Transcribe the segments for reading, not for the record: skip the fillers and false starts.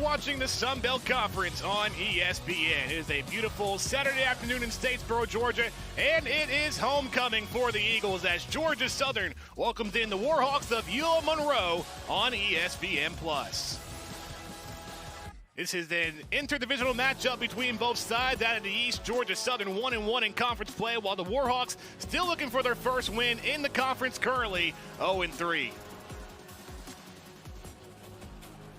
watching the Sun Belt Conference on ESPN. It is a beautiful Saturday afternoon in Statesboro, Georgia, and it is homecoming for the Eagles as Georgia Southern welcomes in the Warhawks of UL-Monroe on ESPN+. This is an interdivisional matchup between both sides. Out of the East, Georgia Southern 1-1 in conference play, while the Warhawks still looking for their first win in the conference, currently 0-3.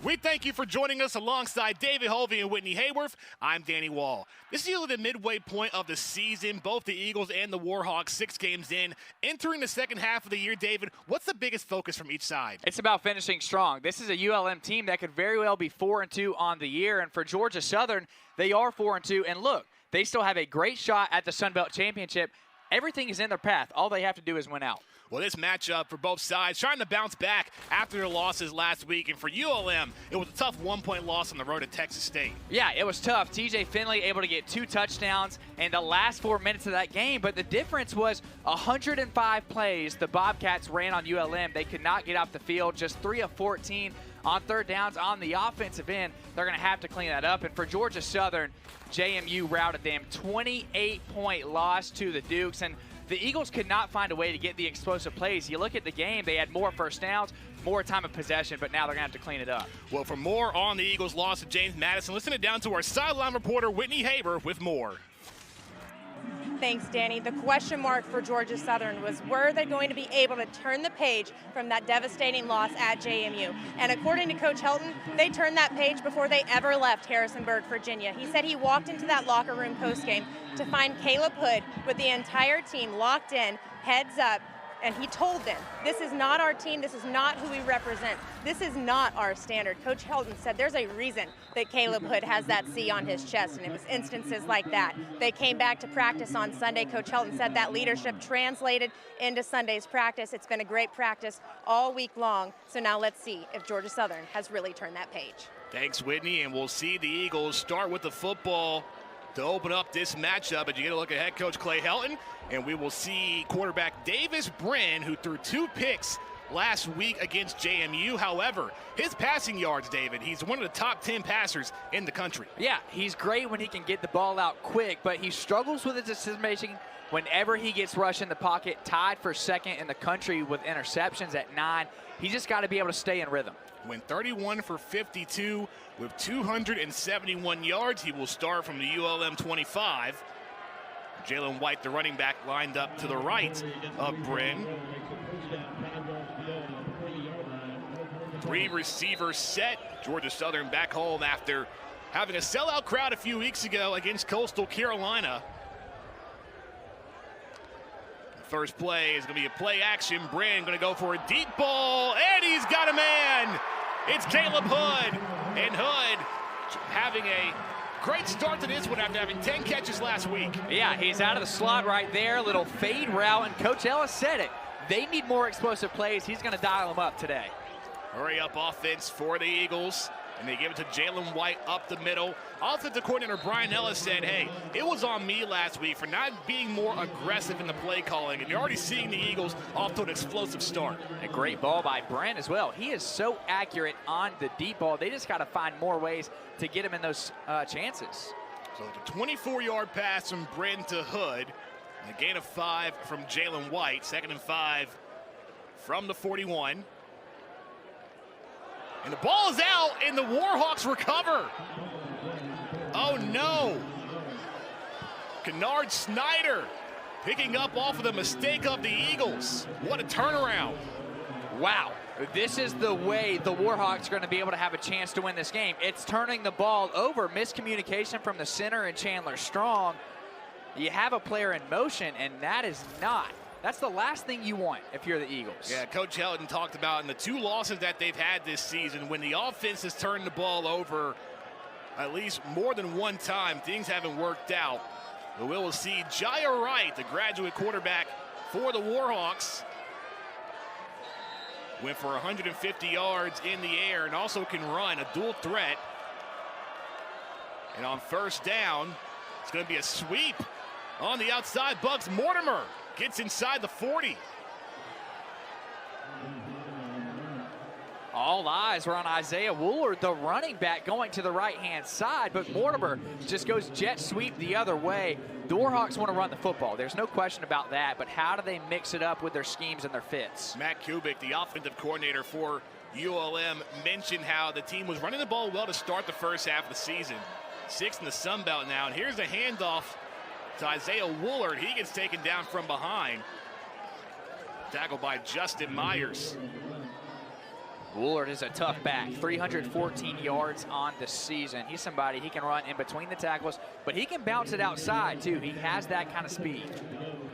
We thank you for joining us alongside David Hovey and Whitney Hayworth. I'm Danny Wall. This is usually the midway point of the season. Both the Eagles and the Warhawks 6 games in. Entering the second half of the year, David, what's the biggest focus from each side? It's about finishing strong. This is a ULM team that could very well be 4-2 on the year. And for Georgia Southern, they are 4-2. And look, they still have a great shot at the Sun Belt Championship. Everything is in their path. All they have to do is win out. Well, this matchup for both sides trying to bounce back after their losses last week. And for ULM, it was a tough 1-point loss on the road to Texas State. Yeah, it was tough. TJ Finley able to get 2 touchdowns in the last 4 minutes of that game. But the difference was 105 plays the Bobcats ran on ULM. They could not get off the field, just 3 of 14 on third downs on the offensive end. They're going to have to clean that up. And for Georgia Southern, JMU routed them. 28-point loss to the Dukes. And the Eagles could not find a way to get the explosive plays. You look at the game, they had more first downs, more time of possession, but now they're going to have to clean it up. Well, for more on the Eagles' loss to James Madison, listen it down to our sideline reporter, Whitney Haber, with more. Thanks, Danny. The question mark for Georgia Southern was, were they going to be able to turn the page from that devastating loss at JMU? And according to Coach Helton, they turned that page before they ever left Harrisonburg, Virginia. He said he walked into that locker room postgame to find Caleb Hood with the entire team locked in, heads up, and he told them, this is not our team, this is not who we represent, this is not our standard. Coach Helton said there's a reason that Caleb Hood has that C on his chest, and it was instances like that. They came back to practice on Sunday. Coach Helton said that leadership translated into Sunday's practice. It's been a great practice all week long, so now let's see if Georgia Southern has really turned that page. Thanks, Whitney, and we'll see the Eagles start with the football to open up this matchup. And you get a look at head coach Clay Helton, and we will see quarterback Davis Brin, who threw 2 picks last week against JMU. However, his passing yards, David, he's one of the top 10 passers in the country. Yeah, he's great when he can get the ball out quick, but he struggles with his decision-making whenever he gets rushed in the pocket, tied for second in the country with interceptions at 9. He's just got to be able to stay in rhythm. Went 31 for 52 with 271 yards. He will start from the ULM 25. Jalen White, the running back, lined up to the right of Brin. 3 receivers set. Georgia Southern back home after having a sellout crowd a few weeks ago against Coastal Carolina. First play is going to be a play action. Brin going to go for a deep ball, and he's got a man. It's Caleb Hood, and Hood having a great start to this one after having 10 catches last week. Yeah, he's out of the slot right there, little fade route, and Coach Ellis said it. They need more explosive plays. He's going to dial them up today. Hurry up offense for the Eagles. And they give it to Jalen White up the middle. Offensive coordinator Brian Ellis said, hey, it was on me last week for not being more aggressive in the play calling. And you're already seeing the Eagles off to an explosive start. A great ball by Brent as well. He is so accurate on the deep ball. They just got to find more ways to get him in those chances. So the 24-yard pass from Brent to Hood. And a gain of 5 from Jalen White. 2nd and 5 from the 41. And the ball is out, and the Warhawks recover. Oh, no. Kennard Snyder picking up off of the mistake of the Eagles. What a turnaround. Wow. This is the way the Warhawks are going to be able to have a chance to win this game. It's turning the ball over. Miscommunication from the center and Chandler Strong. You have a player in motion, and that is not. That's the last thing you want if you're the Eagles. Yeah, Coach Helton talked about in the 2 losses that they've had this season, when the offense has turned the ball over at least more than one time, things haven't worked out. But we will see Jaya Wright, the graduate quarterback for the Warhawks, went for 150 yards in the air and also can run, a dual threat. And on first down, it's going to be a sweep on the outside. Bugs Mortimer gets inside the 40. All eyes were on Isaiah Woolard, the running back, going to the right-hand side, but Mortimer just goes jet sweep the other way. The Warhawks want to run the football. There's no question about that, but how do they mix it up with their schemes and their fits? Matt Kubik, the offensive coordinator for ULM, mentioned how the team was running the ball well to start the first half of the season. 6 in the Sun Belt now, and here's a handoff to Isaiah Woolard. He gets taken down from behind. Tackled by Justin Myers. Woolard is a tough back, 314 yards on the season. He's somebody, he can run in between the tackles, but he can bounce it outside too. He has that kind of speed.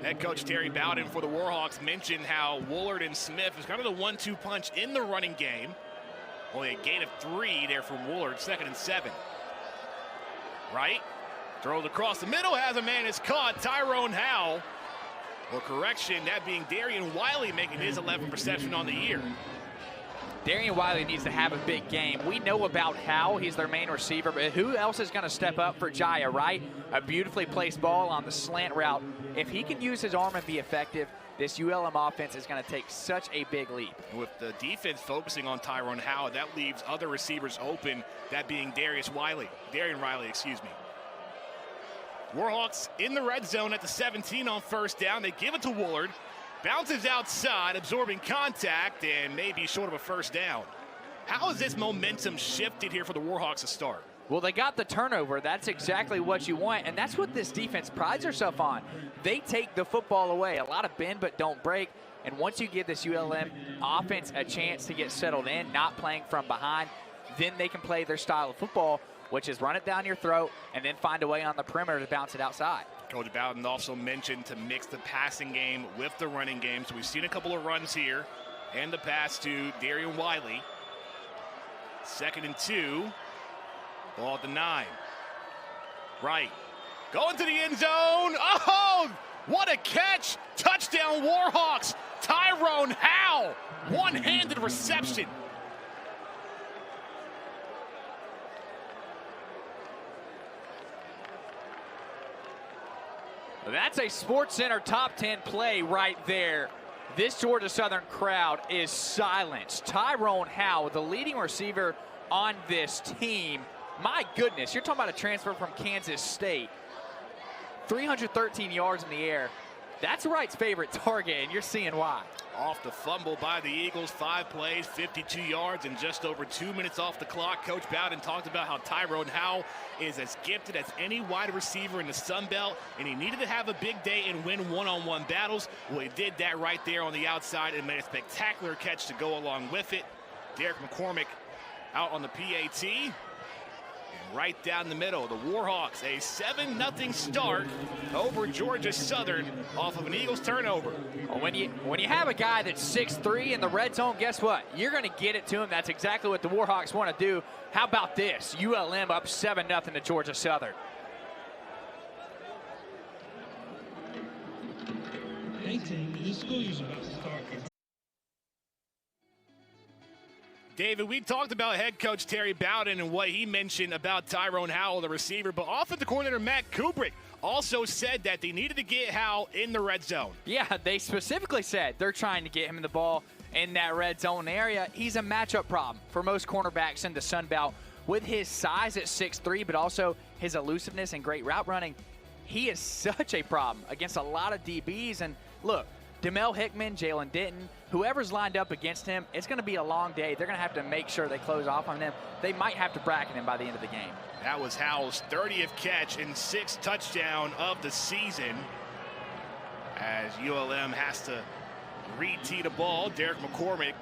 Head coach Terry Bowden for the Warhawks mentioned how Woolard and Smith is kind of the 1-2 punch in the running game. Only a gain of 3 there from Woolard, 2nd and 7. Right, throws across the middle, has a man, is caught, Tyrone Howell. Well, correction, that being Darian Wiley making his 11th reception on the year. Darian Wiley needs to have a big game. We know about Howell, he's their main receiver, but who else is going to step up for Jaya, right? A beautifully placed ball on the slant route. If he can use his arm and be effective, this ULM offense is going to take such a big leap. With the defense focusing on Tyrone Howell, that leaves other receivers open, that being Darian Riley, excuse me. Warhawks in the red zone at the 17 on first down. They give it to Woolard. Bounces outside, absorbing contact, and maybe short of a first down. How has this momentum shifted here for the Warhawks to start? Well, they got the turnover. That's exactly what you want, and that's what this defense prides herself on. They take the football away. A lot of bend but don't break, and once you give this ULM offense a chance to get settled in, not playing from behind, then they can play their style of football, which is run it down your throat and then find a way on the perimeter to bounce it outside. Coach Bowden also mentioned to mix the passing game with the running game. So we've seen a couple of runs here and the pass to Darian Wiley. 2nd and 2. Ball at the 9. Right. Going to the end zone. Oh, what a catch. Touchdown Warhawks. Tyrone Howell. One-handed reception. That's a SportsCenter top 10 play right there. This Georgia Southern crowd is silenced. Tyrone Howell, the leading receiver on this team. My goodness, you're talking about a transfer from Kansas State. 313 yards in the air. That's Wright's favorite target, and you're seeing why. Off the fumble by the Eagles, 5 plays, 52 yards, and just over 2 minutes off the clock. Coach Bowden talked about how Tyrone Howell is as gifted as any wide receiver in the Sun Belt, and he needed to have a big day and win one-on-one battles. Well, he did that right there on the outside and made a spectacular catch to go along with it. Derek McCormick out on the PAT. And right down the middle, the Warhawks, a 7-0 start over Georgia Southern off of an Eagles turnover. Well, when you have a guy that's 6'3" in the red zone, guess what? You're going to get it to him. That's exactly what the Warhawks want to do. How about this? ULM up 7-0 to Georgia Southern. David, we talked about head coach Terry Bowden and what he mentioned about Tyrone Howell, the receiver, but offensive coordinator Matt Kubrick also said that they needed to get Howell in the red zone. Yeah, they specifically said they're trying to get him the ball in that red zone area. He's a matchup problem for most cornerbacks in the Sun Belt. With his size at 6'3", but also his elusiveness and great route running, he is such a problem against a lot of DBs. And look, Demel Hickman, Jalen Denton, whoever's lined up against him, it's going to be a long day. They're going to have to make sure they close off on him. They might have to bracket him by the end of the game. That was Howell's 30th catch and 6th touchdown of the season. As ULM has to re-tee the ball, Derek McCormick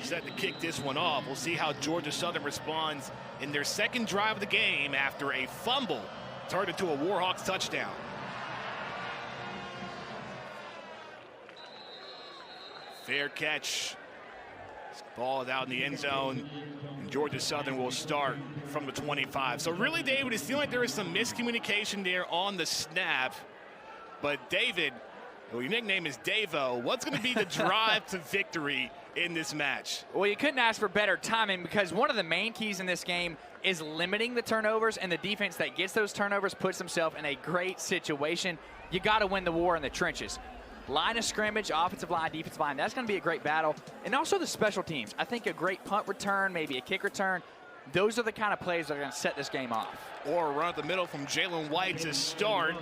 set to kick this one off. We'll see how Georgia Southern responds in their second drive of the game after a fumble turned into a Warhawks touchdown. Fair catch. This ball is out in the end zone, and Georgia Southern will start from the 25. So really, David, it seemed like there was some miscommunication there on the snap. But David, well, your nickname is Davo. What's going to be the drive to victory in this match? Well, you couldn't ask for better timing, because one of the main keys in this game is limiting the turnovers, and the defense that gets those turnovers puts themselves in a great situation. You got to win the war in the trenches. line of scrimmage, offensive line, defensive line, that's going to be a great battle. And also the special teams. I think a great punt return, maybe a kick return, those are the kind of plays that are going to set this game off. Or a run up the middle from Jalen White to start.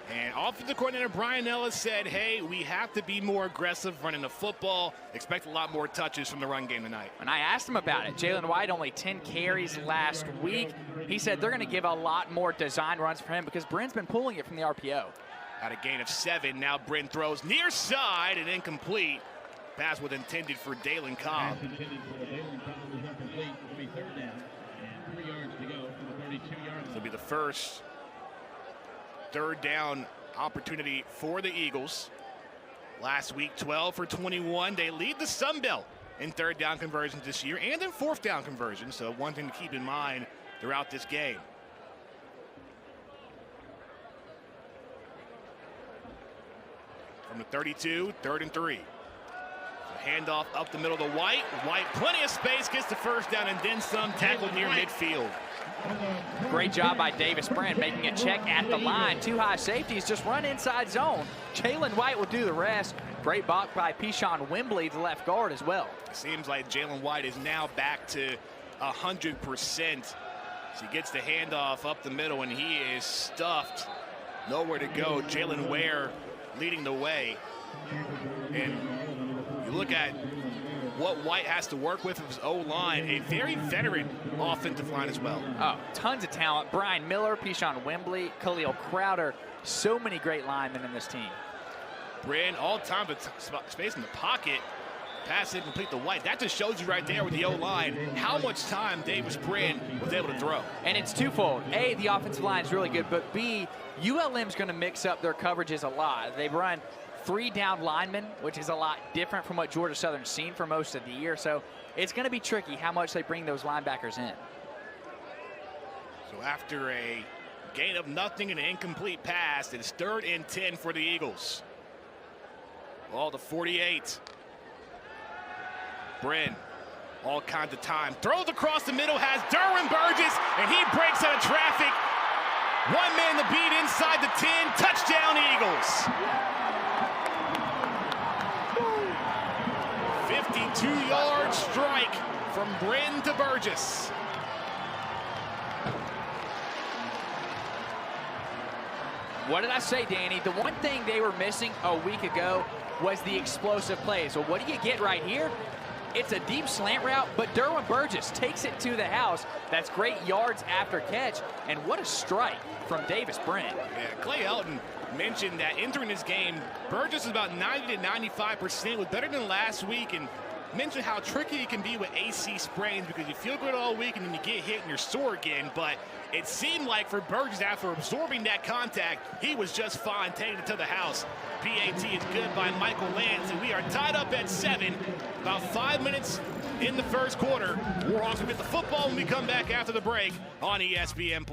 And offensive coordinator Brian Ellis said, hey, we have to be more aggressive running the football. Expect a lot more touches from the run game tonight. And I asked him about it. Jalen White only 10 carries last week. He said they're going to give a lot more design runs for him because Bren's been pulling it from the RPO. At a gain of 7, now Bren throws near side and incomplete. Pass was intended for Dalen Cobb. This will be the first third down opportunity for the Eagles. Last week, 12 for 21. They lead the Sun Belt in third down conversions this year and in fourth down conversions. So one thing to keep in mind throughout this game. From the 32, 3rd and 3. So handoff up the middle to White. White, plenty of space, gets the first down and then some, tackled near midfield. Great job by Davis Brent making a check at the line. 2 high safeties just run inside zone. Jalen White will do the rest. Great block by Pishon Wembley, the left guard, as well. Seems like Jalen White is now back to 100%. So he gets the handoff up the middle and he is stuffed. Nowhere to go. Jalen Ware leading the way. And you look at what White has to work with his O-line, a very veteran offensive line as well. Oh, tons of talent. Brian Miller, Pishon Wembley, Khalil Crowder. So many great linemen in this team. Bren, all time with space in the pocket. Pass incomplete to White. That just shows you right there with the O-line how much time Davis Bren was able to throw. And it's twofold. A, the offensive line is really good, but B, ULM's going to mix up their coverages a lot. They've run 3 down linemen, which is a lot different from what Georgia Southern's seen for most of the year. So it's going to be tricky how much they bring those linebackers in. So after a gain of nothing and an incomplete pass, it's 3rd and 10 for the Eagles. Ball to 48. Bren, all kinds of time. Throws across the middle, has Derwin Burgess, and he breaks out of traffic. 1 man to beat inside the 10. Touchdown, Eagles. 52-yard strike from Bren to Burgess. What did I say, Danny? The one thing they were missing a week ago was the explosive plays. So what do you get right here? It's a deep slant route, but Derwin Burgess takes it to the house. That's great yards after catch, and what a strike from Davis Brent. Yeah, Clay Helton mentioned that entering this game, Burgess is about 90 to 95%, was better than last week, and mentioned how tricky it can be with AC sprains because you feel good all week and then you get hit and you're sore again. But it seemed like for Burgess, after absorbing that contact, he was just fine, taking it to the house. PAT is good by Michael Lance, and we are tied up at 7. About 5 minutes in the first quarter. Warhawks will get the football when we come back after the break on ESPN+.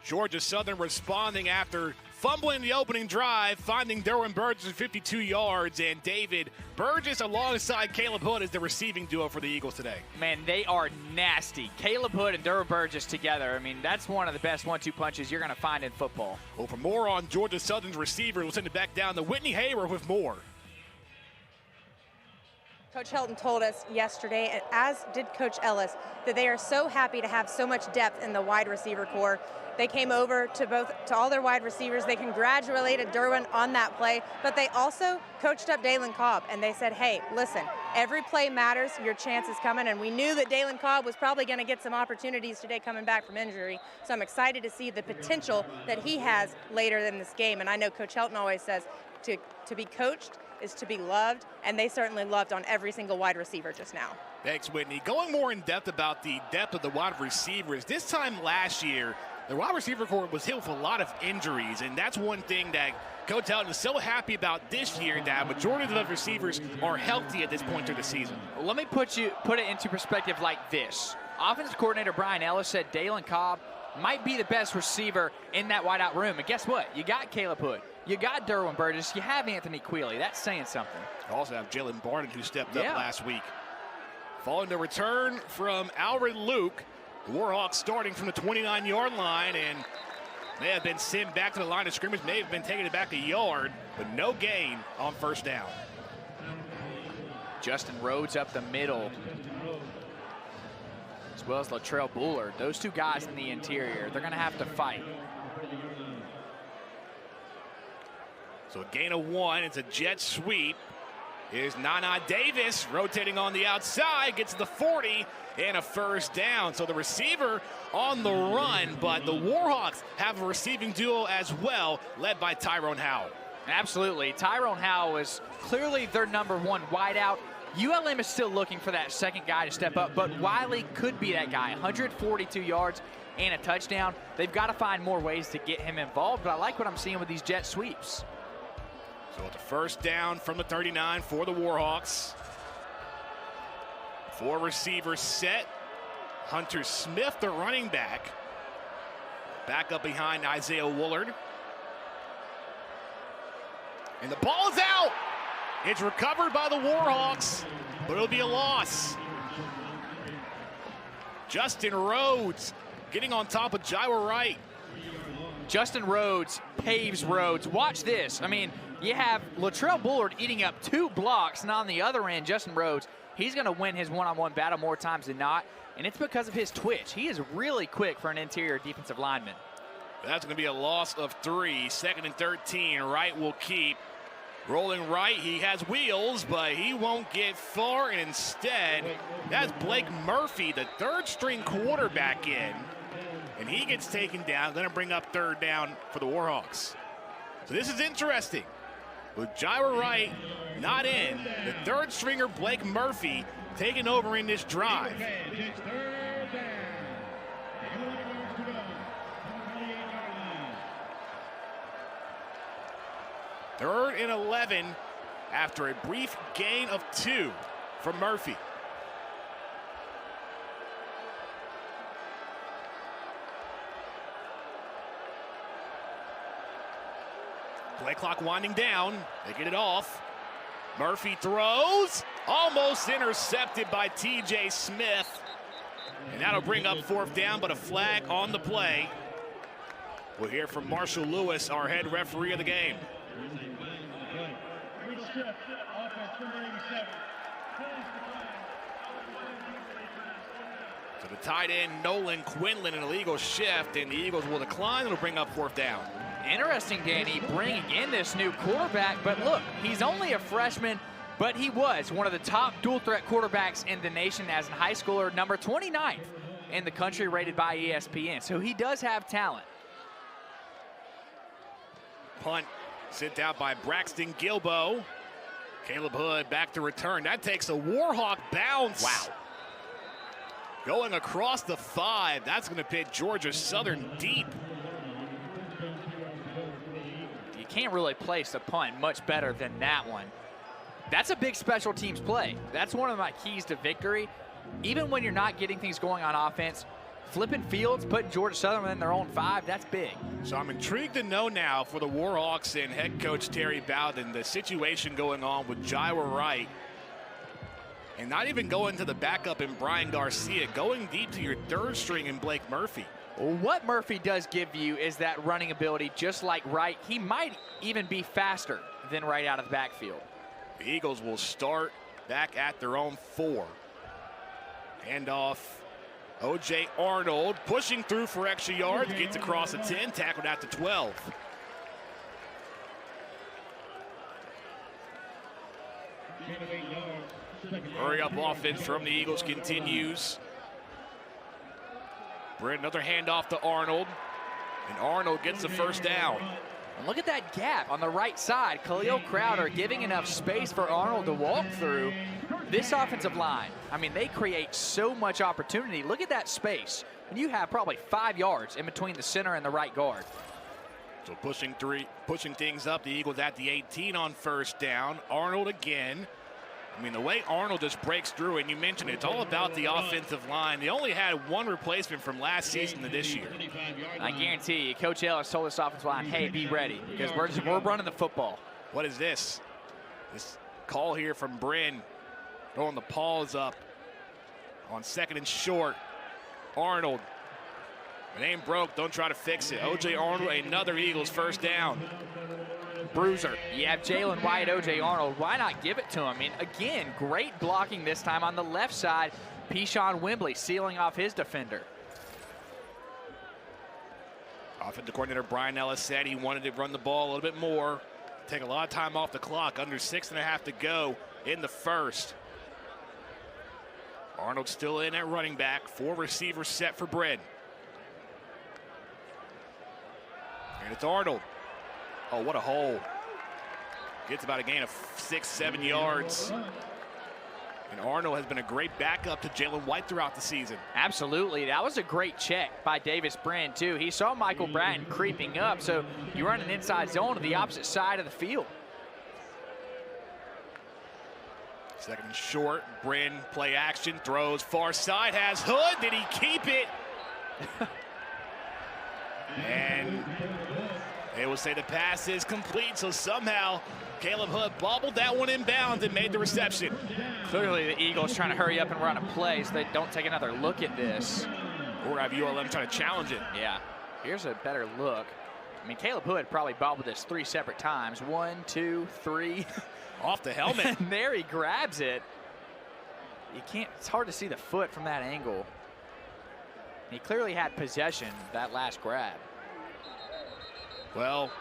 Georgia Southern responding after fumbling the opening drive, finding Derwin Burgess at 52 yards, and David Burgess alongside Caleb Hood as the receiving duo for the Eagles today. Man, they are nasty. Caleb Hood and Derwin Burgess together. I mean, that's one of the best 1-2 punches you're going to find in football. Well, for more on Georgia Southern's receivers, we'll send it back down to Whitney Hayward with more. Coach Helton told us yesterday, and as did Coach Ellis, that they are so happy to have so much depth in the wide receiver core. They came over to all their wide receivers. They congratulated Derwin on that play, but they also coached up Dalen Cobb, and they said, hey, listen, every play matters. Your chance is coming, and we knew that Dalen Cobb was probably going to get some opportunities today coming back from injury, so I'm excited to see the potential that he has later in this game. And I know Coach Helton always says to be coached is to be loved, and they certainly loved on every single wide receiver just now. Thanks, Whitney. Going more in depth about the depth of the wide receivers, this time last year, the wide receiver corps was hit with a lot of injuries, and that's one thing that Coach Helton is so happy about this year, that a majority of the receivers are healthy at this point through the season. Let me put it into perspective like this. Offensive coordinator Brian Ellis said Dalen Cobb might be the best receiver in that wideout room. And guess what? You got Caleb Hood. You got Derwin Burgess. You have Anthony Quealy. That's saying something. You also have Jalen Barton, who stepped up last week. Following the return from Alfred Luke, the Warhawks starting from the 29-yard line, and may have been sent back to the line of scrimmage, may have been taking it back a yard, but no gain on first down. Justin Rhodes up the middle, as well as Latrell Bullard. Those two guys in the interior, they're going to have to fight. So a gain of 1. It's a jet sweep. Here's Nana Davis rotating on the outside, gets to the 40, and a first down. So the receiver on the run, but the Warhawks have a receiving duo as well, led by Tyrone Howell. Absolutely. Tyrone Howell is clearly their #1 wideout. ULM is still looking for that second guy to step up, but Wiley could be that guy. 142 yards and a touchdown. They've got to find more ways to get him involved, but I like what I'm seeing with these jet sweeps. So it's a first down from the 39 for the Warhawks. 4 receivers set. Hunter Smith, the running back. Back up behind Isaiah Woolard. And the ball is out. It's recovered by the Warhawks, but it'll be a loss. Justin Rhodes getting on top of Jira Wright. Justin Rhodes paves roads. Watch this. I mean, you have Latrell Bullard eating up 2 blocks, and on the other end, Justin Rhodes, he's going to win his one-on-one battle more times than not, and it's because of his twitch. He is really quick for an interior defensive lineman. That's going to be a loss of 3. 2nd and 13. Wright will keep. Rolling right, he has wheels, but he won't get far, and instead, that's Blake Murphy, the 3rd-string quarterback in, and he gets taken down. Going to bring up 3rd down for the Warhawks. So this is interesting. With Jira Wright not in, the 3rd-stringer Blake Murphy taking over in this drive. 3rd and 11 after a brief gain of 2 from Murphy. Play clock winding down. They get it off. Murphy throws. Almost intercepted by TJ Smith. And that'll bring up 4th down, but a flag on the play. We'll hear from Marshall Lewis, our head referee of the game. So the tight end, Nolan Quinlan, an illegal shift, and the Eagles will decline. It'll bring up 4th down. Interesting, Danny, bringing in this new quarterback, but look, he's only a freshman, but he was one of the top dual-threat quarterbacks in the nation as a high schooler, number 29th in the country rated by ESPN, so he does have talent. Punt sent out by Braxton Gilbo. Caleb Hood back to return. That takes a Warhawk bounce. Wow. Going across the 5. That's going to pit Georgia Southern deep. You can't really place a punt much better than that one. That's a big special teams play. That's one of my keys to victory. Even when you're not getting things going on offense, flipping fields, putting Georgia Southern in their own 5, that's big. So I'm intrigued to know now for the Warhawks and head coach Terry Bowden, the situation going on with Jira Wright. And not even going to the backup in Brian Garcia, going deep to your 3rd string in Blake Murphy. What Murphy does give you is that running ability, just like Wright. He might even be faster than Wright out of the backfield. The Eagles will start back at their own 4. Handoff. O.J. Arnold pushing through for extra yards, gets across the 10, tackled out to 12. Hurry up offense from the Eagles continues. Brent, another handoff to Arnold, and Arnold gets the 1st down. And look at that gap on the right side. Khalil Crowder giving enough space for Arnold to walk through. This offensive line, I mean, they create so much opportunity. Look at that space. And you have probably 5 yards in between the center and the right guard. So pushing things up. The Eagles at the 18 on 1st down. Arnold again. I mean, the way Arnold just breaks through, and you mentioned it's all about the offensive line. They only had one replacement from last season to this year. I guarantee you, Coach Ellis told this offensive line, hey, be ready, because we're running the football. What is this? This call here from Bryn, throwing the paws up on 2nd and short. Arnold, if it ain't broke, don't try to fix it. O.J. Arnold, another Eagles first down. Bruiser. You have Jalen White, O.J. Arnold. Why not give it to him? I mean, again, great blocking this time on the left side. Pishon Wembley sealing off his defender. Offensive coordinator Brian Ellis said he wanted to run the ball a little bit more, take a lot of time off the clock, under 6.5 to go in the first. Arnold still in at running back, 4 receivers set for Bryn. And it's Arnold. Oh, what a hole. Gets about a gain of 6-7 yards. And Arnold has been a great backup to Jalen White throughout the season. Absolutely. That was a great check by Davis Bryn, too. He saw Michael Bratton creeping up, so you run an inside zone to the opposite side of the field. 2nd and short. Bryn, play action, throws far side, has Hood. Did he keep it? And they will say the pass is complete, so somehow Caleb Hood bobbled that one inbounds and made the reception. Clearly the Eagles trying to hurry up and run a play so they don't take another look at this. Or have ULM trying to challenge it. Yeah, here's a better look. I mean, Caleb Hood probably bobbled this 3 separate times. 1, 2, 3. Off the helmet. And there he grabs it. You can't, it's hard to see the foot from that angle. He clearly had possession that last grab. Well,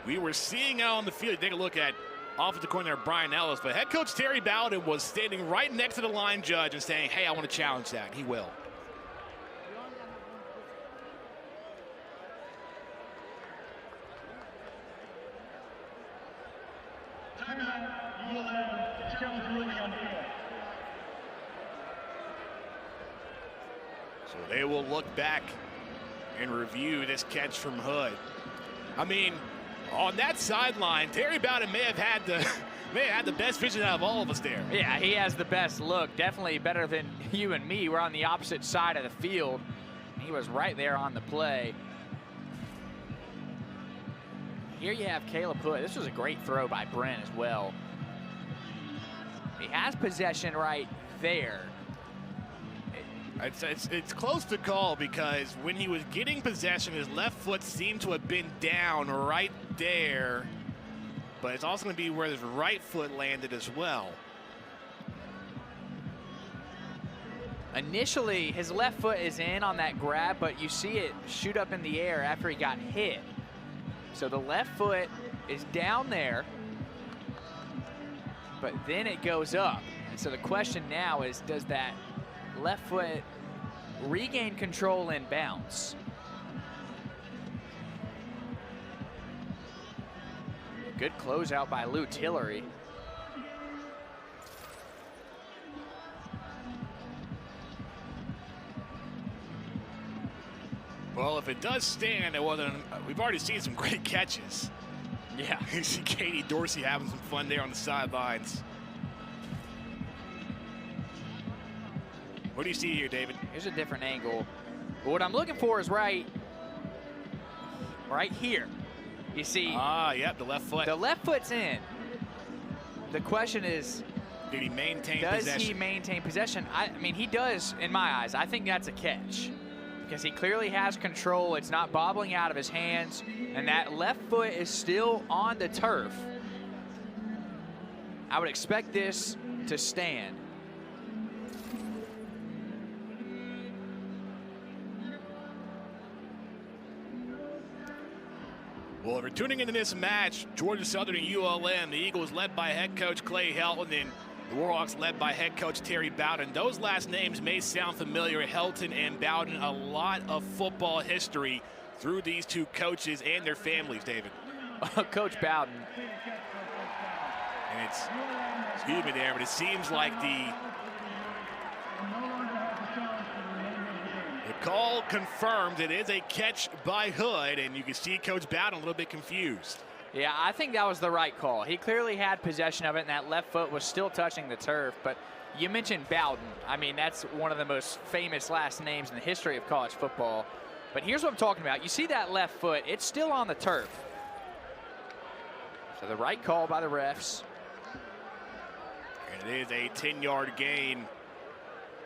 we were seeing out on the field. Take a look at offensive coordinator Brian Ellis, but head coach Terry Bowden was standing right next to the line judge and saying, hey, I want to challenge that. He will. So they will look back and review this catch from Hood. I mean, on that sideline, Terry Bowden may have had the best vision out of all of us there. Yeah, he has the best look. Definitely better than you and me. We're on the opposite side of the field. He was right there on the play. Here you have Caleb Hood. This was a great throw by Brent as well. He has possession right there. It's close to call because when he was getting possession, his left foot seemed to have been down right there. But it's also going to be where his right foot landed as well. Initially, his left foot is in on that grab, but you see it shoot up in the air after he got hit. So the left foot is down there, but then it goes up. And so the question now is, does that left foot regain control in bounce? Good closeout by Lou Tillery. Well, if it does stand, it wasn't. We've already seen some great catches. Yeah. You see Katie Dorsey having some fun there on the sidelines. What do you see here, David? Here's a different angle. But what I'm looking for is right here. You see. Yep, the left foot. The left foot's in. The question is, did he maintain does possession? he maintain possession? I mean, he does in my eyes. I think that's a catch because he clearly has control. It's not bobbling out of his hands, and that left foot is still on the turf. I would expect this to stand. Well, if you're tuning into this match, Georgia Southern and ULM, the Eagles led by head coach Clay Helton and the Warhawks led by head coach Terry Bowden. Those last names may sound familiar. Helton and Bowden, a lot of football history through these two coaches and their families, David. Coach Bowden. And it's, excuse me there, but it seems like the call confirmed it is a catch by Hood, and you can see Coach Bowden a little bit confused. Yeah, I think that was the right call. He clearly had possession of it, and that left foot was still touching the turf. But you mentioned Bowden. I mean, that's one of the most famous last names in the history of college football. But here's what I'm talking about. You see that left foot, it's still on the turf. So the right call by the refs. And it is a 10-yard gain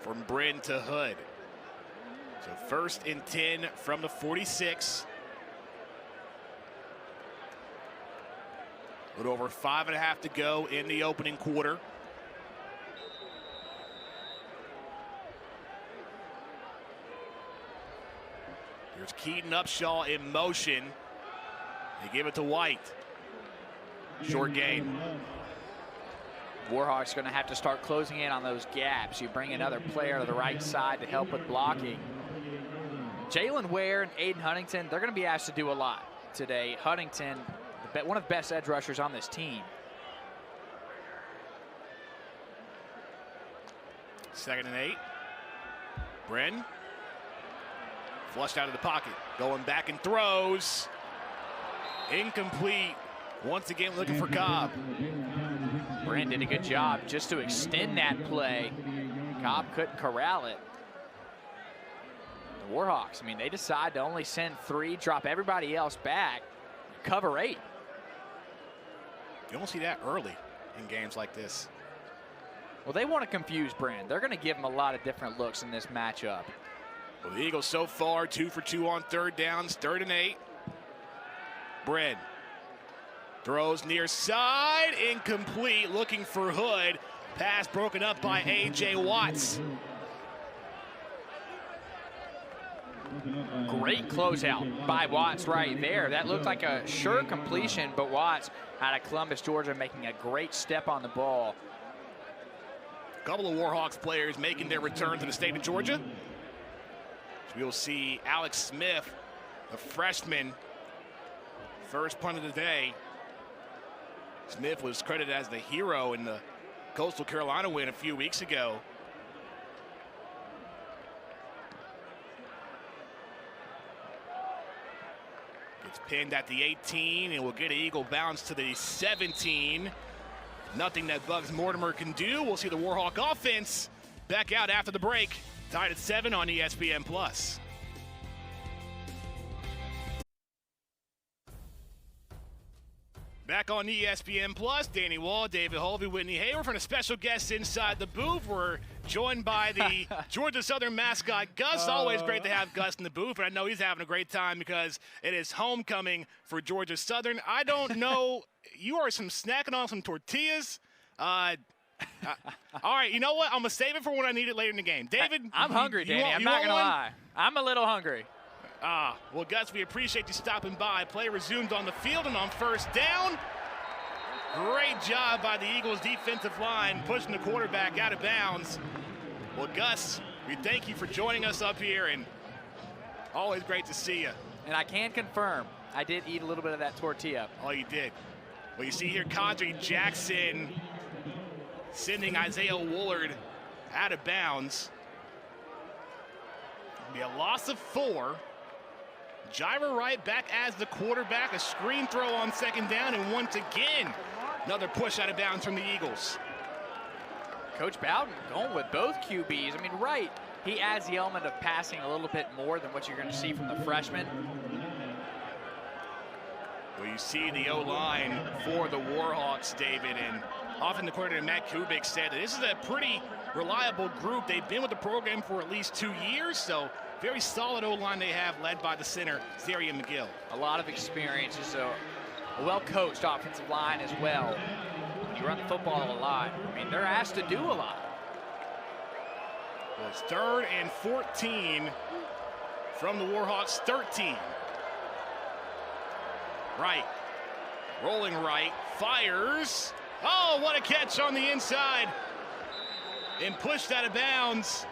from Bryn to Hood. So 1st and 10 from the 46. A little over 5.5 to go in the opening quarter. Here's Keaton Upshaw in motion. They give it to White. Short gain. Warhawks going to have to start closing in on those gaps. You bring another player to the right side to help with blocking. Jalen Ware and Aiden Huntington, they're going to be asked to do a lot today. Huntington, one of the best edge rushers on this team. 2nd and 8. Bryn. Flushed out of the pocket. Going back and throws. Incomplete. Once again looking for Cobb. Bryn did a good job just to extend that play. Cobb couldn't corral it. The Warhawks, I mean, they decide to only send 3, drop everybody else back, cover 8. You don't see that early in games like this. Well, they want to confuse Bryn. They're going to give him a lot of different looks in this matchup. Well, the Eagles so far 2 for 2 on 3rd downs, 3rd and 8. Bryn throws near side, incomplete, looking for Hood. Pass broken up by A.J. Watts. Great closeout by Watts right there. That looked like a sure completion, but Watts out of Columbus, Georgia, making a great step on the ball. A couple of Warhawks players making their return to the state of Georgia. So we'll see Alex Smith, a freshman, first punt of the day. Smith was credited as the hero in the Coastal Carolina win a few weeks ago. Gets pinned at the 18 and will get an Eagle bounce to the 17. Nothing that Bugs Mortimer can do. We'll see the Warhawk offense back out after the break. Tied at 7 on ESPN+. Back on ESPN+, Danny Wall, David Holvey, Whitney Hayward, and a special guest inside the booth. We're joined by the Georgia Southern mascot, Gus. Always great to have Gus in the booth, and I know he's having a great time because it is homecoming for Georgia Southern. I don't know, you are snacking on some tortillas. All right, you know what? I'm going to save it for when I need it later in the game. David? I'm hungry, Danny. I'm not going to lie. I'm a little hungry. Well, Gus, we appreciate you stopping by. Play resumed on the field and on 1st down. Great job by the Eagles defensive line, pushing the quarterback out of bounds. Well, Gus, we thank you for joining us up here, and always great to see you. And I can confirm, I did eat a little bit of that tortilla. Oh, you did. Well, you see here, Kadri Jackson sending Isaiah Woolard out of bounds. It'll be a loss of 4. Jira Wright back as the quarterback. A screen throw on 2nd down, and once again, another push out of bounds from the Eagles. Coach Bowden going with both QBs. I mean, Wright, he adds the element of passing a little bit more than what you're going to see from the freshman. Well, you see the O-line for the Warhawks, David, and often the coordinator Matt Kubik said that this is a pretty reliable group. They've been with the program for at least 2 years, so very solid O-line they have, led by the center, Zaria McGill. A lot of experience, just a well-coached offensive line as well. When you run the football a lot, I mean, they're asked to do a lot. Well, it's 3rd and 14 from the Warhawks' 13. Right, rolling right, fires. Oh, what a catch on the inside. And pushed out of bounds.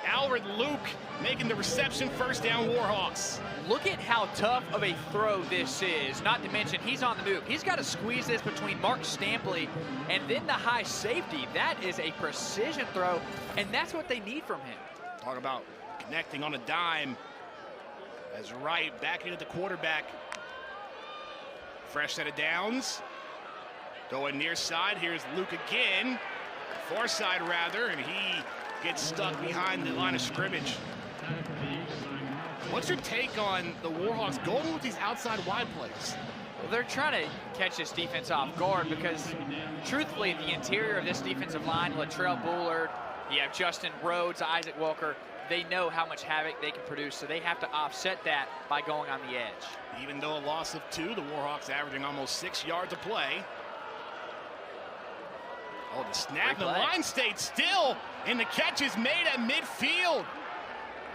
Alfred Luke making the reception, 1st down Warhawks. Look at how tough of a throw this is. Not to mention, he's on the move. He's got to squeeze this between Mark Stampley and then the high safety. That is a precision throw, and that's what they need from him. Talk about connecting on a dime. As Wright back into the quarterback. Fresh set of downs. Going near side. Here's Luke again. Far side, rather, and he gets stuck behind the line of scrimmage. What's your take on the Warhawks going with these outside wide plays? Well, they're trying to catch this defense off guard because, truthfully, the interior of this defensive line, Latrell Bullard, you have Justin Rhodes, Isaac Walker, they know how much havoc they can produce, so they have to offset that by going on the edge. Even though a loss of 2, the Warhawks averaging almost 6 yards a play. Oh, the snap, the line stayed still, and the catch is made at midfield.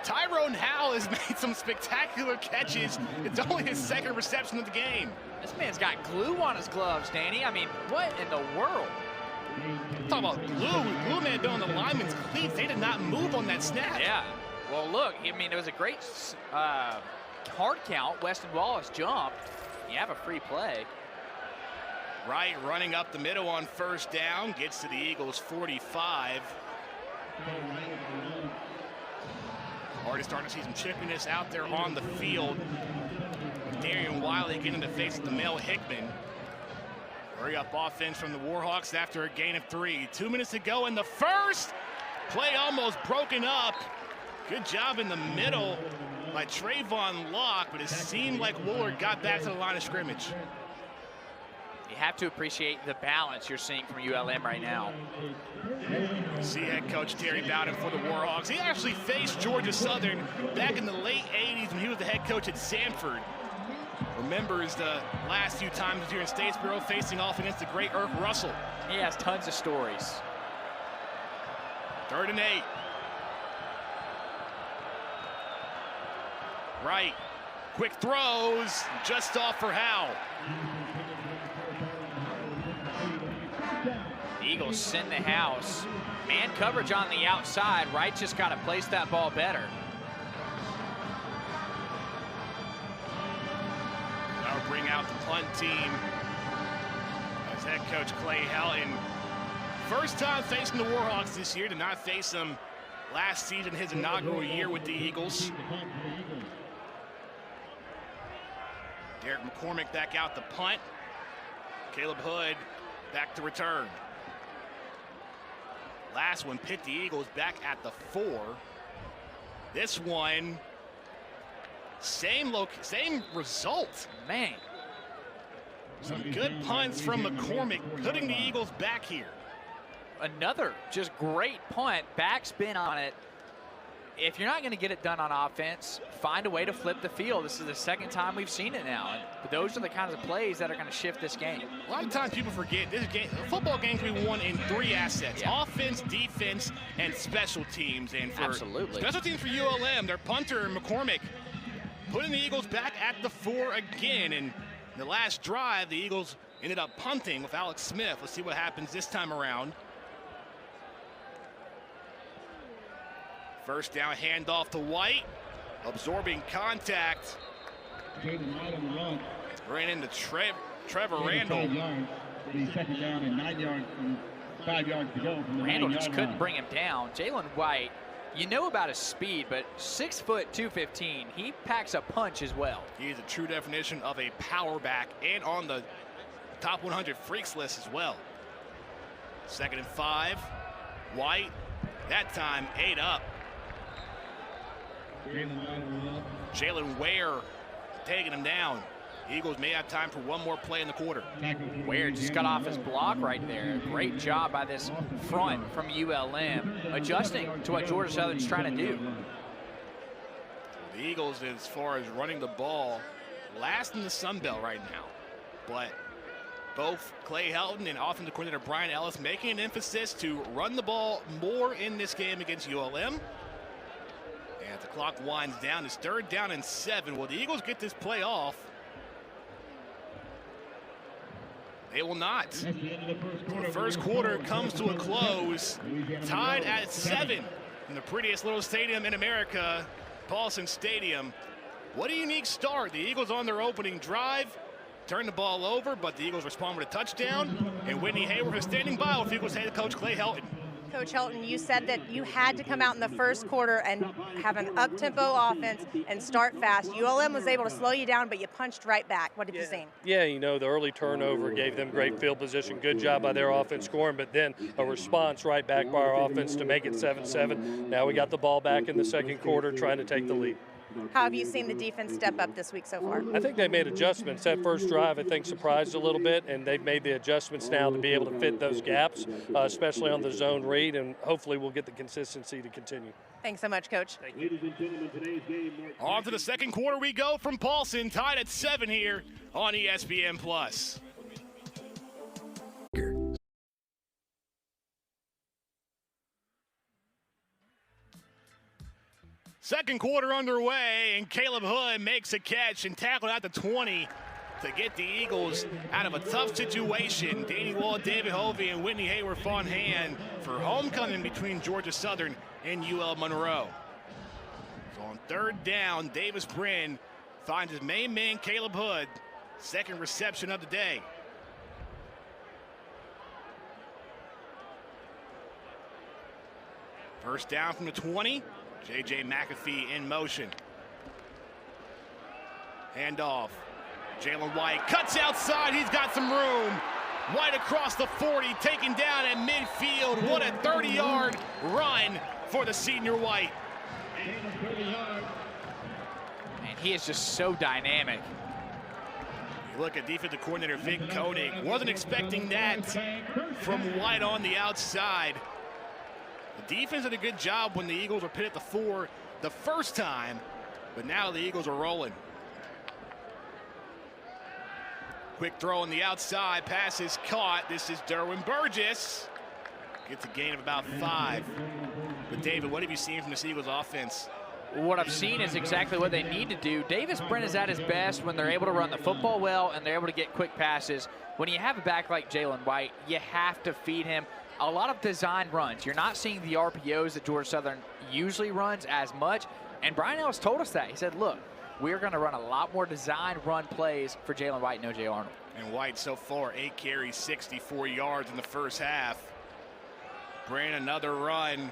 Tyrone Howell has made some spectacular catches. It's only his 2nd reception of the game. This man's got glue on his gloves, Danny. I mean, what in the world? Talk about glue. Glue man been on the lineman's cleats. They did not move on that snap. Yeah. Well, look, I mean, it was a great hard count. Weston Wallace jumped. You have a free play. Wright running up the middle on 1st down. Gets to the Eagles' 45. Already starting to see some chippiness out there on the field. Darian Wiley getting to face the Mel Hickman. Hurry up offense from the Warhawks after a gain of 3. 2 minutes to go in the first. Play almost broken up. Good job in the middle by Trayvon Locke, but it seemed like Woolard got back to the line of scrimmage. You have to appreciate the balance you're seeing from ULM right now. See head coach Terry Bowden for the Warhawks. He actually faced Georgia Southern back in the late 80s when he was the head coach at Sanford. Remembers the last few times here in Statesboro facing off against the great Irk Russell. He has tons of stories. 3rd and 8. Right. Quick throws. Just off for Howell. The Eagles send the house. Man coverage on the outside. Wright just got to place that ball better. Now bring out the punt team as head coach Clay Helton. First time facing the Warhawks this year. Did not face them last season, his inaugural year with the Eagles. Derek McCormick back out the punt. Caleb Hood back to return. Last one pit the Eagles back at the 4. This one, same result. Man. Some good punts from McCormick, putting the Eagles back here. Another just great punt, backspin on it. If you're not going to get it done on offense, find a way to flip the field. This is the 2nd time we've seen it now. And those are the kinds of plays that are going to shift this game. A lot of times people forget this game, a football game can be won in 3 assets. Yeah. Offense, defense, and special teams. And for special teams for ULM, their punter, McCormick, putting the Eagles back at the 4 again. And the last drive, the Eagles ended up punting with Alex Smith. Let's see what happens this time around. First down, handoff to White, absorbing contact. Ran into Trevor Randall. 2nd down and 9 yards and 5 yards to go. Randall just couldn't bring him down. Jalen White, you know about his speed, but 6 foot 215, he packs a punch as well. He is a true definition of a power back and on the top 100 freaks list as well. 2nd and 5. White, that time 8 up. Jalen Ware taking him down. Eagles may have time for one more play in the quarter. Ware just got off his block right there. Great job by this front from ULM, adjusting to what Georgia Southern's trying to do. The Eagles, as far as running the ball, last in the Sun Belt right now. But both Clay Helton and offensive coordinator Brian Ellis making an emphasis to run the ball more in this game against ULM. And the clock winds down. It's 3rd down and 7. Will the Eagles get this play off? They will not. The first quarter comes to a close, tied at 7 in the prettiest little stadium in America, Paulson Stadium. What a unique start. The Eagles on their opening drive turn the ball over, but the Eagles respond with a touchdown. And Whitney Hayward is standing by with Eagles head coach Clay Helton. Coach Helton, you said that you had to come out in the first quarter and have an up-tempo offense and start fast. ULM was able to slow you down, but you punched right back. What have you seen? Yeah, you know, the early turnover gave them great field position. Good job by their offense scoring, but then a response right back by our offense to make it 7-7. Now we got the ball back in the second quarter trying to take the lead. How have you seen the defense step up this week so far? I think they made adjustments. That first drive, I think, surprised a little bit, and they've made the adjustments now to be able to fit those gaps, especially on the zone read, and hopefully we'll get the consistency to continue. Thanks so much, Coach. Thank you. On to the second quarter we go from Paulson, tied at 7 here on ESPN+. Second quarter underway, and Caleb Hood makes a catch and tackled at the 20 to get the Eagles out of a tough situation. Danny Wall, David Hovey, and Whitney Hayward on hand for homecoming between Georgia Southern and UL-Monroe. So on third down, Davis Brin finds his main man, Caleb Hood, second reception of the day. First down from the 20. J.J. McAfee in motion. Handoff. Jalen White cuts outside. He's got some room. White across the 40, taken down at midfield. What a 30-yard run for the senior White. And he is just so dynamic. You look at defensive coordinator Vic Koenig. Wasn't expecting that from White on the outside. The defense did a good job when the Eagles were pit at the 4 the first time, but now the Eagles are rolling. Quick throw on the outside, pass is caught. This is Derwin Burgess. Gets a gain of about 5. But David, what have you seen from this Eagles offense? What I've seen is exactly what they need to do. Davis Brin is at his best when they're able to run the football well and they're able to get quick passes. When you have a back like Jalen White, you have to feed him a lot of design runs. You're not seeing the RPOs that Georgia Southern usually runs as much. And Brian Ellis told us that. He said, look, we're going to run a lot more design run plays for Jalen White and O.J. Arnold. And White so far, 8 carries, 64 yards in the first half. Brin another run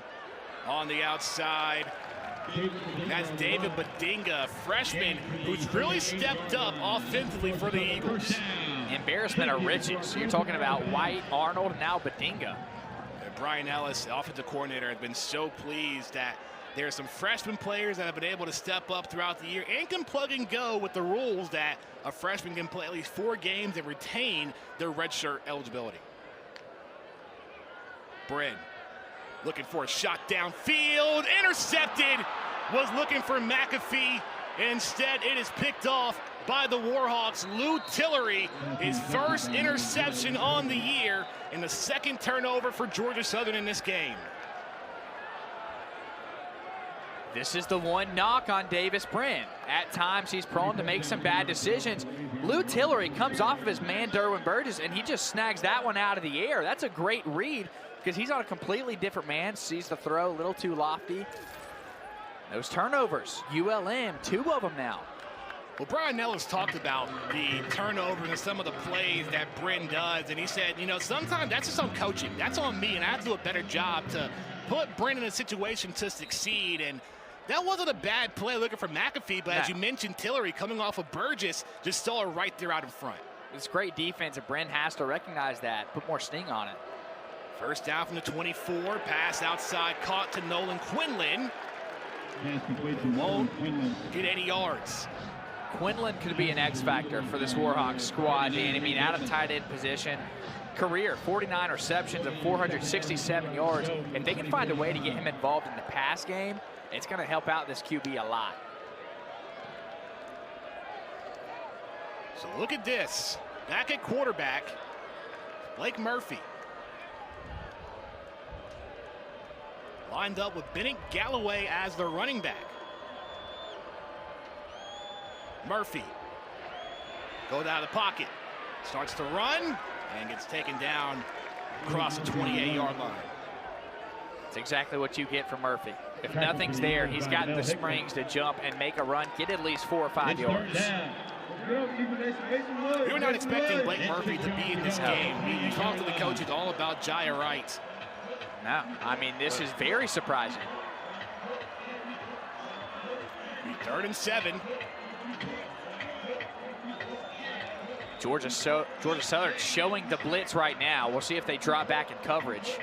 on the outside. That's David Badinga, freshman, who's really stepped up offensively for the Eagles. Embarrassment of riches. You're talking about White, Arnold, and now Badinga. Brian Ellis, offensive coordinator, has been so pleased that there are some freshman players that have been able to step up throughout the year and can plug and go with the rules that a freshman can play at least 4 games and retain their redshirt eligibility. Brin looking for a shot downfield, intercepted, was looking for McAfee, and instead it is picked off by the Warhawks. Lou Tillery, his first interception on the year, and the second turnover for Georgia Southern in this game. This is the one knock on Davis Brin. At times, he's prone to make some bad decisions. Lou Tillery comes off of his man, Derwin Burgess, and he just snags that one out of the air. That's a great read because he's on a completely different man. Sees the throw, a little too lofty. Those turnovers, ULM, 2 of them now. Well, Brian Ellis talked about the turnover and some of the plays that Brin does, and he said, you know, sometimes that's just on coaching. That's on me, and I have to do a better job to put Brin in a situation to succeed. And that wasn't a bad play looking for McAfee, but as you mentioned, Tillery coming off of Burgess just saw it right there out in front. It's great defense, and Brin has to recognize that, put more sting on it. First down from the 24, pass outside, caught to Nolan Quinlan. Won't get any yards. Quinlan could be an X factor for this Warhawks squad, and I mean, out of tight end position, career 49 receptions and 467 yards. If they can find a way to get him involved in the pass game, it's going to help out this QB a lot. So look at this. Back at quarterback, Blake Murphy. Lined up with Bennett Galloway as the running back. Murphy goes out of the pocket, starts to run, and gets taken down across the 28-yard line. That's exactly what you get from Murphy. If nothing's there, he's got the springs to jump and make a run, get at least 4 or 5 yards. We were not expecting Blake Murphy to be in this game. We talked to the coaches all about Jaya Wright. No, I mean, this is very surprising. 3rd and 7. Georgia Southern showing the blitz right now. We'll see if they drop back in coverage.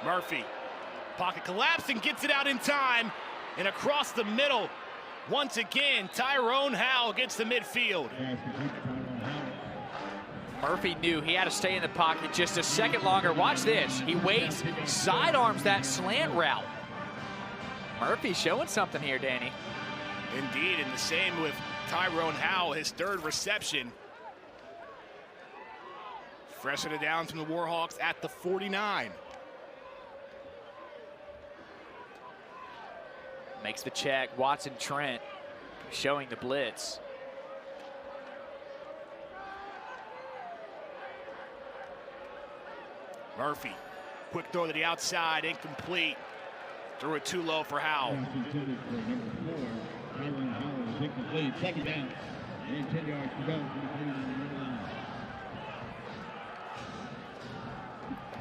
Murphy, pocket collapse and gets it out in time. And across the middle, once again, Tyrone Howell gets the midfield. Murphy knew he had to stay in the pocket just a second longer. Watch this. He waits, sidearms that slant route. Murphy showing something here, Danny. Indeed, and the same with Tyrone Howell, his 3rd reception. Freshen it down from the Warhawks at the 49. Makes the check. Watson Trent showing the blitz. Murphy, quick throw to the outside, incomplete. Threw it too low for Howell. Second down. And 10 yards to go.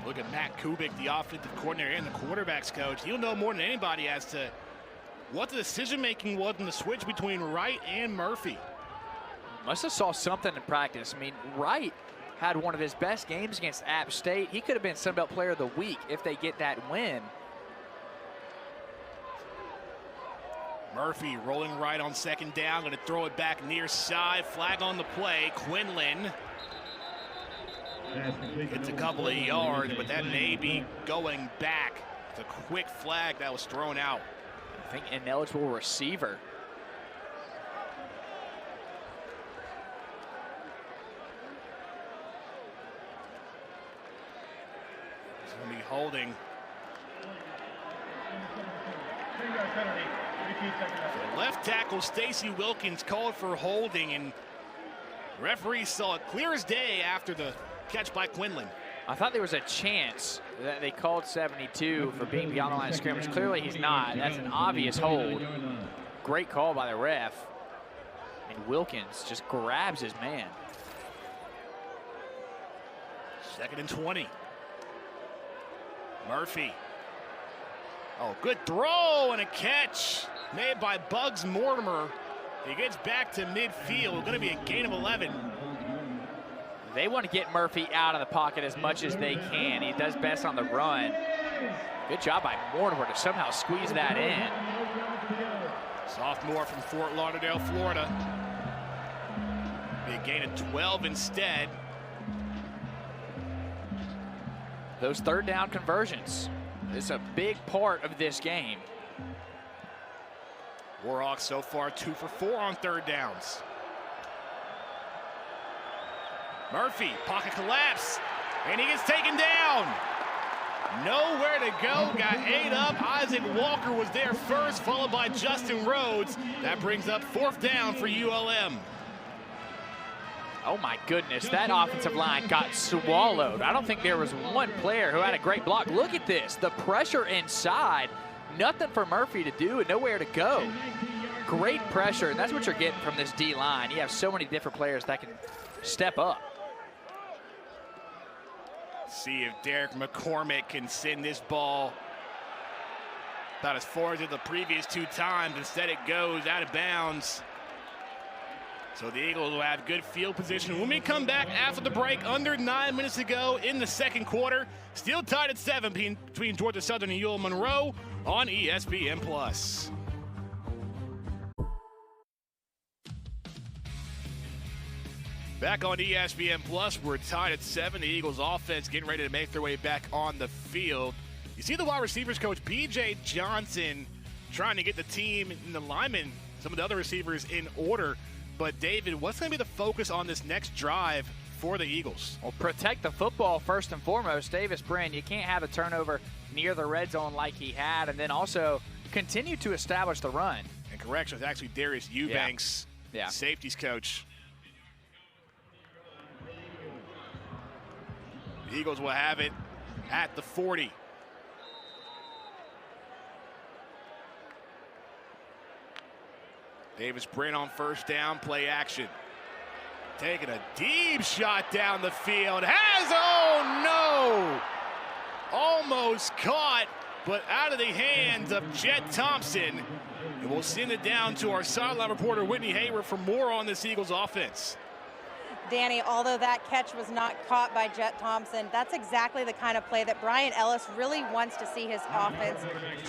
Look at Matt Kubik, the offensive coordinator and the quarterback's coach. He'll know more than anybody as to what the decision-making was in the switch between Wright and Murphy. Must have saw something in practice. I mean, Wright had one of his best games against App State. He could have been Sunbelt Player of the Week if they get that win. Murphy rolling right on 2nd down, going to throw it back near side. Flag on the play. Quinlan gets a couple of yards, but that may be going back. It's a quick flag that was thrown out. I think ineligible receiver. It's going to be holding. The left tackle Stacy Wilkins called for holding, and referees saw it clear as day after the catch by Quinlan. I thought there was a chance that they called 72 for being beyond the line of scrimmage. Clearly he's not. That's an obvious hold. Great call by the ref. And Wilkins just grabs his man. 2nd and 20. Murphy. Oh, good throw and a catch made by Bugs Mortimer. He gets back to midfield. Going to be a gain of 11. They want to get Murphy out of the pocket as much as they can. He does best on the run. Good job by Mortimer to somehow squeeze that in. Sophomore from Fort Lauderdale, Florida. Be a gain of 12 instead. Those 3rd down conversions is a big part of this game. Warhawks so far 2 for 4 on 3rd downs. Murphy, pocket collapse, and he gets taken down. Nowhere to go, got ate up. Isaac Walker was there first, followed by Justin Rhodes. That brings up 4th down for ULM. Oh my goodness, that offensive line got swallowed. I don't think there was one player who had a great block. Look at this, the pressure inside. Nothing for Murphy to do and nowhere to go. Great pressure, and that's what you're getting from this D-line. You have so many different players that can step up. See if Derek McCormick can send this ball about as far as the previous 2 times. Instead, it goes out of bounds. So the Eagles will have good field position. When we come back after the break, under 9 minutes to go in the 2nd quarter, still tied at 7 between Georgia Southern and UL-Monroe on ESPN+. Back on ESPN+, we're tied at 7. The Eagles offense getting ready to make their way back on the field. You see the wide receivers coach, B.J. Johnson, trying to get the team and the linemen, some of the other receivers in order. But, David, what's going to be the focus on this next drive for the Eagles? Well, protect the football first and foremost. Davis Brin, you can't have a turnover near the red zone like he had, and then also continue to establish the run. And correction, it's actually Darius Eubanks, safeties coach. The Eagles will have it at the 40. Davis Brin on 1st down, play action. Taking a deep shot down the field. Oh no! Almost caught, but out of the hands of Jet Thompson. And we'll send it down to our sideline reporter, Whitney Hayward, for more on this Eagles offense. Danny, although that catch was not caught by Jet Thompson, that's exactly the kind of play that Brian Ellis really wants to see his offense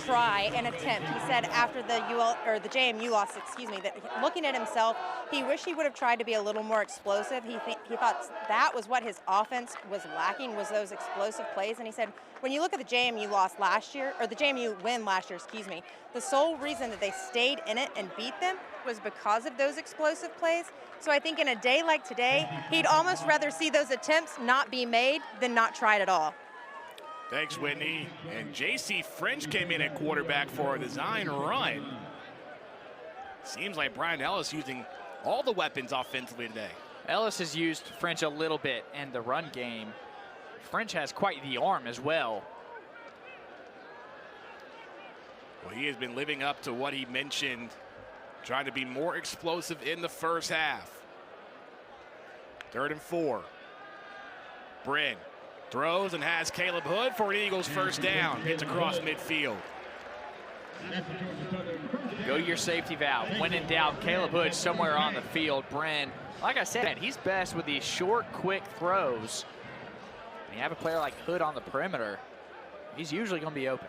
try and attempt. He said after the JMU loss, that looking at himself, he wished he would have tried to be a little more explosive. He thought that was what his offense was lacking, was those explosive plays. And he said, when you look at the JMU loss last year, or the JMU win last year, the sole reason that they stayed in it and beat them was because of those explosive plays. So I think in a day like today, he'd almost rather see those attempts not be made than not tried at all. Thanks, Whitney. And J.C. French came in at quarterback for a design run. Seems like Brian Ellis using all the weapons offensively today. Ellis has used French a little bit in the run game. French has quite the arm as well. Well, he has been living up to what he mentioned, trying to be more explosive in the first half. 3rd and 4. Bryn throws and has Caleb Hood for an Eagles first down. Gets across midfield. Go to your safety valve. When in doubt, Caleb Hood somewhere on the field. Bryn, like I said, he's best with these short, quick throws. When you have a player like Hood on the perimeter, he's usually going to be open.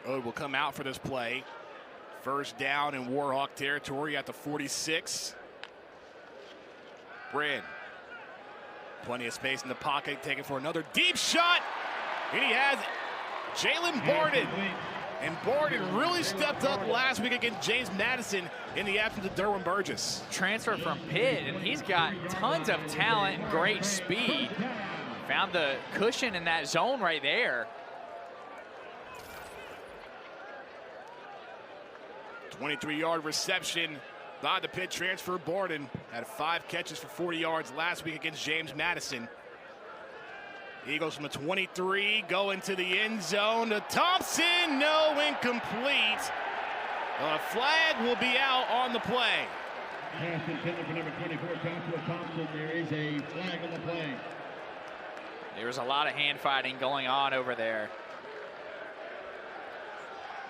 Hood will come out for this play. First down in Warhawk territory at the 46. Bryn. Plenty of space in the pocket, taking for another deep shot. And he has Jalen Barden. And Barden really stepped up last week against James Madison in the absence of Derwin Burgess. Transfer from Pitt, and he's got tons of talent and great speed. Found the cushion in that zone right there. 23-yard reception by the Pitt transfer. Barden had 5 catches for 40 yards last week against James Madison. Eagles from the 23 go into the end zone to Thompson. No, incomplete. A flag will be out on the play. Pass intended for number 24, Joshua Thompson. There is a flag on the play. There was a lot of hand fighting going on over there.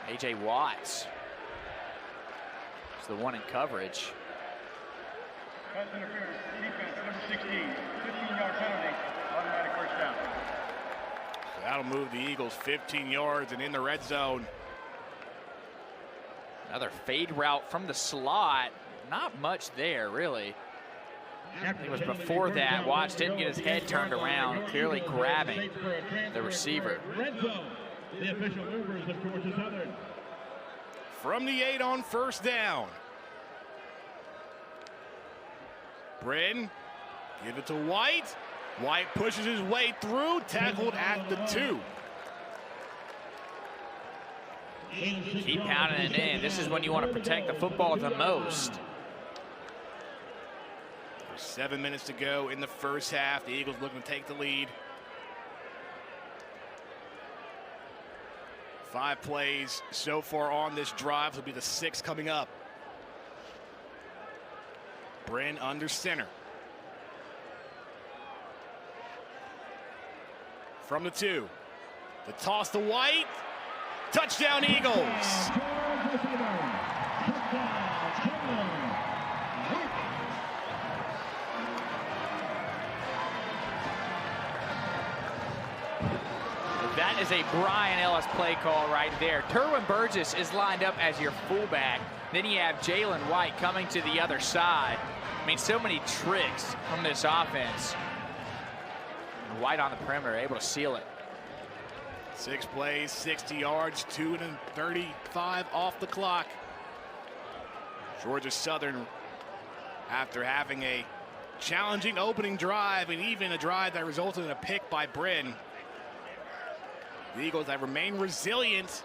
A.J. Watts is the one in coverage. Pass interference, defense, number 16, 15-yard penalty, automatic first down. That'll move the Eagles 15 yards and in the red zone. Another fade route from the slot. Not much there, really. I think it was before that. Watts didn't get his head turned around, clearly grabbing the receiver. Red zone. The official movers of Georgia Southern. From the 8 on first down. Bryn, give it to White. White pushes his way through, tackled at the 2. Keep pounding it in. This is when you want to protect the football the most. 7 minutes to go in the first half. The Eagles looking to take the lead. 5 plays so far on this drive. This will be the 6th coming up. Bryn under center. From the 2. The toss to White. Touchdown Eagles. That is a Brian Ellis play call right there. Derwin Burgess is lined up as your fullback. Then you have Jalen White coming to the other side. I mean, so many tricks from this offense. White on the perimeter, able to seal it. 6 plays, 60 yards, 2:35 off the clock. Georgia Southern, after having a challenging opening drive and even a drive that resulted in a pick by Bryn, the Eagles have remained resilient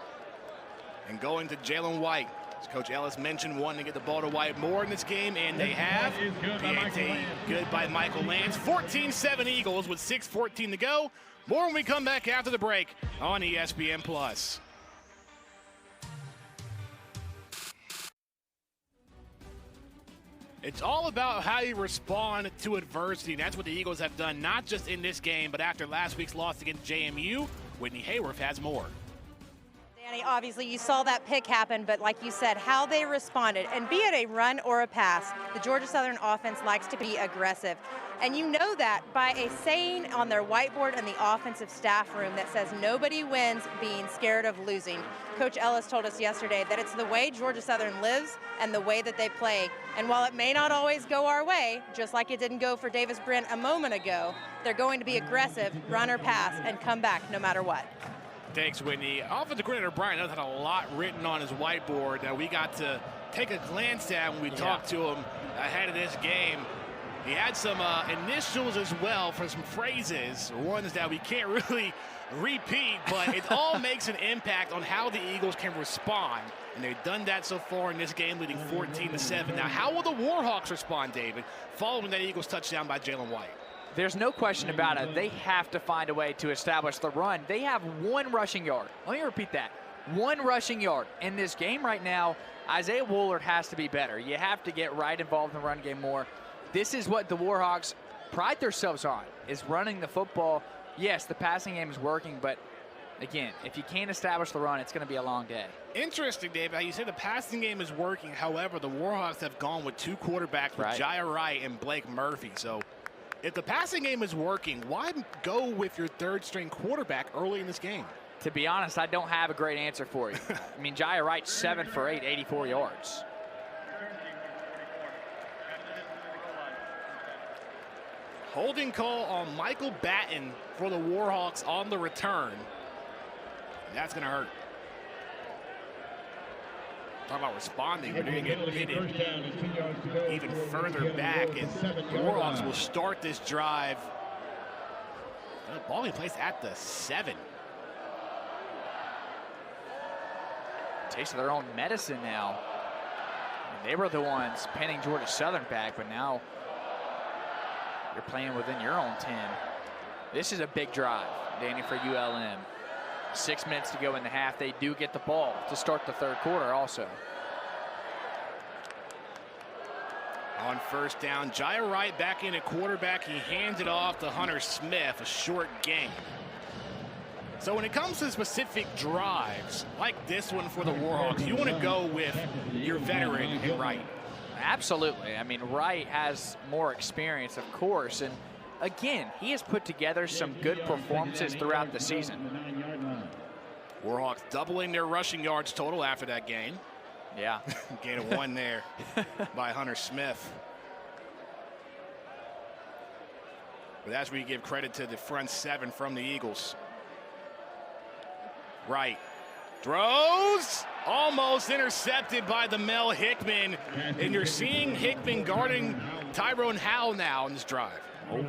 and going to Jalen White. As Coach Ellis mentioned, wanting to get the ball to White more in this game, and they have. PAT good by Michael Lance. 14-7 Eagles with 6:14 to go. More when we come back after the break on ESPN+. It's all about how you respond to adversity, and that's what the Eagles have done, not just in this game, but after last week's loss against JMU. Whitney Hayworth has more. Danny, obviously you saw that pick happen, but like you said, how they responded, and be it a run or a pass, the Georgia Southern offense likes to be aggressive. And you know that by a saying on their whiteboard in the offensive staff room that says nobody wins being scared of losing. Coach Ellis told us yesterday that it's the way Georgia Southern lives and the way that they play. And while it may not always go our way, just like it didn't go for Davis Brent a moment ago, they're going to be aggressive, run or pass, and come back no matter what. Thanks, Whitney. Offensive coordinator Brian Ellis had a lot written on his whiteboard that we got to take a glance at when we talked to him ahead of this game. He had some initials as well for some phrases, ones that we can't really repeat, but it all makes an impact on how the Eagles can respond. And they've done that so far in this game, leading 14-7. Now, how will the Warhawks respond, David, following that Eagles touchdown by Jalen White? There's no question about it. They have to find a way to establish the run. They have 1 rushing yard. Let me repeat that. 1 rushing yard. In this game right now, Isaiah Woolard has to be better. You have to get right involved in the run game more. This is what the Warhawks pride themselves on, is running the football. Yes, the passing game is working, but again, if you can't establish the run, it's going to be a long day. Interesting, Dave. You say the passing game is working. However, the Warhawks have gone with 2 quarterbacks, with Jaya Wright and Blake Murphy. So if the passing game is working, why go with your 3rd-string quarterback early in this game? To be honest, I don't have a great answer for you. I mean, Jaya Wright's 7 for 8, 84 yards. Holding call on Michael Batten for the Warhawks on the return. That's going to hurt. Talk about responding, but they're going to get pitted even further back. And the Warhawks will start this drive. The ball being placed at the 7. Taste of their own medicine now. And they were the ones pinning Georgia Southern back, but now you're playing within your own 10. This is a big drive, Danny, for ULM. 6 minutes to go in the half. They do get the ball to start the 3rd quarter also. On 1st down, Jaya Wright back in at quarterback. He hands it off to Hunter Smith, a short gain. So when it comes to specific drives, like this one for the Warhawks, you want to go with your veteran in Wright. Absolutely. I mean, Wright has more experience, of course, and again, he has put together some good performances throughout the season. Warhawks doubling their rushing yards total after that gain. Yeah. Gain of 1 there by Hunter Smith. But that's where you give credit to the front 7 from the Eagles. Wright throws, almost intercepted by the Mel Hickman. And you're seeing Hickman guarding Tyrone Howell now in this drive.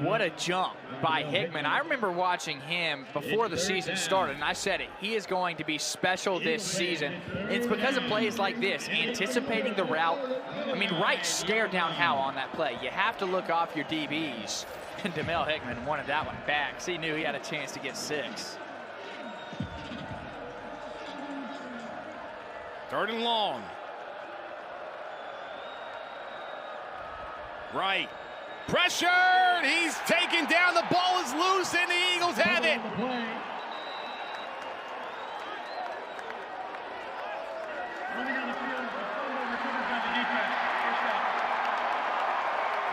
What a jump by Hickman. I remember watching him before the season started, and I said it. He is going to be special this season. It's because of plays like this, anticipating the route. I mean, Wright stared down Howell on that play. You have to look off your DBs. And DeMel Hickman wanted that one back, because he knew he had a chance to get 6. 3rd and long. Wright. Pressured! He's taken down. The ball is loose, and the Eagles have it.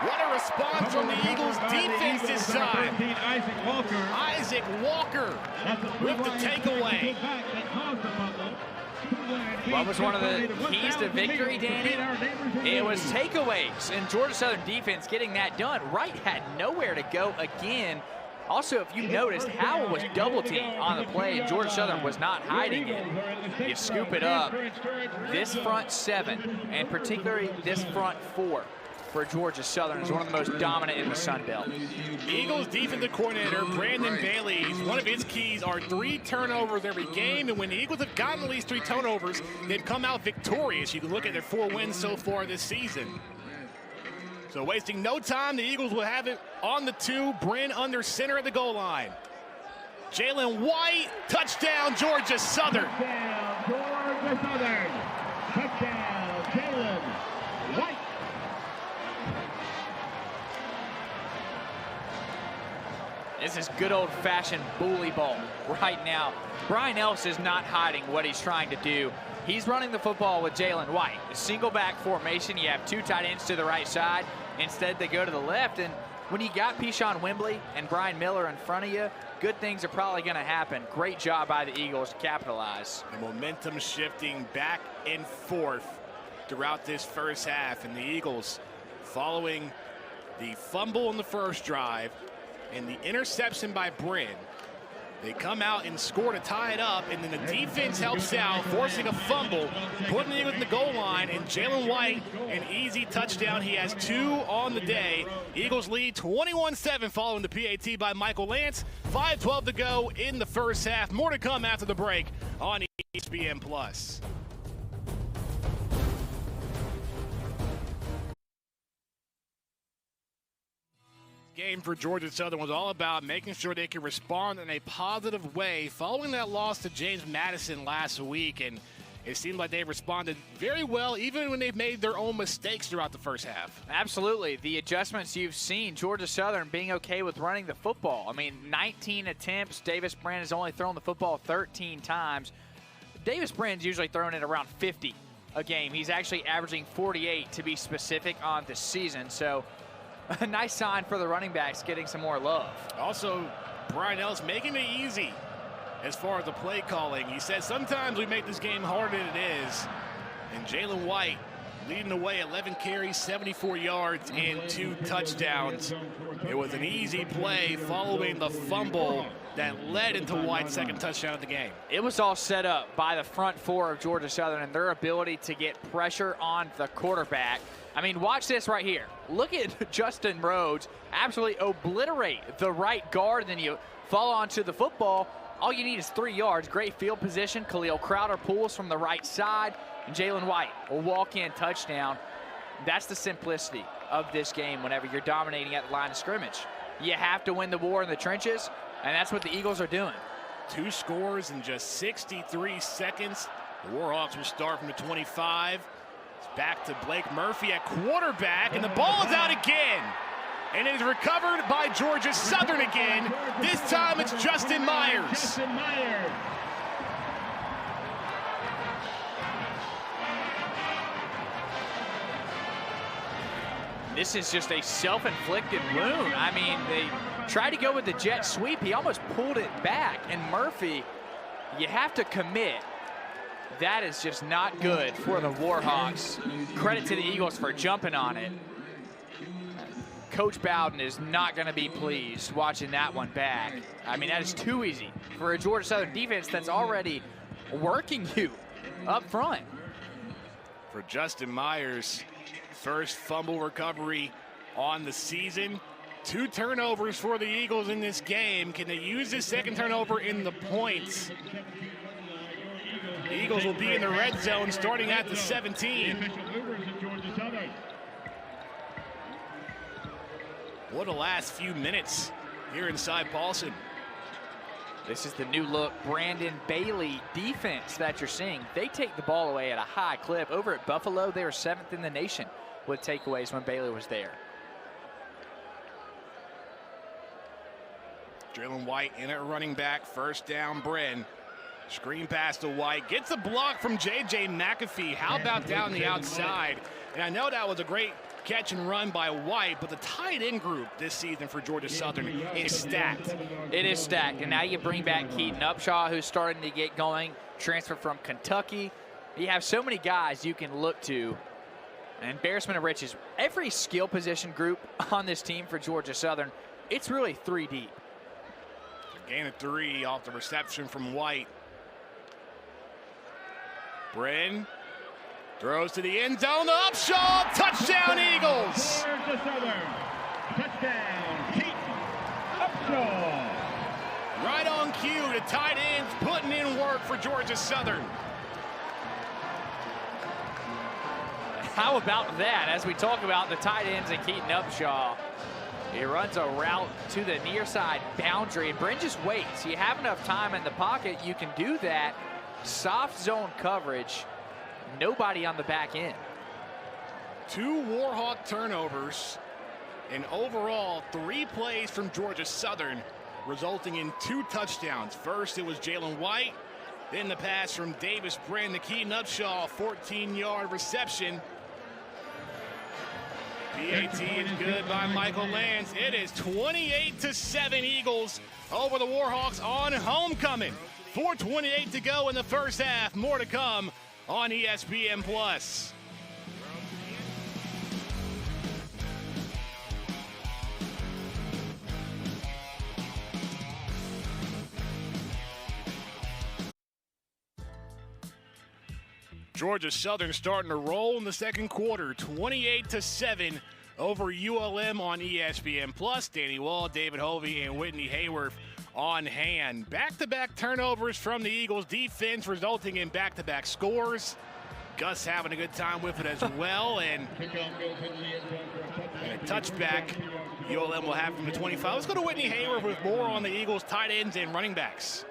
What a response from the Eagles defense this time. Isaac Walker with the takeaway. What was one of the keys to victory, Danny? It was takeaways, and Georgia Southern defense getting that done. Wright had nowhere to go again. Also, if you noticed, Howell was double teamed on the play, and Georgia Southern was not hiding it. You scoop it up. This front 7, and particularly this front 4, for Georgia Southern is one of the most dominant in the Sun Belt. Eagles defensive coordinator Brandon Bailey, one of his keys are 3 turnovers every game, and when the Eagles have gotten at least 3 turnovers, they've come out victorious. You can look at their 4 wins so far this season. So wasting no time, the Eagles will have it on the 2. Bryn under center at the goal line. Jalen White, touchdown Georgia Southern. Touchdown Georgia Southern. Touchdown Jalen White. This is good old-fashioned bully ball right now. Brian Ellis is not hiding what he's trying to do. He's running the football with Jalen White. A single back formation. You have two tight ends to the right side. Instead, they go to the left. And when you got Pishon Wembley and Brian Miller in front of you, good things are probably going to happen. Great job by the Eagles to capitalize. The momentum shifting back and forth throughout this first half. And the Eagles, following the fumble in the first drive and the interception by Bryn, they come out and score to tie it up, and then the defense helps out, forcing a fumble, putting it in the goal line, and Jalen White, an easy touchdown. He has 2 on the day. Eagles lead 21-7 following the PAT by Michael Lance. 5:12 to go in the first half. More to come after the break on ESPN+. Game for Georgia Southern was all about making sure they could respond in a positive way following that loss to James Madison last week, and it seemed like they responded very well even when they've made their own mistakes throughout the first half. Absolutely. The adjustments you've seen, Georgia Southern being okay with running the football. I mean, 19 attempts. Davis Brand has only thrown the football 13 times. Davis Brand's usually throwing it around 50 a game. He's actually averaging 48 to be specific on the season, so a nice sign for the running backs getting some more love. Also, Brian Ellis making it easy as far as the play calling. He said sometimes we make this game harder than it is. And Jalen White leading the way, 11 carries, 74 yards, and 2 touchdowns. It was an easy play following the fumble that led into White's second touchdown of the game. It was all set up by the front four of Georgia Southern and their ability to get pressure on the quarterback. I mean, watch this right here. Look at Justin Rhodes absolutely obliterate the right guard, then you fall onto the football. All you need is 3 yards. Great field position. Khalil Crowder pulls from the right side, and Jalen White will walk in touchdown. That's the simplicity of this game whenever you're dominating at the line of scrimmage. You have to win the war in the trenches, and that's what the Eagles are doing. 2 scores in just 63 seconds. The Warhawks will start from the 25. It's back to Blake Murphy at quarterback, and the ball is out again. And it is recovered by Georgia Southern again. This time it's Justin Myers. This is just a self-inflicted wound. I mean, they tried to go with the jet sweep. He almost pulled it back. And Murphy, you have to commit. That is just not good for the Warhawks. Credit to the Eagles for jumping on it. Coach Bowden is not going to be pleased watching that one back. I mean, that is too easy for a Georgia Southern defense that's already working you up front. For Justin Myers, first fumble recovery on the season. 2 turnovers for the Eagles in this game. Can they use this second turnover in the points? The Eagles will be in the red zone starting at the 17. What a last few minutes here inside Paulson. This is the new look Brandon Bailey defense that you're seeing. They take the ball away at a high clip. Over at Buffalo, they were 7th in the nation with takeaways when Bailey was there. Jalen White in at running back, first down, Bryn. Screen pass to White, gets a block from J.J. McAfee. How about down the outside? And I know that was a great catch and run by White, but the tight end group this season for Georgia Southern is stacked. It is stacked, and now you bring back Keaton Upshaw, who's starting to get going, transfer from Kentucky. You have so many guys you can look to. An embarrassment of riches. Every skill position group on this team for Georgia Southern, it's really 3 deep. Gain of 3 off the reception from White. Bryn throws to the end zone to Upshaw. Touchdown, Eagles! Georgia Southern. Touchdown, Keaton Upshaw. Right on cue, the tight ends putting in work for Georgia Southern. How about that? As we talk about the tight ends and Keaton Upshaw, he runs a route to the near side boundary, and Bryn just waits. You have enough time in the pocket, you can do that. Soft zone coverage, nobody on the back end. 2 Warhawk turnovers, and overall 3 plays from Georgia Southern, resulting in 2 touchdowns. First, it was Jalen White. Then the pass from Davis Brin to Keaton Upshaw, 14-yard reception. PAT is good by Michael Lance. It is 28-7 Eagles over the Warhawks on homecoming. 4:28 to go in the first half. More to come on ESPN+. Georgia Southern starting to roll in the second quarter, 28-7 over ULM on ESPN+. Danny Wall, David Hovey, and Whitney Hayworth on hand. Back-to-back turnovers from the Eagles defense, resulting in back-to-back scores. Gus having a good time with it as well, and a touchback. ULM will have from the 25. Let's go to Whitney Hayworth with more on the Eagles tight ends and running backs.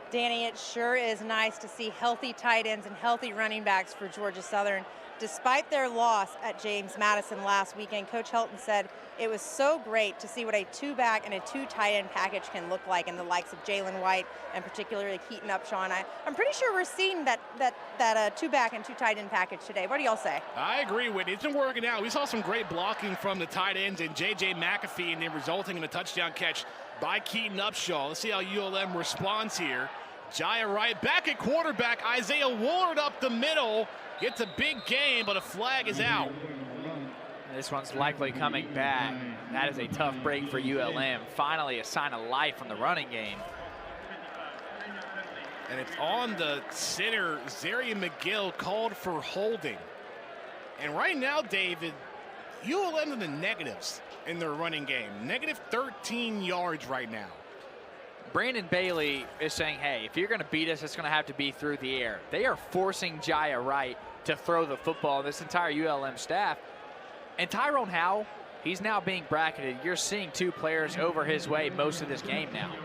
Danny, it sure is nice to see healthy tight ends and healthy running backs for Georgia Southern. Despite their loss at James Madison last weekend, Coach Helton said it was so great to see what a 2-back and a 2 tight end package can look like in the likes of Jalen White and particularly Keaton Upshaw. I'm pretty sure we're seeing that 2-back and 2 tight end package today. What do y'all say? I agree with it. It's been working out. We saw some great blocking from the tight ends and J.J. McAfee, and then resulting in a touchdown catch by Keaton Upshaw. Let's see how ULM responds here. Jaya Wright back at quarterback. Isaiah Woolard up the middle. Gets a big gain, but a flag is out. This one's likely coming back. That is a tough break for ULM. Finally a sign of life from the running game. And it's on the center. Zarian McGill called for holding. And right now, David, ULM in the negatives in their running game. Negative 13 yards right now. Brandon Bailey is saying, hey, if you're going to beat us, it's going to have to be through the air. They are forcing Jaya Wright to throw the football, this entire ULM staff. And Tyrone Howell, he's now being bracketed. You're seeing 2 players over his way most of this game now.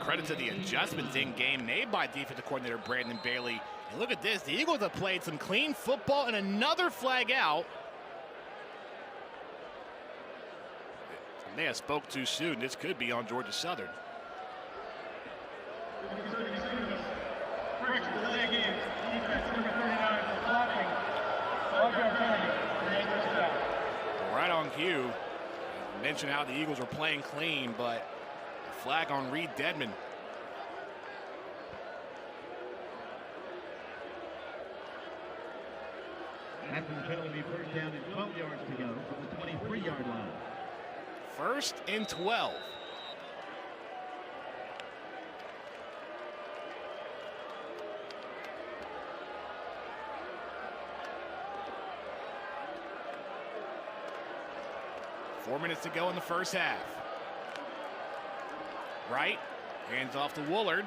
Credit to the adjustments in game made by defensive coordinator Brandon Bailey. And look at this, the Eagles have played some clean football and another flag out. They have spoke too soon. This could be on Georgia Southern. Right on cue. I mentioned how the Eagles were playing clean, but a flag on Reed Dedman. After the penalty, first down and 12 yards to go from the 23-yard line. 1st and 12. Four minutes to go in the first half. Wright hands off to Woolard.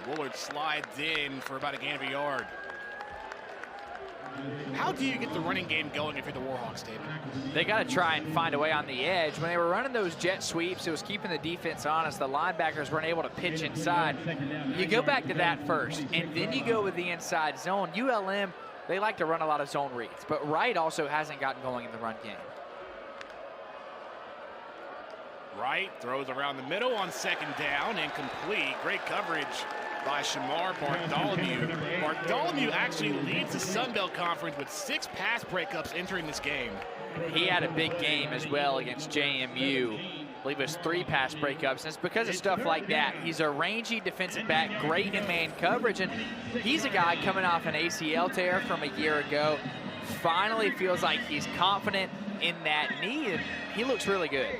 Woolard slides in for about a gain of a yard. How do you get the running game going if you're the Warhawks, David? They got to try and find a way on the edge. When they were running those jet sweeps, it was keeping the defense honest. The linebackers weren't able to pitch inside. You go back to that first, and then you go with the inside zone. ULM, they like to run a lot of zone reads, but Wright also hasn't gotten going in the run game. Wright throws around the middle on 2nd down, incomplete. Great coverage by Shamar Bartholomew. Bartholomew actually leads the Sun Belt Conference with 6 pass breakups entering this game. He had a big game as well against JMU. I believe it was 3 pass breakups. And it's because of stuff like that. He's a rangy defensive back, great in man coverage, and he's a guy coming off an ACL tear from a year ago. Finally feels like he's confident in that knee, and he looks really good.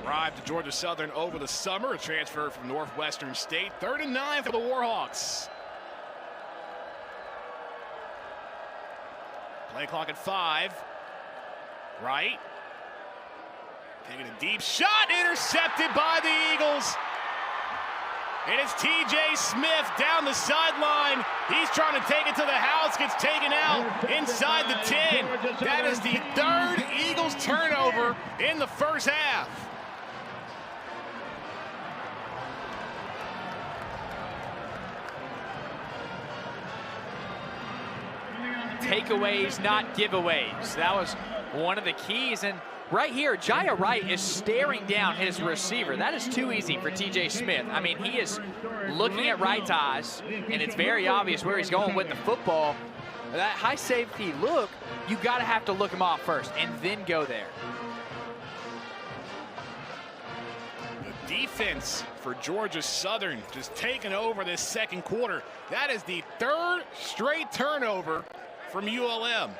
Arrived to Georgia Southern over the summer, a transfer from Northwestern State. 3rd and 9 for the Warhawks. Play clock at 5. Wright taking a deep shot, intercepted by the Eagles. And it's TJ Smith down the sideline. He's trying to take it to the house, gets taken out inside the 10. That is the 3rd Eagles turnover in the first half. takeaways, not giveaways. That was one of the keys. And right here, Jaya Wright is staring down his receiver. That is too easy for TJ Smith. I mean, he is looking at Wright's eyes, and it's very obvious where he's going with the football. That high safety look, you got to have to look him off first and then go there. The defense for Georgia Southern just taking over this second quarter. That is the third straight turnover from ULM.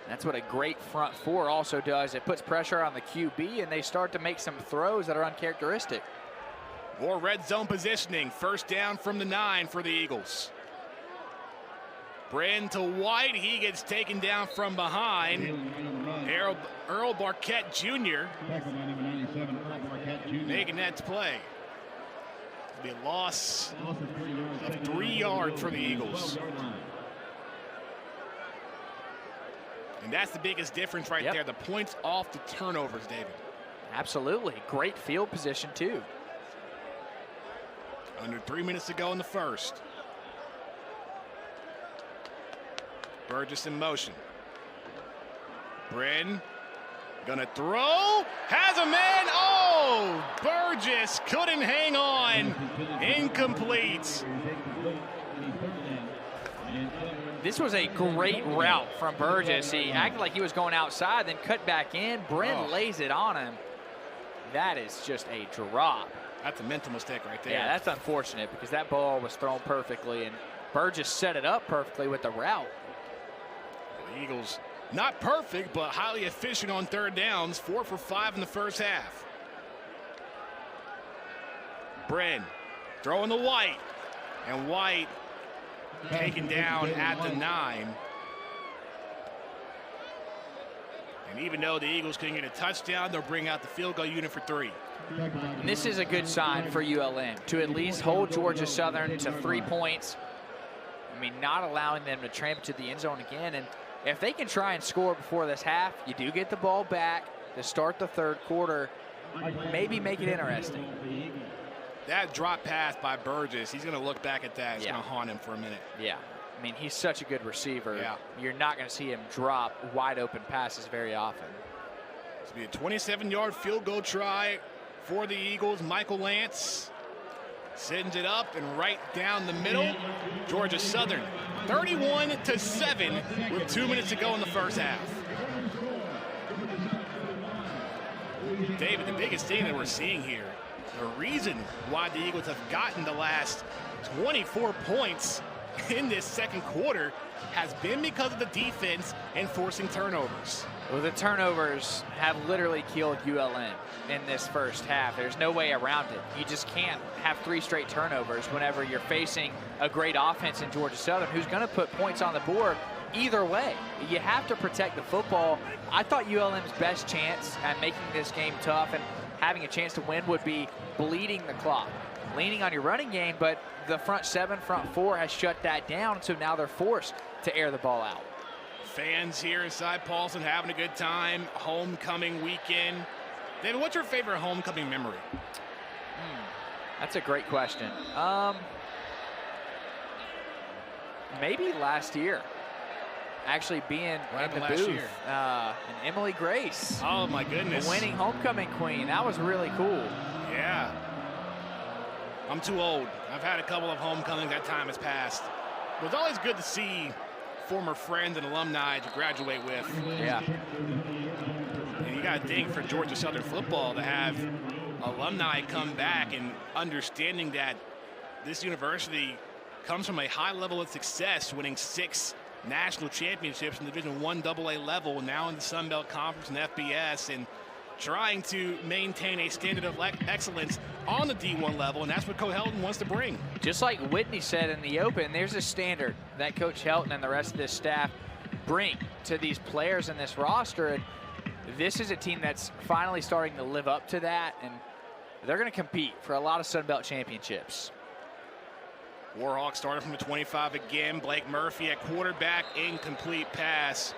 That's what a great front four also does. It puts pressure on the QB, and they start to make some throws that are uncharacteristic. More red zone positioning. First down from the 9 for the Eagles. Bren to White. He gets taken down from behind. Earl Barquette Jr. making that play. It'll be a loss of 3 yards for the Eagles. And that's the biggest difference right there. The points off the turnovers, David. Absolutely. Great field position, too. Under 3 minutes to go in the first. Burgess in motion. Bren gonna throw. Has a man. Oh, Burgess couldn't hang on. Incomplete. This was a great route from Burgess. He acted like he was going outside, then cut back in. Bren lays it on him. That is just a drop. That's a mental mistake right there. Yeah, that's unfortunate because that ball was thrown perfectly, and Burgess set it up perfectly with the route. The Eagles, not perfect, but highly efficient on third downs. 4 for 5 in the first half. Bren throwing to White, and White taken down at the 9. And even though the Eagles couldn't get a touchdown, they'll bring out the field goal unit for 3. And this is a good sign for ULM to at least hold Georgia Southern to 3 points. I mean, not allowing them to tramp to the end zone again. And if they can try and score before this half, you do get the ball back to start the third quarter. Maybe make it interesting. That drop pass by Burgess, he's going to look back at that. It's going to haunt him for a minute. Yeah. I mean, he's such a good receiver. Yeah. You're not going to see him drop wide open passes very often. This will be a 27-yard field goal try for the Eagles. Michael Lance sends it up and right down the middle. Georgia Southern 31-7 with 2 minutes to go in the first half. David, the biggest thing that we're seeing here, the reason why the Eagles have gotten the last 24 points in this second quarter has been because of the defense and forcing turnovers. Well, the turnovers have literally killed ULM in this first half. There's no way around it. You just can't have 3 straight turnovers whenever you're facing a great offense in Georgia Southern who's going to put points on the board either way. You have to protect the football. I thought ULM's best chance at making this game tough and having a chance to win would be bleeding the clock, leaning on your running game, but the front 7, front 4 has shut that down, so now they're forced to air the ball out. Fans here inside Paulson having a good time. Homecoming weekend. David, what's your favorite homecoming memory? That's a great question. Maybe last year. Actually being in the booth. And Emily Grace. Oh, my goodness. The winning homecoming queen. That was really cool. Yeah. I'm too old. I've had a couple of homecomings. That time has passed. It was always good to see former friends and alumni to graduate with. Yeah. And you got to think for Georgia Southern football to have alumni come back and understanding that this university comes from a high level of success, winning 6 national championships in Division I AA level, now in the Sun Belt Conference and FBS, and trying to maintain a standard of excellence on the D1 level, and that's what Coach Helton wants to bring. Just like Whitney said in the open, there's a standard that Coach Helton and the rest of this staff bring to these players in this roster, and this is a team that's finally starting to live up to that, and they're going to compete for a lot of Sun Belt championships. Warhawk started from the 25 again. Blake Murphy at quarterback, incomplete pass.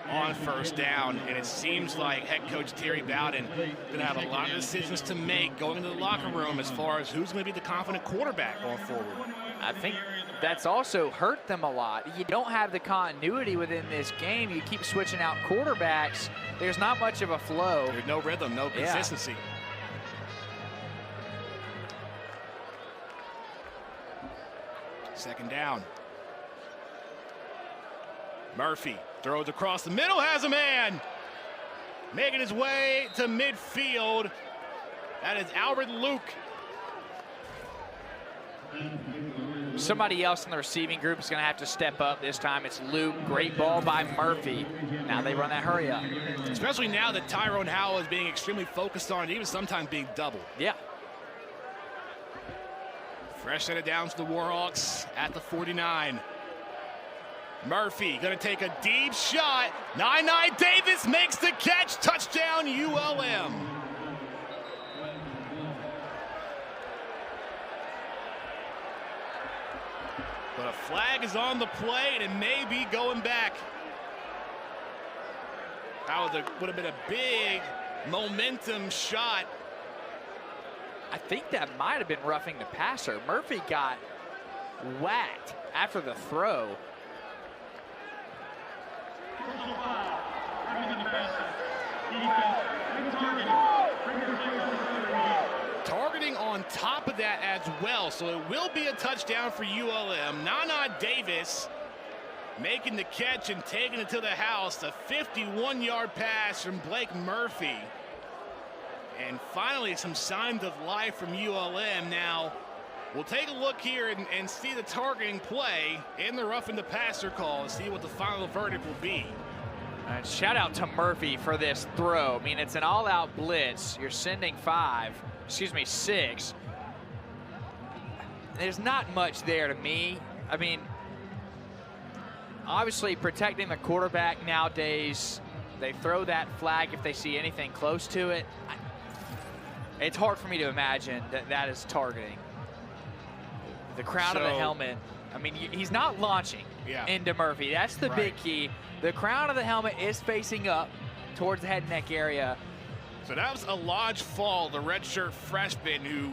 on first down, and it seems like head coach Terry Bowden going to have a lot of decisions to make going into the locker room as far as who's going to be the confident quarterback going forward. I think that's also hurt them a lot. You don't have the continuity within this game. You keep switching out quarterbacks. There's not much of a flow. There's no rhythm, no consistency. Second down. Murphy throws across the middle, has a man. Making his way to midfield. That is Albert Luke. Somebody else in the receiving group is going to have to step up this time. It's Luke. Great ball by Murphy. Now they run that hurry up. Especially now that Tyrone Howell is being extremely focused on, even sometimes being doubled. Yeah. Fresh set of downs to the Warhawks at the 49. Murphy going to take a deep shot. 9-9 Davis makes the catch. Touchdown ULM. But a flag is on the play, and it may be going back. That would have been a big momentum shot. I think that might have been roughing the passer. Murphy got whacked after the throw. Targeting on top of that as well, so it will be a touchdown for ULM. Nana Davis making the catch and taking it to the house. A 51-yard pass from Blake Murphy. And finally, some signs of life from ULM. Now, we'll take a look here and see the targeting play in the roughing the passer call and see what the final verdict will be. And shout out to Murphy for this throw. I mean, it's an all-out blitz. You're sending 6. There's not much there to me. I mean, obviously protecting the quarterback nowadays, they throw that flag if they see anything close to it. It's hard for me to imagine that that is targeting. The crown of the helmet. I mean, he's not launching into Murphy. That's the big key. The crown of the helmet is facing up towards the head and neck area. So that was Elijah Fall, the redshirt freshman, who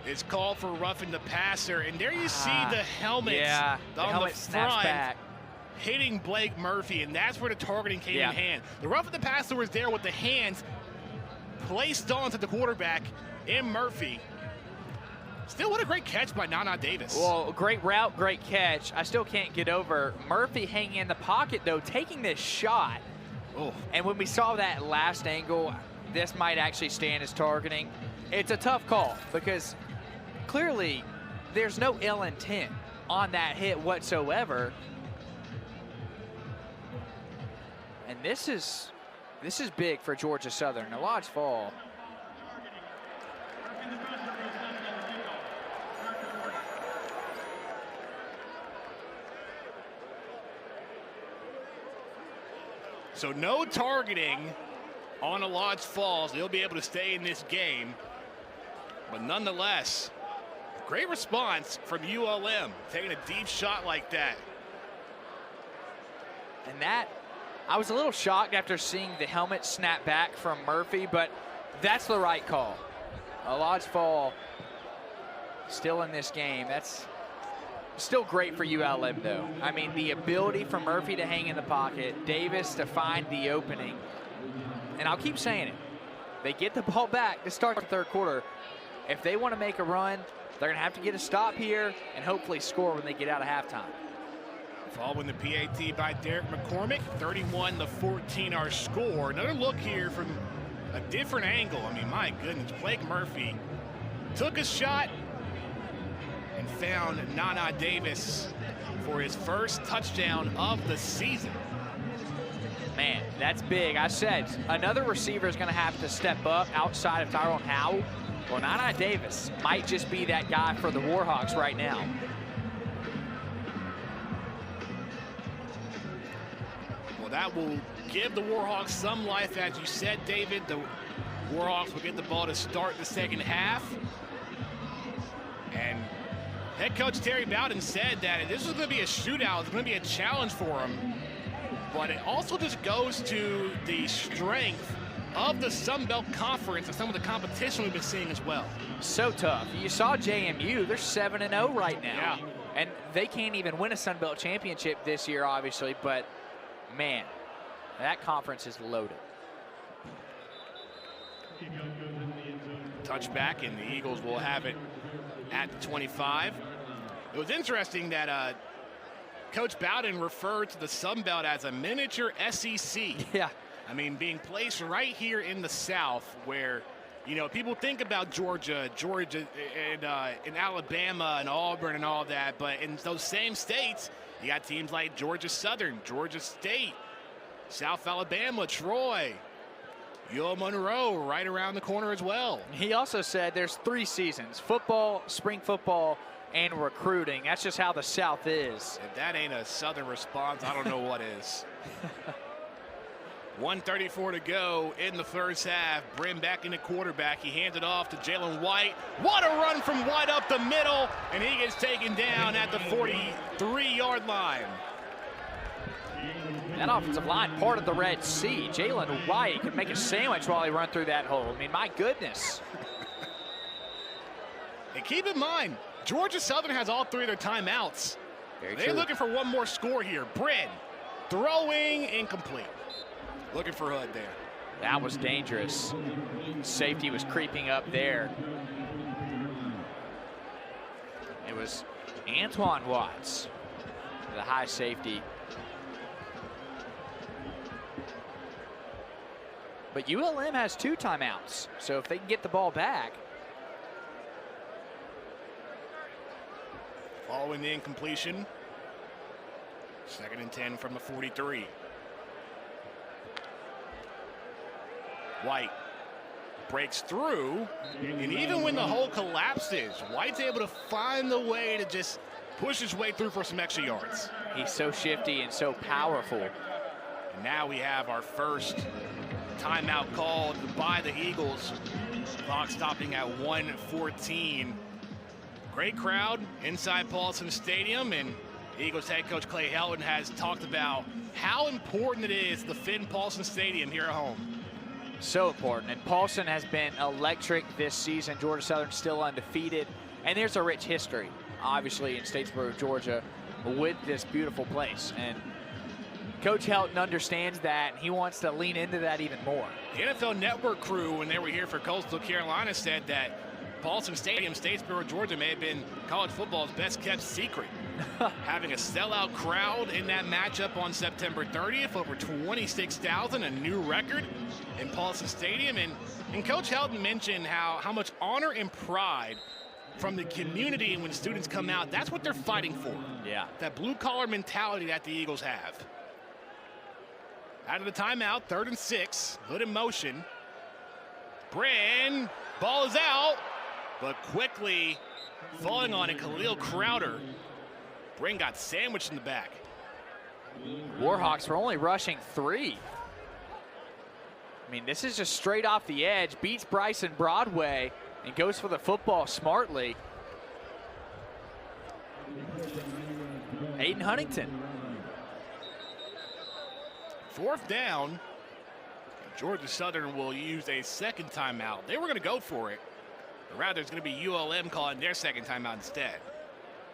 is called for roughing the passer. And there you see the helmet the helmet snaps back, hitting Blake Murphy, and that's where the targeting came in hand. The roughing the passer was there with the hands placed onto the quarterback in Murphy. Still, what a great catch by Nana Davis. Well, great route, great catch. I still can't get over Murphy hanging in the pocket, though, taking this shot. Oh. And when we saw that last angle, this might actually stand as targeting. It's a tough call because clearly there's no ill intent on that hit whatsoever. And this is big for Georgia Southern. A large fall. So no targeting on a Lodge Falls. They'll be able to stay in this game. But nonetheless, great response from ULM, taking a deep shot like that. And that, I was a little shocked after seeing the helmet snap back from Murphy, but that's the right call. A Lodge Fall still in this game. That's still great for ULM, though. I mean, the ability for Murphy to hang in the pocket, Davis to find the opening. And I'll keep saying it. They get the ball back to start the third quarter. If they want to make a run, they're going to have to get a stop here and hopefully score when they get out of halftime. Following the PAT by Derek McCormick, 31-14 our score. Another look here from a different angle. I mean, my goodness, Blake Murphy took a shot and found Nana Davis for his first touchdown of the season. Man, that's big. I said another receiver is going to have to step up outside of Tyrone Howell. Well, Nana Davis might just be that guy for the Warhawks right now. Well, that will give the Warhawks some life, as you said, David. The Warhawks will get the ball to start the second half. And head coach Terry Bowden said that this was going to be a shootout. It's going to be a challenge for him but it also just goes to the strength of the Sun Belt Conference and some of the competition we've been seeing as well. So tough. You saw JMU, they're 7-0 right now. Yeah. And they can't even win a Sun Belt championship this year, obviously, but man, that conference is loaded. Touchback, and the Eagles will have it at the 25. It was interesting that Coach Bowden referred to the Sun Belt as a miniature SEC. Yeah. I mean, being placed right here in the South where, you know, people think about Georgia, and Alabama and Auburn and all that, but in those same states, you got teams like Georgia Southern, Georgia State, South Alabama, Troy, UL-Monroe right around the corner as well. He also said there's 3 seasons: football, spring football, and recruiting. That's just how the South is. If that ain't a Southern response, I don't know what is. 1:34 to go in the first half. Brim back in the quarterback. He hands it off to Jalen White. What a run from White up the middle, and he gets taken down at the 43-yard line. That offensive line, part of the Red Sea. Jalen White could make a sandwich while he run through that hole. I mean, my goodness. And keep in mind, Georgia Southern has all 3 of their timeouts. They're looking for one more score here. Brin throwing incomplete. Looking for Hood there. That was dangerous. Safety was creeping up there. It was Antoine Watts, the high safety. But ULM has 2 timeouts, so if they can get the ball back. Following the incompletion. 2nd and 10 from the 43. White breaks through, and even when the hole collapses, White's able to find the way to just push his way through for some extra yards. He's so shifty and so powerful. And now we have our first timeout called by the Eagles. Clock stopping at 1:14. Great crowd inside Paulson Stadium, and Eagles head coach Clay Helton has talked about how important it is to defend Paulson Stadium here at home. So important, and Paulson has been electric this season. Georgia Southern still undefeated, and there's a rich history, obviously, in Statesboro, Georgia, with this beautiful place. And Coach Helton understands that, and he wants to lean into that even more. The NFL Network crew, when they were here for Coastal Carolina, said that Paulson Stadium, Statesboro, Georgia, may have been college football's best kept secret. Having a sellout crowd in that matchup on September 30th, over 26,000, a new record in Paulson Stadium. And Coach Helton mentioned how much honor and pride from the community, and when students come out, that's what they're fighting for. Yeah. That blue-collar mentality that the Eagles have. Out of the timeout, 3rd and 6, Hood in motion. Brin, ball is out, but quickly falling on it, Khalil Crowder. Brin got sandwiched in the back. Warhawks were only rushing 3. I mean, this is just straight off the edge, beats Bryson Broadway, and goes for the football smartly. Aiden Huntington. 4th down. Georgia Southern will use a 2nd timeout. They were going to go for it, but rather it's going to be ULM calling their 2nd timeout instead.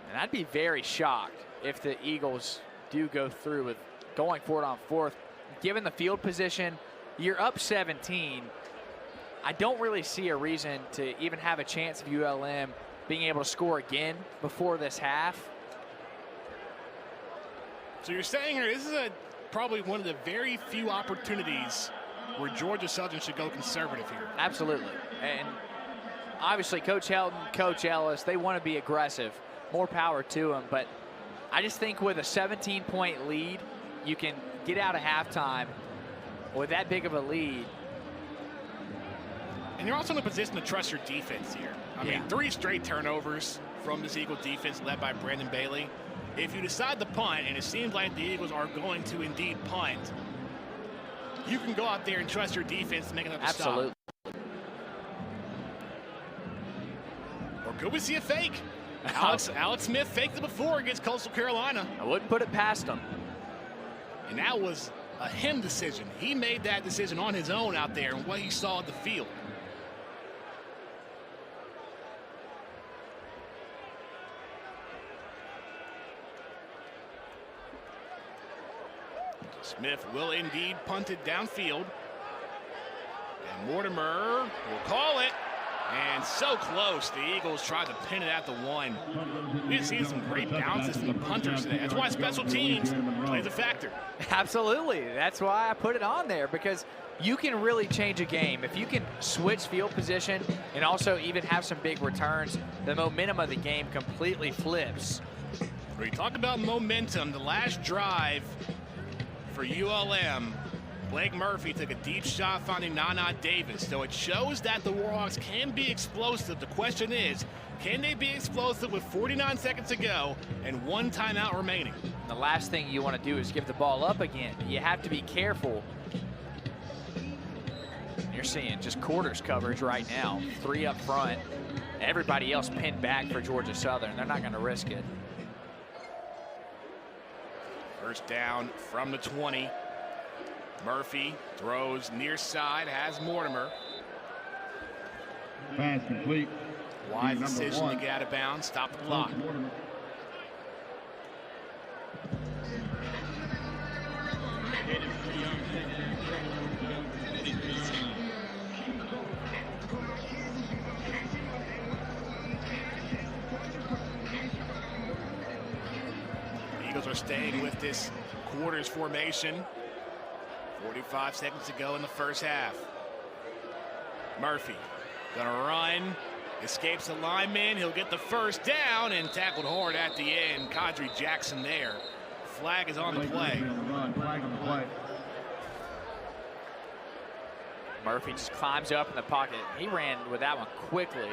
And I'd be very shocked if the Eagles do go through with going for it on 4th. Given the field position, you're up 17. I don't really see a reason to even have a chance of ULM being able to score again before this half. So you're saying here, this is probably one of the very few opportunities where Georgia Southern should go conservative here. Absolutely. And obviously Coach Helton, Coach Ellis, they want to be aggressive. More power to them, but I just think with a 17-point lead, you can get out of halftime with that big of a lead. And you're also in a position to trust your defense here. I mean, 3 straight turnovers from this Eagle defense led by Brandon Bailey. If you decide to punt, and it seems like the Eagles are going to indeed punt, you can go out there and trust your defense to make another Absolutely. stop. Or could we see a fake? Alex Smith faked it before against Coastal Carolina. I wouldn't put it past them. And that was a him decision. He made that decision on his own out there and what he saw at the field. Smith will indeed punt it downfield. And Mortimer will call it. And so close, the Eagles tried to pin it at the 1. We've seen some great bounces from the punters today. That's why special teams plays a factor. Absolutely. That's why I put it on there, because you can really change a game. If you can switch field position and also even have some big returns, the momentum of the game completely flips. When you talk about momentum, the last drive for ULM, Blake Murphy took a deep shot finding Nana Davis. So it shows that the Warhawks can be explosive. The question is, can they be explosive with 49 seconds to go and 1 timeout remaining? The last thing you want to do is give the ball up again. You have to be careful. You're seeing just quarters coverage right now. 3 up front. Everybody else pinned back for Georgia Southern. They're not going to risk it. First down from the 20. Murphy throws near side, has Mortimer. Pass complete. Wise decision to get out of bounds, stop the clock. The Eagles are staying with this quarters formation. 45 seconds to go in the first half. Murphy gonna run, escapes the lineman. He'll get the first down and tackled hard at the end. Kadri Jackson there. Flag is on the play. Murphy just climbs up in the pocket. He ran with that one quickly.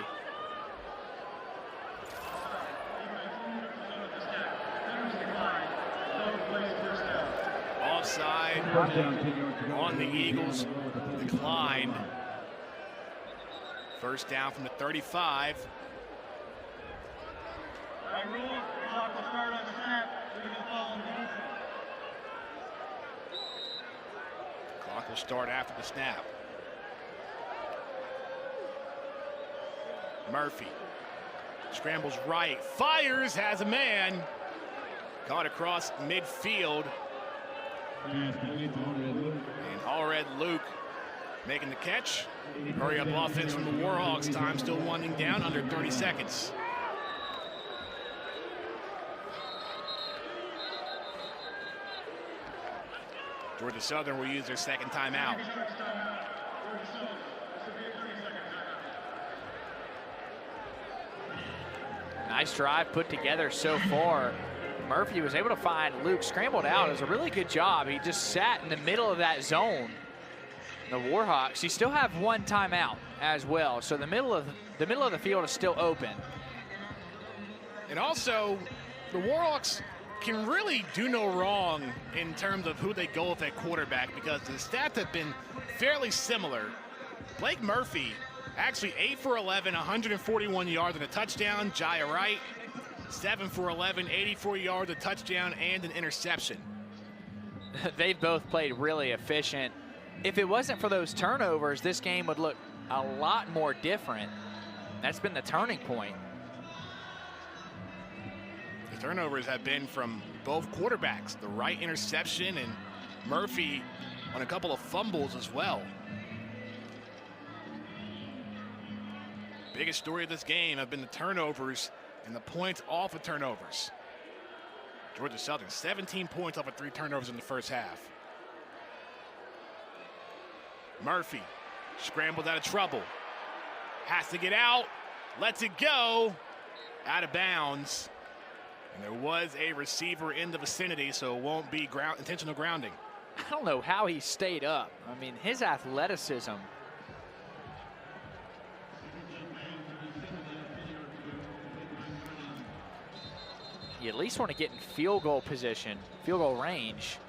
Offside on the Eagles, declined. First down from the 35. By rule, the clock will start on the snap. We're going to follow the defense. Clock will start after the snap. Murphy scrambles right, fires, has a man. Caught across midfield. And Allred Luke making the catch. Hurry up offense from the Warhawks. Time still winding down, under 30 seconds. Georgia Southern will use their second timeout. Nice drive put together so far. Murphy was able to find Luke, scrambled out. It was a really good job. He just sat in the middle of that zone. The Warhawks, you still have 1 timeout as well, so the middle of the field is still open. And also, the Warhawks can really do no wrong in terms of who they go with at quarterback, because the stats have been fairly similar. Blake Murphy, actually 8 for 11, 141 yards and a touchdown. Jaya Wright, 7 for 11, 84 yards, a touchdown, and an interception. They've both played really efficient. If it wasn't for those turnovers, this game would look a lot more different. That's been the turning point. The turnovers have been from both quarterbacks. The Wright interception and Murphy on a couple of fumbles as well. Biggest story of this game have been the turnovers and the points off of turnovers. Georgia Southern, 17 points off of 3 turnovers in the first half. Murphy scrambled out of trouble. Has to get out. Lets it go. Out of bounds. And there was a receiver in the vicinity, so it won't be intentional grounding. I don't know how he stayed up. I mean, his athleticism. You at least want to get in field goal position, field goal range.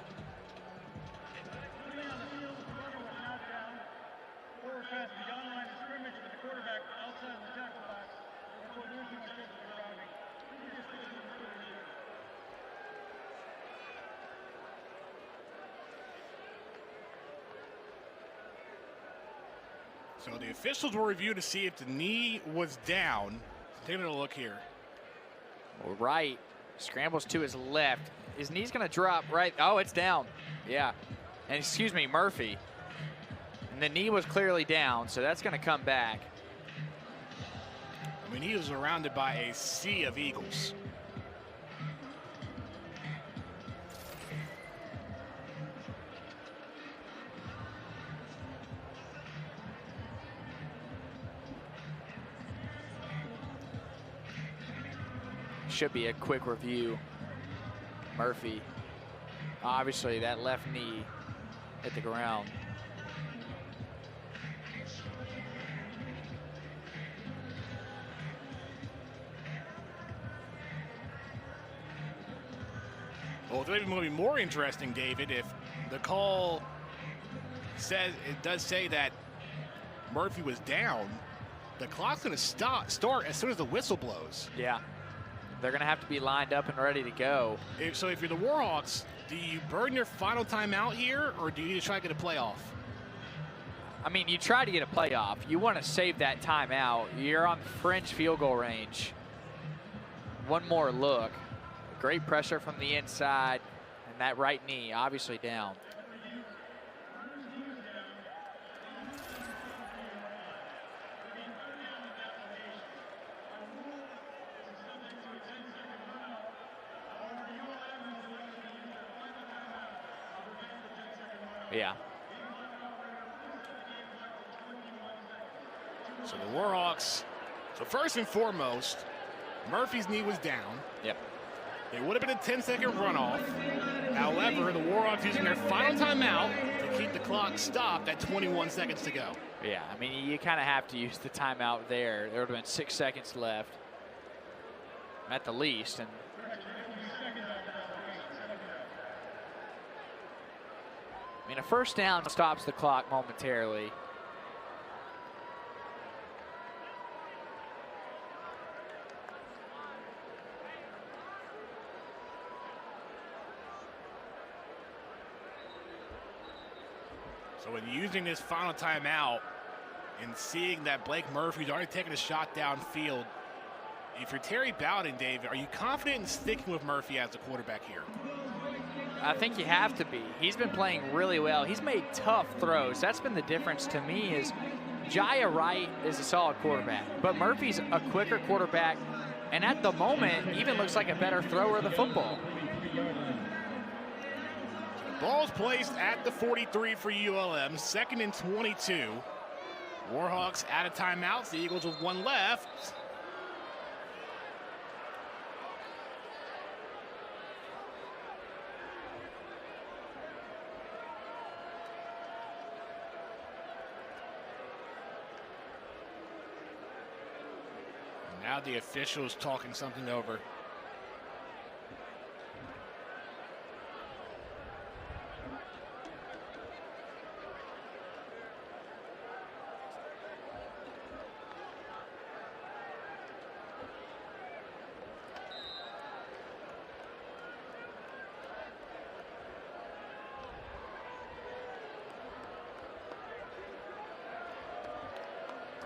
So the officials will review to see if the knee was down. Taking a look here. Right, scrambles to his left. His knee's gonna drop right. Oh, it's down. Yeah, and excuse me, Murphy. And the knee was clearly down, so that's gonna come back. I mean, he was surrounded by a sea of Eagles. Should be a quick review. Murphy, obviously that left knee hit the ground. Well, it's going to be more interesting, David, if the call says, it does say that Murphy was down, the clock's going to start as soon as the whistle blows. Yeah, they're going to have to be lined up and ready to go. So if you're the Warhawks, do you burn your final timeout here, or do you need to try to get a playoff? I mean, you try to get a playoff. You want to save that timeout. You're on fringe field goal range. One more look. Great pressure from the inside, and that right knee obviously down. Yeah. So the Warhawks, so first and foremost, Murphy's knee was down. Yep. It would have been a 10-second runoff. However, the Warhawks using their final timeout to keep the clock stopped at 21 seconds to go. Yeah, I mean, you kind of have to use the timeout there. There would have been 6 seconds left at the least. And I mean, a first down stops the clock momentarily. So in using this final timeout and seeing that Blake Murphy's already taken a shot downfield, if you're Terry Bowden, David, are you confident in sticking with Murphy as the quarterback here? I think you have to be. He's been playing really well. He's made tough throws. That's been the difference to me is Jaya Wright is a solid quarterback, but Murphy's a quicker quarterback, and at the moment, even looks like a better thrower of the football. Ball's placed at the 43 for ULM, 2nd and 22. Warhawks out of timeouts, the Eagles with one left. And now the officials talking something over.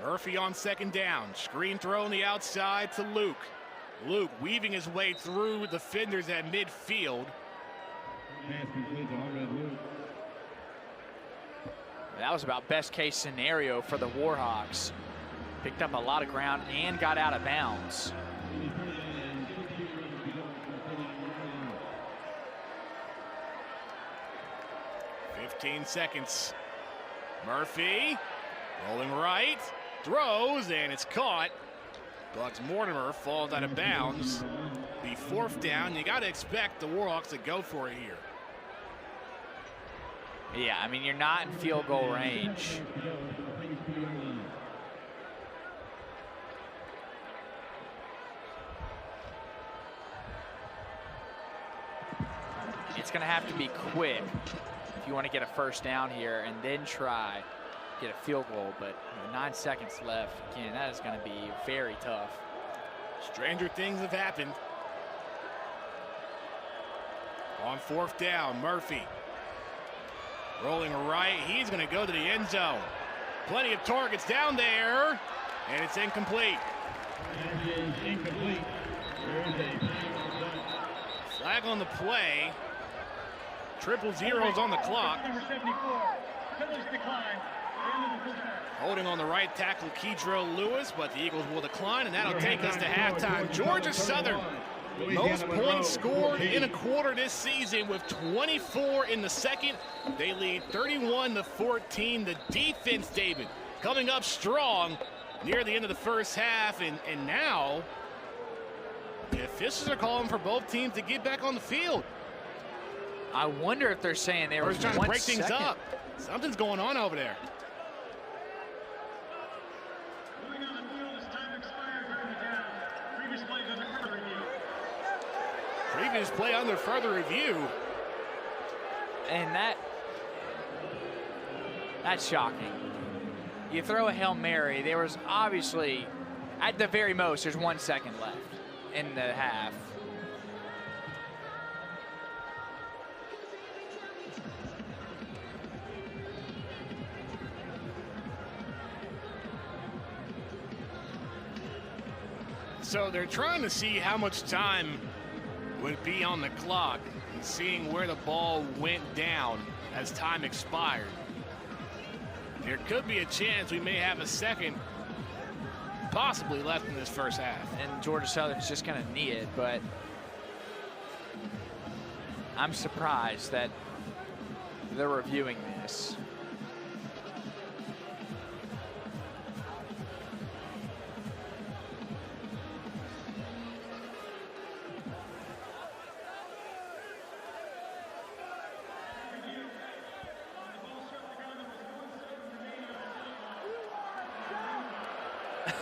Murphy on 2nd down. Screen throw on the outside to Luke. Luke weaving his way through defenders at midfield. That was about best case scenario for the Warhawks. Picked up a lot of ground and got out of bounds. "15 seconds. Murphy rolling right. Throws, and it's caught. Bucks Mortimer falls out of bounds. Be 4th down. You got to expect the Warhawks to go for it here. Yeah, I mean, you're not in field goal range. It's going to have to be quick if you want to get a first down here and then try get a field goal, but 9 seconds left. Again, that is going to be very tough. Stranger things have happened. On 4th down, Murphy rolling right. He's going to go to the end zone. Plenty of targets down there, and it's incomplete. That is incomplete. There is a Flag on the play. Triple zeros on the clock. Number 74. Penalties decline. End of the first half. Holding on the right tackle, Kedro Lewis, but the Eagles will decline, and that'll take us to halftime. Georgia Southern, most points scored in a quarter this season with 24 in the second. They lead 31-14. The defense, David, coming up strong near the end of the first half, and now the officials are calling for both teams to get back on the field. I wonder if they're saying they were trying to break things up. Something's going on over there. Moving on the field as time expires during the down. Previous plays under further review. Previous play under further review. And that's shocking. You throw a Hail Mary, there was obviously, at the very most, there's 1 second left in the half. So they're trying to see how much time would be on the clock and seeing where the ball went down as time expired. There could be a chance we may have a second possibly left in this first half. And Georgia Southern's just going to need it, but I'm surprised that they're reviewing this.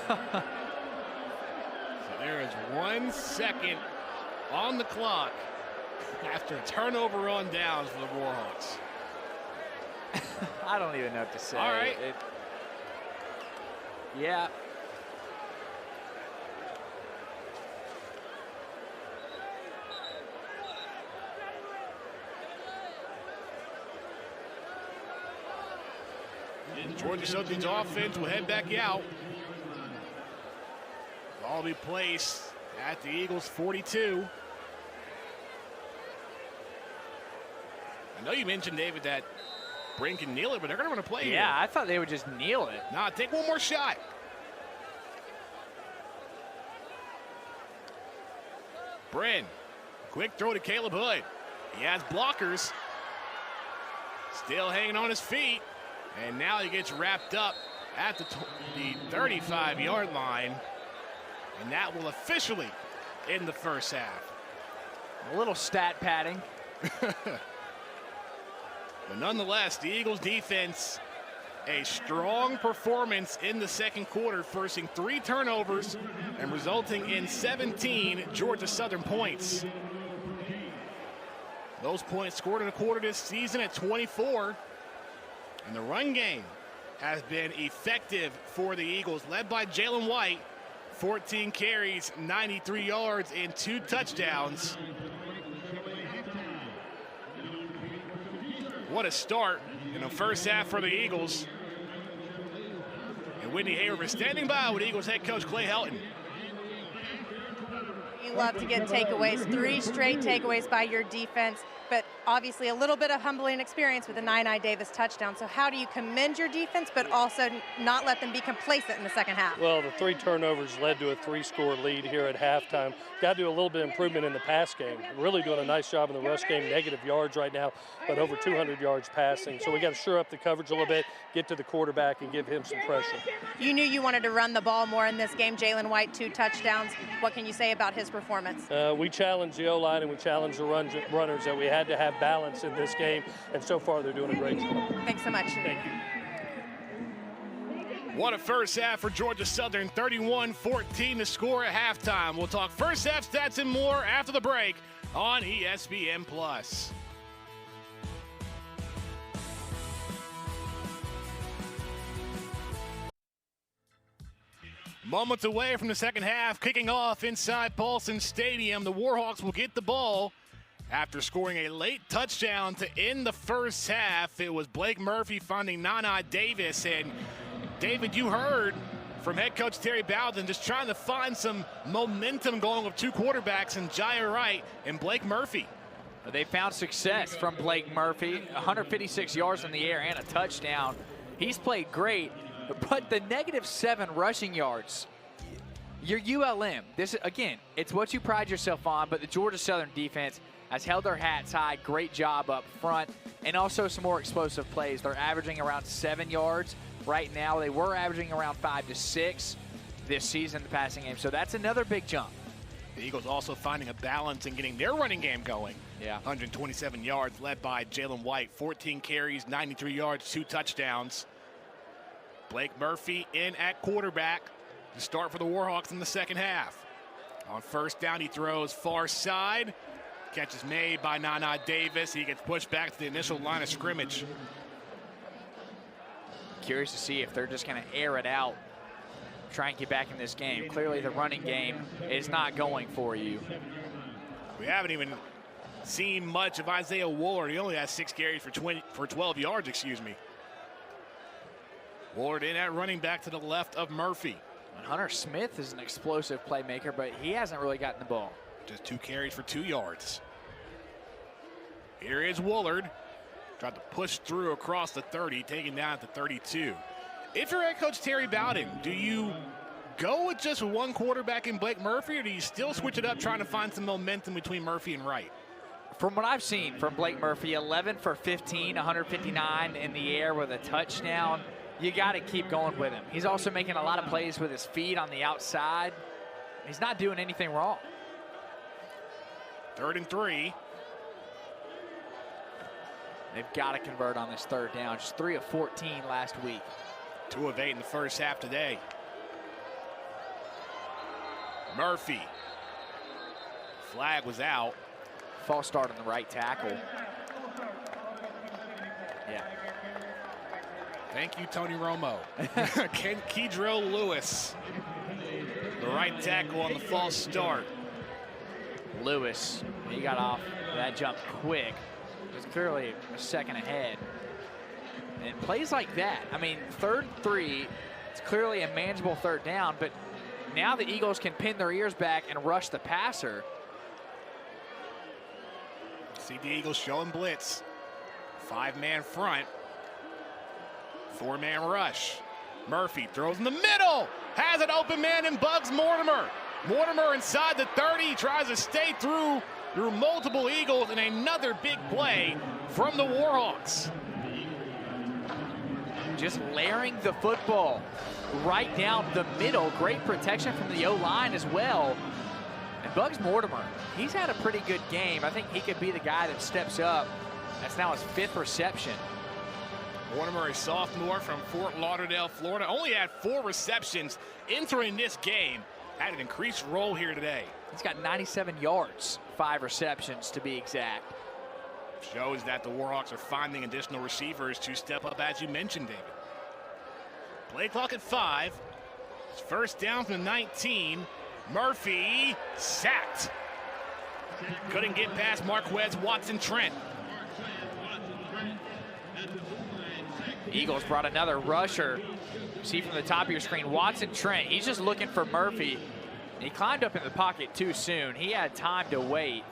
So there is 1 second on the clock after a turnover on downs for the Warhawks. I don't even know what to say. All right. Yeah. And Georgia Southern's offense will head back out. Ball will be placed at the Eagles' 42. I know you mentioned, David, that Bryn can kneel it, but they're going to run a play here. Yeah, I thought they would just kneel it. Nah, take one more shot. Bryn, quick throw to Caleb Hood. He has blockers. Still hanging on his feet. And now he gets wrapped up at the 35-yard line. And that will officially end the first half. A little stat padding. But nonetheless, the Eagles defense, a strong performance in the second quarter, forcing 3 turnovers and resulting in 17 Georgia Southern points. Those points scored in a quarter this season at 24. And the run game has been effective for the Eagles, led by Jalen White. 14 carries, 93 yards, and 2 touchdowns. What a start in the first half for the Eagles. And Whitney Hayward is standing by with Eagles head coach Clay Helton. You love to get takeaways, 3 straight takeaways by your defense, but obviously a little bit of humbling experience with the Nine Davis touchdown. So how do you commend your defense, but also not let them be complacent in the second half? Well, the 3 turnovers led to a 3-score lead here at halftime. Got to do a little bit of improvement in the pass game. Really doing a nice job in the rush game. Negative yards right now, but over 200 yards passing. So we got to shore up the coverage a little bit, get to the quarterback, and give him some pressure. You knew you wanted to run the ball more in this game. Jalen White, 2 touchdowns. What can you say about his performance? We challenged the O-line and we challenged the runners that we had to have balance in this game, and so far they're doing a great job. Thanks so much. Thank you. What a first half for Georgia Southern, 31-14 to score at halftime. We'll talk first half stats and more after the break on ESPN+. Moments away from the second half, kicking off inside Paulson Stadium. The Warhawks will get the ball after scoring a late touchdown to end the first half. It was Blake Murphy finding Nana Davis, and David, you heard from head coach Terry Bowden just trying to find some momentum going with two quarterbacks in Jaya Wright and Blake Murphy. They found success from Blake Murphy, 156 yards in the air and a touchdown. He's played great, but the -7 rushing yards, your ULM, this again, it's what you pride yourself on, but the Georgia Southern defense has held their hats high. Great job up front, and also some more explosive plays. They're averaging around 7 yards right now. They were averaging around 5 to 6 this season in the passing game, so that's another big jump. The Eagles also finding a balance and getting their running game going. Yeah. 127 yards led by Jalen White, 14 carries, 93 yards, 2 touchdowns. Blake Murphy in at quarterback to start for the Warhawks in the second half. On first down, he throws far side. Catch is made by Nana Davis. He gets pushed back to the initial line of scrimmage. Curious to see if they're just going to air it out, try and get back in this game. Clearly the running game is not going for you. We haven't even seen much of Isaiah Woolard. He only has 6 carries for 12 yards, excuse me. Woolard in at running back to the left of Murphy. And Hunter Smith is an explosive playmaker, but he hasn't really gotten the ball. Just 2 carries for 2 yards. Here is Woolard. Tried to push through across the 30, taken down at the 32. If you're head coach Terry Bowden, do you go with just one quarterback in Blake Murphy, or do you still switch it up trying to find some momentum between Murphy and Wright? From what I've seen from Blake Murphy, 11 for 15, 159 in the air with a touchdown. You got to keep going with him. He's also making a lot of plays with his feet on the outside. He's not doing anything wrong. 3rd and 3. They've got to convert on this 3rd down. Just 3 of 14 last week. 2 of 8 in the first half today. Murphy. Flag was out. False start on the right tackle. Yeah. Thank you, Tony Romo. Kedrell Lewis, the right tackle on the false start. Lewis, he got off that jump quick. It was clearly a second ahead. And plays like that, I mean, 3rd and 3, it's clearly a manageable 3rd down, but now the Eagles can pin their ears back and rush the passer. See the Eagles showing blitz. 5-man front. 4-man rush. Murphy throws in the middle. Has an open man and bugs Mortimer. Mortimer inside the 30. Tries to stay through multiple Eagles, and another big play from the Warhawks. Just layering the football right down the middle. Great protection from the O-line as well. And Bugs Mortimer, he's had a pretty good game. I think he could be the guy that steps up. That's now his 5th reception. Mortimer, a sophomore from Fort Lauderdale, Florida, only had 4 receptions entering this game. Had an increased role here today. He's got 97 yards, 5 receptions to be exact. Shows that the Warhawks are finding additional receivers to step up, as you mentioned, David. Play clock at 5. It's 1st down from the 19. Murphy sacked. Couldn't get past Marquez Watson-Trent. Eagles brought another rusher. See from the top of your screen, Watson-Trent. He's just looking for Murphy. He climbed up in the pocket too soon. He had time to wait.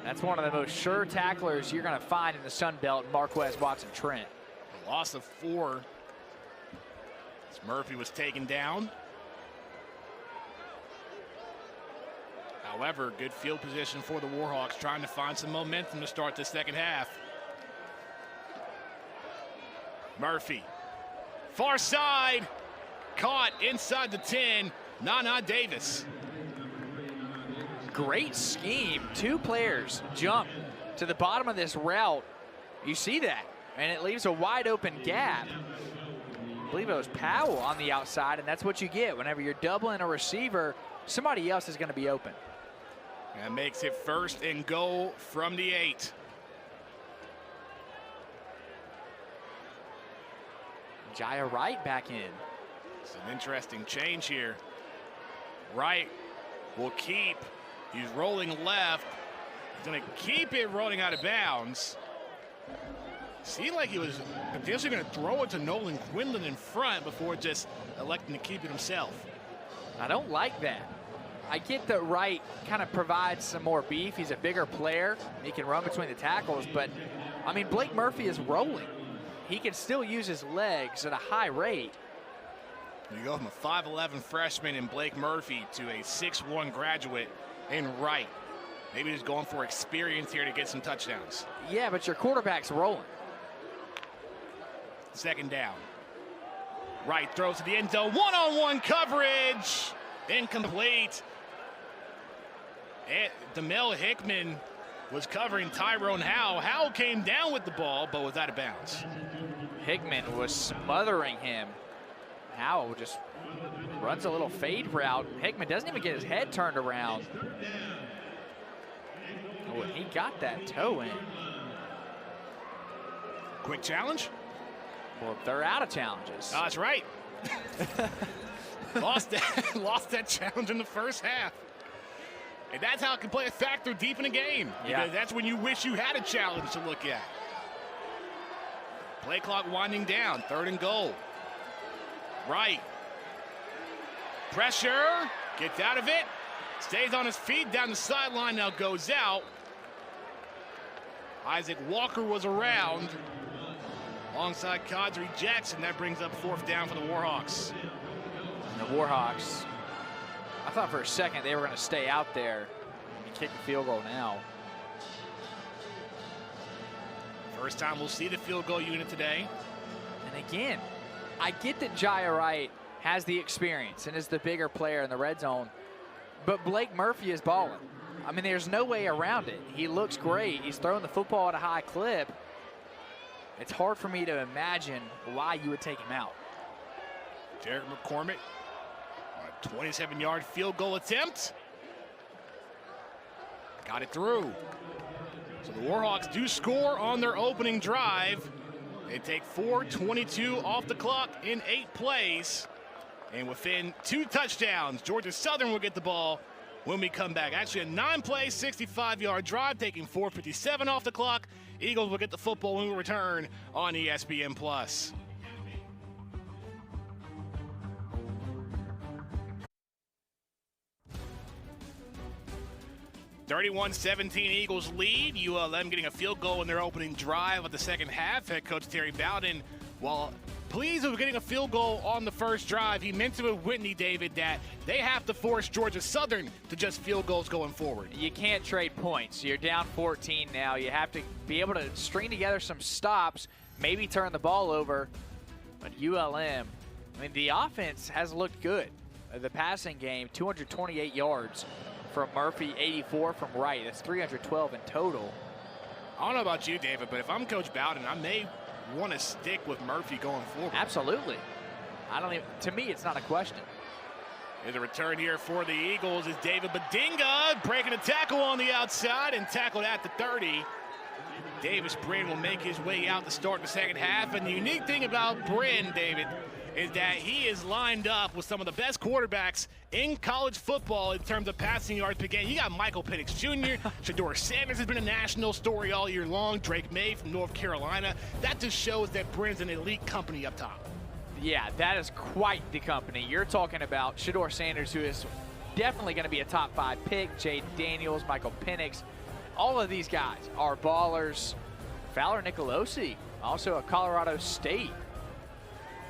That's one of the most sure tacklers you're going to find in the Sun Belt, Marquez Watson-Trent. A loss of 4 as Murphy was taken down. However, good field position for the Warhawks, trying to find some momentum to start the second half. Murphy, far side, caught inside the 10, Nana Davis. Great scheme. 2 players jump to the bottom of this route. You see that, and it leaves a wide open gap. I believe it was Powell on the outside, and that's what you get whenever you're doubling a receiver. Somebody else is going to be open. That makes it 1st and goal from the 8. Jaya Wright back in. It's an interesting change here. Wright will keep. He's rolling left. He's going to keep it rolling out of bounds. Seemed like he was potentially going to throw it to Nolan Quinlan in front before just electing to keep it himself. I don't like that. I get that Wright kind of provides some more beef. He's a bigger player. He can run between the tackles, but I mean, Blake Murphy is rolling. He can still use his legs at a high rate. You go from a 5'11 freshman in Blake Murphy to a 6'1 graduate in Wright. Maybe he's going for experience here to get some touchdowns. Yeah, but your quarterback's rolling. Second down. Wright throws to the end zone. One-on-one coverage. Incomplete. Demel Hickman was covering Tyrone Howe. Howe came down with the ball, but was out of bounds. Hickman was smothering him. Howe just runs a little fade route. Hickman doesn't even get his head turned around. Oh, he got that toe in. Quick challenge? Well, they're out of challenges. Oh, that's right. lost that challenge in the first half. And that's how it can play a factor deep in a game. Because that's when you wish you had a challenge to look at. Play clock winding down. 3rd and goal. Wright. Pressure. Gets out of it. Stays on his feet down the sideline. Now goes out. Isaac Walker was around. Alongside Kadri Jackson. That brings up 4th down for the Warhawks. And the Warhawks, I thought for a second they were going to stay out there and kick the field goal now. First time we'll see the field goal unit today. And again, I get that Jaya Wright has the experience and is the bigger player in the red zone, but Blake Murphy is balling. I mean, there's no way around it. He looks great. He's throwing the football at a high clip. It's hard for me to imagine why you would take him out. Jared McCormick on a 27-yard field goal attempt. Got it through. So the Warhawks do score on their opening drive. They take 4:22 off the clock in 8 plays. And within 2 touchdowns, Georgia Southern will get the ball when we come back. Actually, a 9-play, 65-yard drive, taking 4:57 off the clock. Eagles will get the football when we return on ESPN+. 31-17 Eagles lead. ULM getting a field goal in their opening drive of the second half. Head coach Terry Bowden, while pleased with getting a field goal on the first drive, he mentioned with Whitney, David, that they have to force Georgia Southern to just field goals going forward. You can't trade points. You're down 14 now. You have to be able to string together some stops, maybe turn the ball over. But ULM, I mean, the offense has looked good. The passing game, 228 yards from Murphy, 84 from Wright. That's 312 in total. I don't know about you, David, but if I'm Coach Bowden, I may want to stick with Murphy going forward. Absolutely. To me, it's not a question. There's a return here for the Eagles is David Badinga breaking a tackle on the outside and tackled at the 30. Davis Brin will make his way out to start the second half. And the unique thing about Brin, David, is that he is lined up with some of the best quarterbacks in college football in terms of passing yards per game. You got Michael Penix Jr., Shedeur Sanders has been a national story all year long, Drake May from North Carolina. That just shows that Brin's an elite company up top. Yeah, that is quite the company. You're talking about Shedeur Sanders, who is definitely going to be a top 5 pick, Jay Daniels, Michael Penix. All of these guys are ballers. Fowler Nicolosi, also a Colorado State.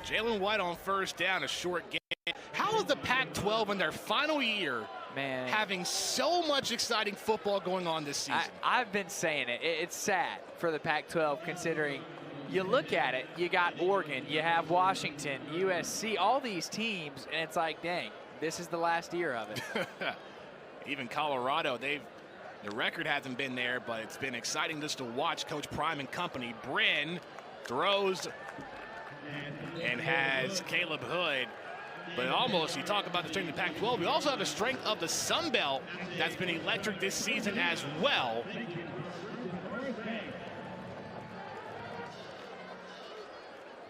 Jalen White on first down, a short game. How is the Pac-12 in their final year having so much exciting football going on this season? I've been saying it. It's sad for the Pac-12 considering you look at it, you got Oregon, you have Washington, USC, all these teams, and it's like, dang, this is the last year of it. Even Colorado, the record hasn't been there, but it's been exciting just to watch Coach Prime and company. Brin throws and has Caleb Hood. But almost, you talk about the strength of the Pac-12, we also have the strength of the Sun Belt that's been electric this season as well.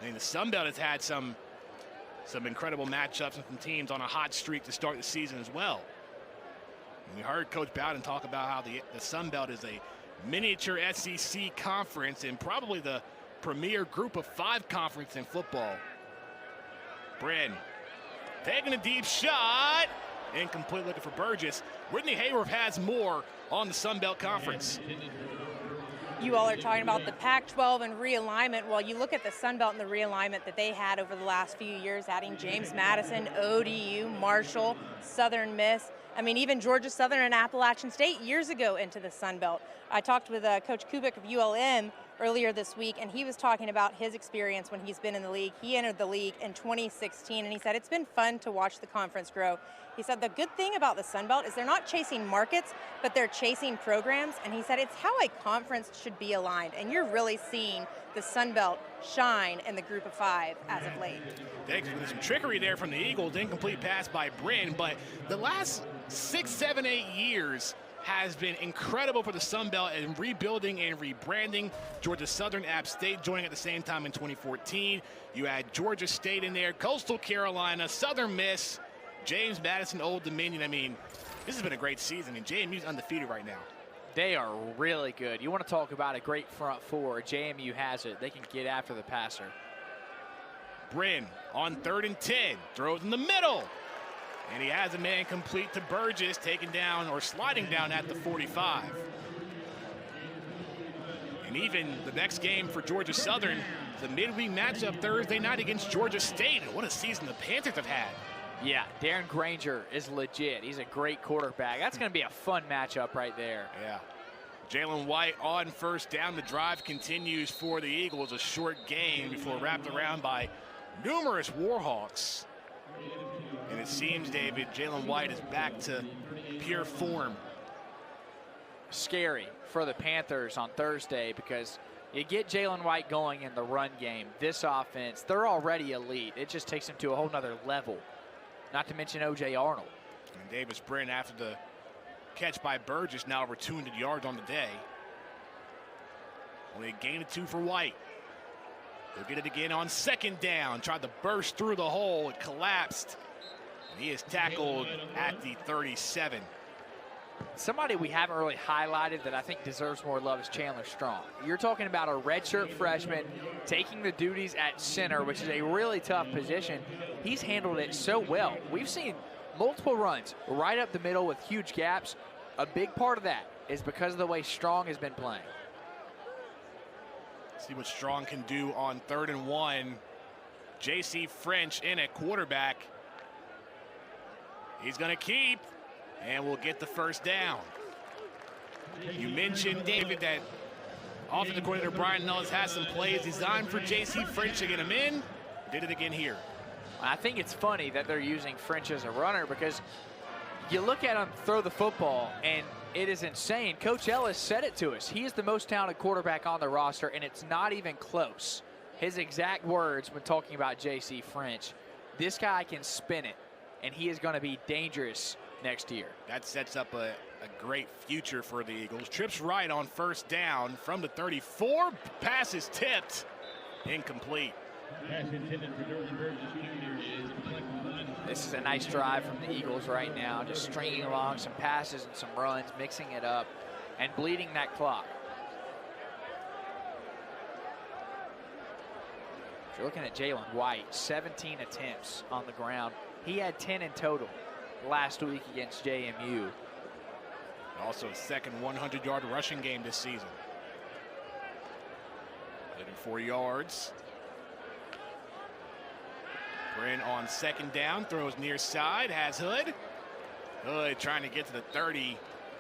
I mean, the Sun Belt has had some incredible matchups and some teams on a hot streak to start the season as well. And we heard Coach Bowden talk about how the Sun Belt is a miniature SEC conference and probably the premier group of 5 conference in football. Bryn taking a deep shot. Incomplete, looking for Burgess. Whitney Hayworth has more on the Sun Belt Conference. You all are talking about the Pac-12 and realignment. Well, you look at the Sun Belt and the realignment that they had over the last few years, adding James Madison, ODU, Marshall, Southern Miss. I mean, even Georgia Southern and Appalachian State years ago into the Sun Belt. I talked with Coach Kubik of ULM earlier this week, and he was talking about his experience when he's been in the league. He entered the league in 2016, and he said it's been fun to watch the conference grow. He said the good thing about the Sun Belt is they're not chasing markets, but they're chasing programs, and he said it's how a conference should be aligned, and you're really seeing the Sun Belt shine in the group of 5 as of late. Thanks for some trickery there from the Eagles. Incomplete pass by Bryn, but the last 6, 7, 8 years has been incredible for the Sun Belt in rebuilding and rebranding. Georgia Southern, App State joining at the same time in 2014. You had Georgia State in there, Coastal Carolina, Southern Miss, James Madison, Old Dominion. I mean, this has been a great season, and JMU's undefeated right now. They are really good. You want to talk about a great front four. JMU has it. They can get after the passer. Bryn on 3rd and 10, throws in the middle. And he has a man complete to Burgess, taken down or sliding down at the 45. And even the next game for Georgia Southern, the midweek matchup Thursday night against Georgia State. And what a season the Panthers have had. Yeah, Darren Granger is legit. He's a great quarterback. That's going to be a fun matchup right there. Yeah. Jalen White on 1st down. The drive continues for the Eagles. A short game before wrapped around by numerous Warhawks. And it seems, David, Jalen White is back to pure form. Scary for the Panthers on Thursday because you get Jalen White going in the run game. This offense, they're already elite. It just takes them to a whole nother level. Not to mention O.J. Arnold. And Davis Bryn, after the catch by Burgess, now over 200 yards on the day. Only a gain of 2 for White. He'll get it again on 2nd down. Tried to burst through the hole. It collapsed. And he is tackled at the 37. Somebody we haven't really highlighted that I think deserves more love is Chandler Strong. You're talking about a redshirt freshman taking the duties at center, which is a really tough position. He's handled it so well. We've seen multiple runs right up the middle with huge gaps. A big part of that is because of the way Strong has been playing. See what Strong can do on 3rd and 1. J.C. French in at quarterback. He's going to keep, and we'll get the 1st down. You mentioned, David, that offensive coordinator Brian Nellis has some plays designed for J.C. French to get him in. Did it again here. I think it's funny that they're using French as a runner because you look at him throw the football, and it is insane. Coach Ellis said it to us. He is the most talented quarterback on the roster, and it's not even close. His exact words when talking about J.C. French, this guy can spin it, and he is going to be dangerous next year. That sets up a great future for the Eagles. Trips right on 1st down from the 34. Pass is tipped. Incomplete. This is a nice drive from the Eagles right now, just stringing along some passes and some runs, mixing it up, and bleeding that clock. If you're looking at Jalen White, 17 attempts on the ground. He had 10 in total last week against JMU. Also a second 100-yard rushing game this season. 4 yards. Bryn on 2nd down, throws near side, has Hood. Hood trying to get to the 30.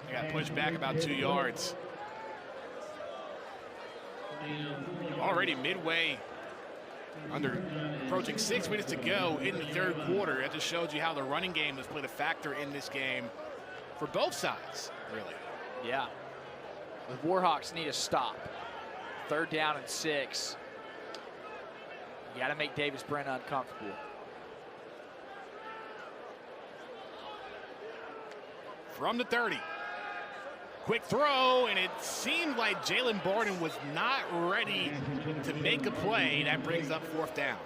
He got pushed back about 2 yards. Already midway, approaching 6 minutes to go in the 3rd quarter. That just shows you how the running game has played a factor in this game for both sides, really. Yeah. The Warhawks need a stop. 3rd down and 6. You got to make Davis Bryn uncomfortable. From the 30. Quick throw, and it seemed like Jalen Barden was not ready to make a play. That brings up 4th down.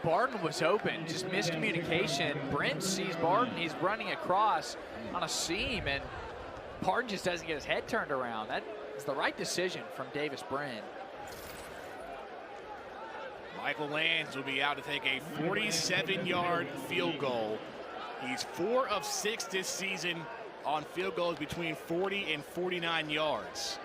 Barden was open, just miscommunication. Brent sees Barden, he's running across on a seam, and Barden just doesn't get his head turned around. That is the right decision from Davis Bryn. Michael Lands will be out to take a 47-yard field goal. He's 4 of 6 this season on field goals between 40 and 49 yards.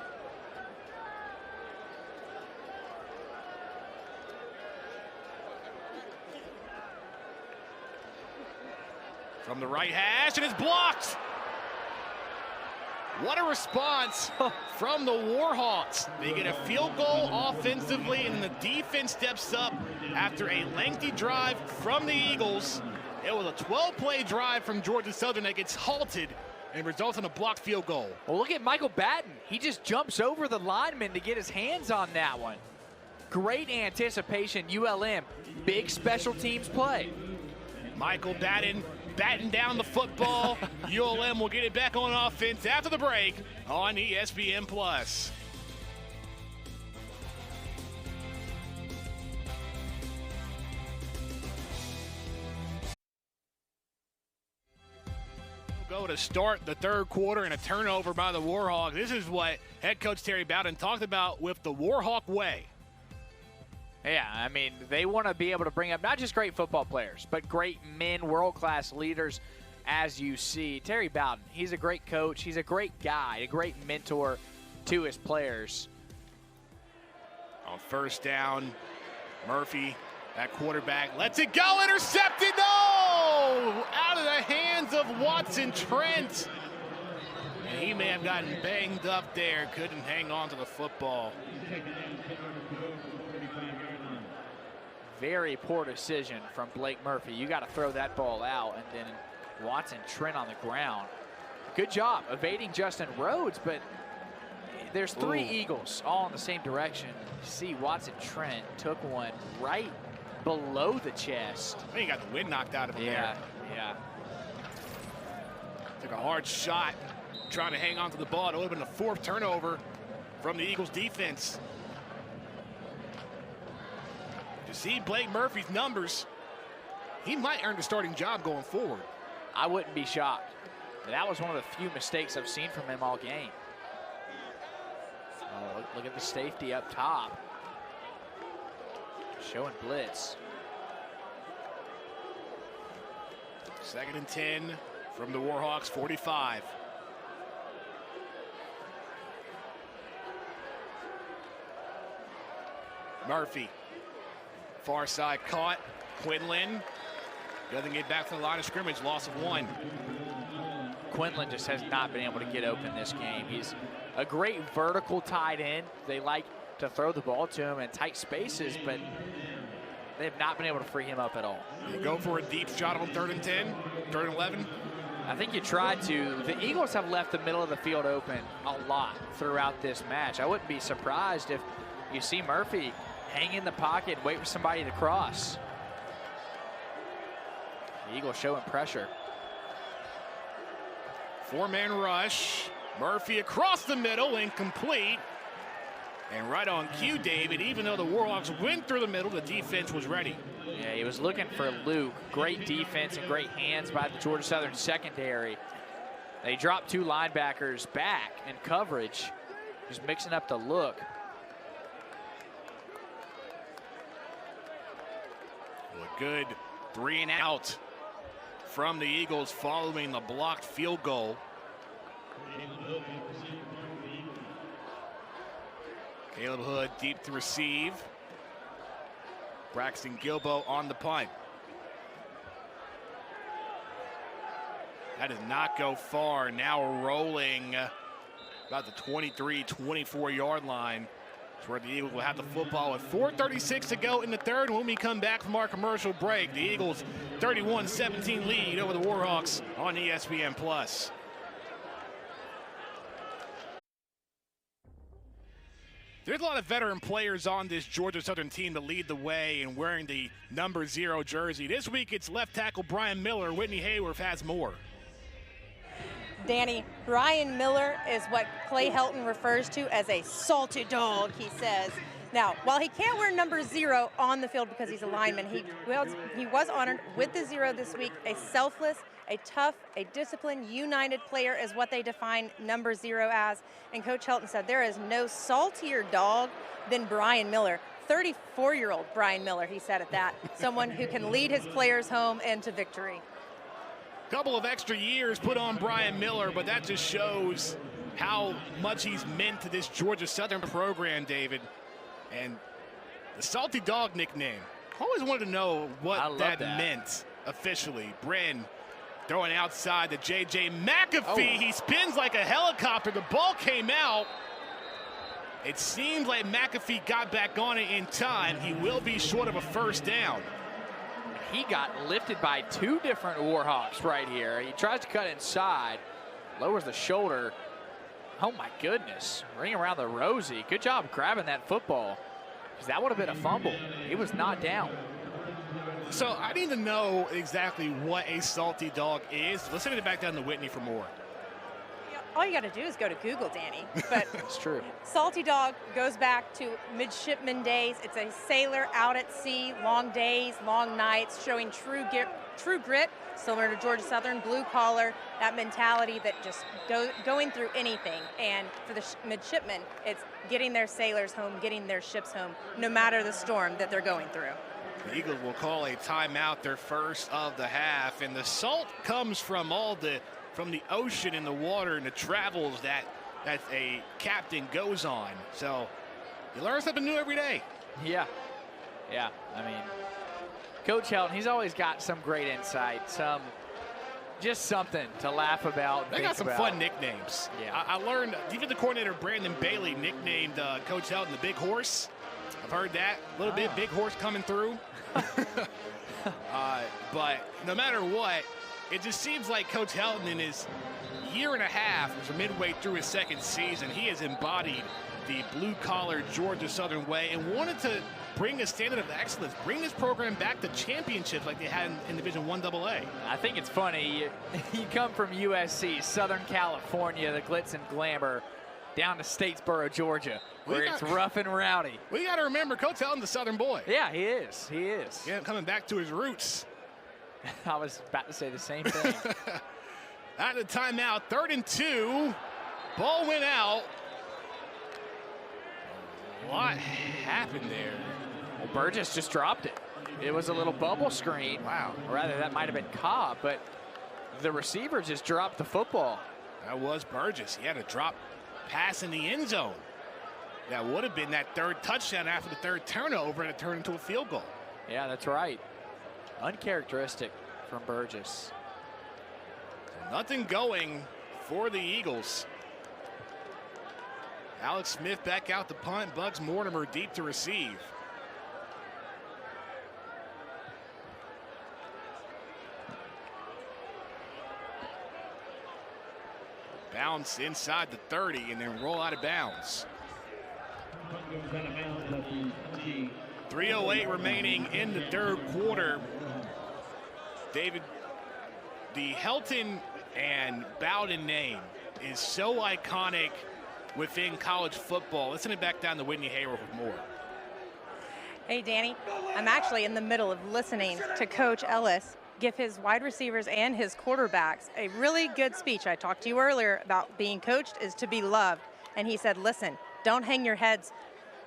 From the right hash, and it's blocked. What a response from the Warhawks. They get a field goal offensively, and the defense steps up after a lengthy drive from the Eagles. It was a 12-play drive from Georgia Southern that gets halted and results in a blocked field goal. Well, look at Michael Batten. He just jumps over the lineman to get his hands on that one. Great anticipation, ULM. Big special teams play. Michael Batten batting down the football. ULM will get it back on offense after the break on ESPN+. Go to start the third quarter and a turnover by the Warhawks. This is what head coach Terry Bowden talked about with the Warhawk way. Yeah, I mean, they want to be able to bring up not just great football players, but great men, world-class leaders, as you see. Terry Bowden, he's a great coach. He's a great guy, a great mentor to his players. On first down, Murphy at quarterback lets it go, intercepted, no! Out of the hands of Watson Trent. And he may have gotten banged up there, couldn't hang on to the football. Very poor decision from Blake Murphy. You got to throw that ball out, and then Watson Trent on the ground. Good job evading Justin Rhodes, but there's 3 Eagles all in the same direction. You see Watson Trent took one right below the chest. I think he got the wind knocked out of him there. Yeah. Took a hard shot trying to hang on to the ball. It would have been the 4th turnover from the Eagles defense. To see Blake Murphy's numbers, he might earn the starting job going forward. I wouldn't be shocked. That was one of the few mistakes I've seen from him all game. Oh, look at the safety up top. Showing blitz. 2nd and 10 from the Warhawks, 45. Murphy. Far side caught. Quinlan doesn't get back to the line of scrimmage. Loss of 1. Quinlan just has not been able to get open this game. He's a great vertical tight end. They like to throw the ball to him in tight spaces, but they have not been able to free him up at all. You go for a deep shot on 3rd and 10, 3rd and 11. I think you tried to. The Eagles have left the middle of the field open a lot throughout this match. I wouldn't be surprised if you see Murphy hang in the pocket, wait for somebody to cross. The Eagles showing pressure. 4-man rush. Murphy across the middle, incomplete. And right on cue, David, even though the Warhawks went through the middle, the defense was ready. Yeah, he was looking for Luke. Great defense and great hands by the Georgia Southern secondary. They dropped 2 linebackers back in coverage, just mixing up the look. A good 3 and out from the Eagles following the blocked field goal. Caleb Hood deep to receive. Braxton Gilbo on the punt. That does not go far. Now rolling about the 23, 24-yard line. That's where the Eagles will have the football with 4:36 to go in the third. When we come back from our commercial break, the Eagles 31-17 lead over the Warhawks on ESPN+. There's a lot of veteran players on this Georgia Southern team to lead the way and wearing the number 0 jersey. This week it's left tackle Brian Miller. Whitney Hayworth has more. Danny, Brian Miller is what Clay Helton refers to as a salty dog, he says. Now, while he can't wear number 0 on the field because he's a lineman, he was honored with the 0 this week. A selfless, a tough, a disciplined, united player is what they define number 0 as. And Coach Helton said there is no saltier dog than Brian Miller. 34-year-old Brian Miller, he said at that. Someone who can lead his players home into victory. Couple of extra years put on Brian Miller, but that just shows how much he's meant to this Georgia Southern program, David. And the Salty Dog nickname, always wanted to know what that meant officially. Bren throwing outside to J.J. McAfee. He spins like a helicopter. The ball came out. It seems like McAfee got back on it in time. He will be short of a first down. He got lifted by two different Warhawks right here. He tries to cut inside, lowers the shoulder. Oh my goodness, ring around the rosy. Good job grabbing that football, because that would have been a fumble. He was not down. So I need to know exactly what a Salty Dog is. Let's send it back down to Whitney for more. All you got to do is go to Google, Danny. But it's true. Salty Dog goes back to midshipman days. It's a sailor out at sea, long days, long nights, showing true grit, similar to Georgia Southern, blue collar, that mentality that just going through anything. And for the midshipmen, it's getting their sailors home, getting their ships home, no matter the storm that they're going through. The Eagles will call a timeout, their first of the half, and the salt comes from from the ocean and the water and the travels that a captain goes on. So you learn something new every day. Yeah. I mean, Coach Helton, he's always got some great insight, just something to laugh about. They got some fun nicknames. Yeah. I learned defensive coordinator Brandon Bailey nicknamed Coach Helton the Big Horse. I've heard that a little bit, Big Horse coming through. But no matter what, it just seems like Coach Helton in his year and a half, or midway through his second season, he has embodied the blue-collar Georgia Southern way and wanted to bring a standard of excellence, bring this program back to championships like they had in Division I AA. I think it's funny. You come from USC, Southern California, the glitz and glamour, down to Statesboro, Georgia, where it's rough and rowdy. We got to remember, Coach Helton's a Southern boy. Yeah, he is. He is. Yeah, coming back to his roots. I was about to say the same thing. Out of the timeout, 3rd and 2. Ball went out. What happened there? Well, Burgess just dropped it. It was a little bubble screen. Wow. Or rather, that might have been Cobb, but the receiver just dropped the football. That was Burgess. He had a drop pass in the end zone. That would have been that third touchdown after the third turnover, and it turned into a field goal. Yeah, that's right. Uncharacteristic from Burgess. So nothing going for the Eagles. Alex Smith back out to punt. Bugs Mortimer deep to receive. Bounce inside the 30 and then roll out of bounds. 3:08 remaining in the third quarter. David, the Helton and Bowden name is so iconic within college football. Let's send it back down to Whitney Hayworth with more. Hey, Danny, I'm actually in the middle of listening to Coach Ellis give his wide receivers and his quarterbacks a really good speech. I talked to you earlier about being coached is to be loved. And he said, listen, don't hang your heads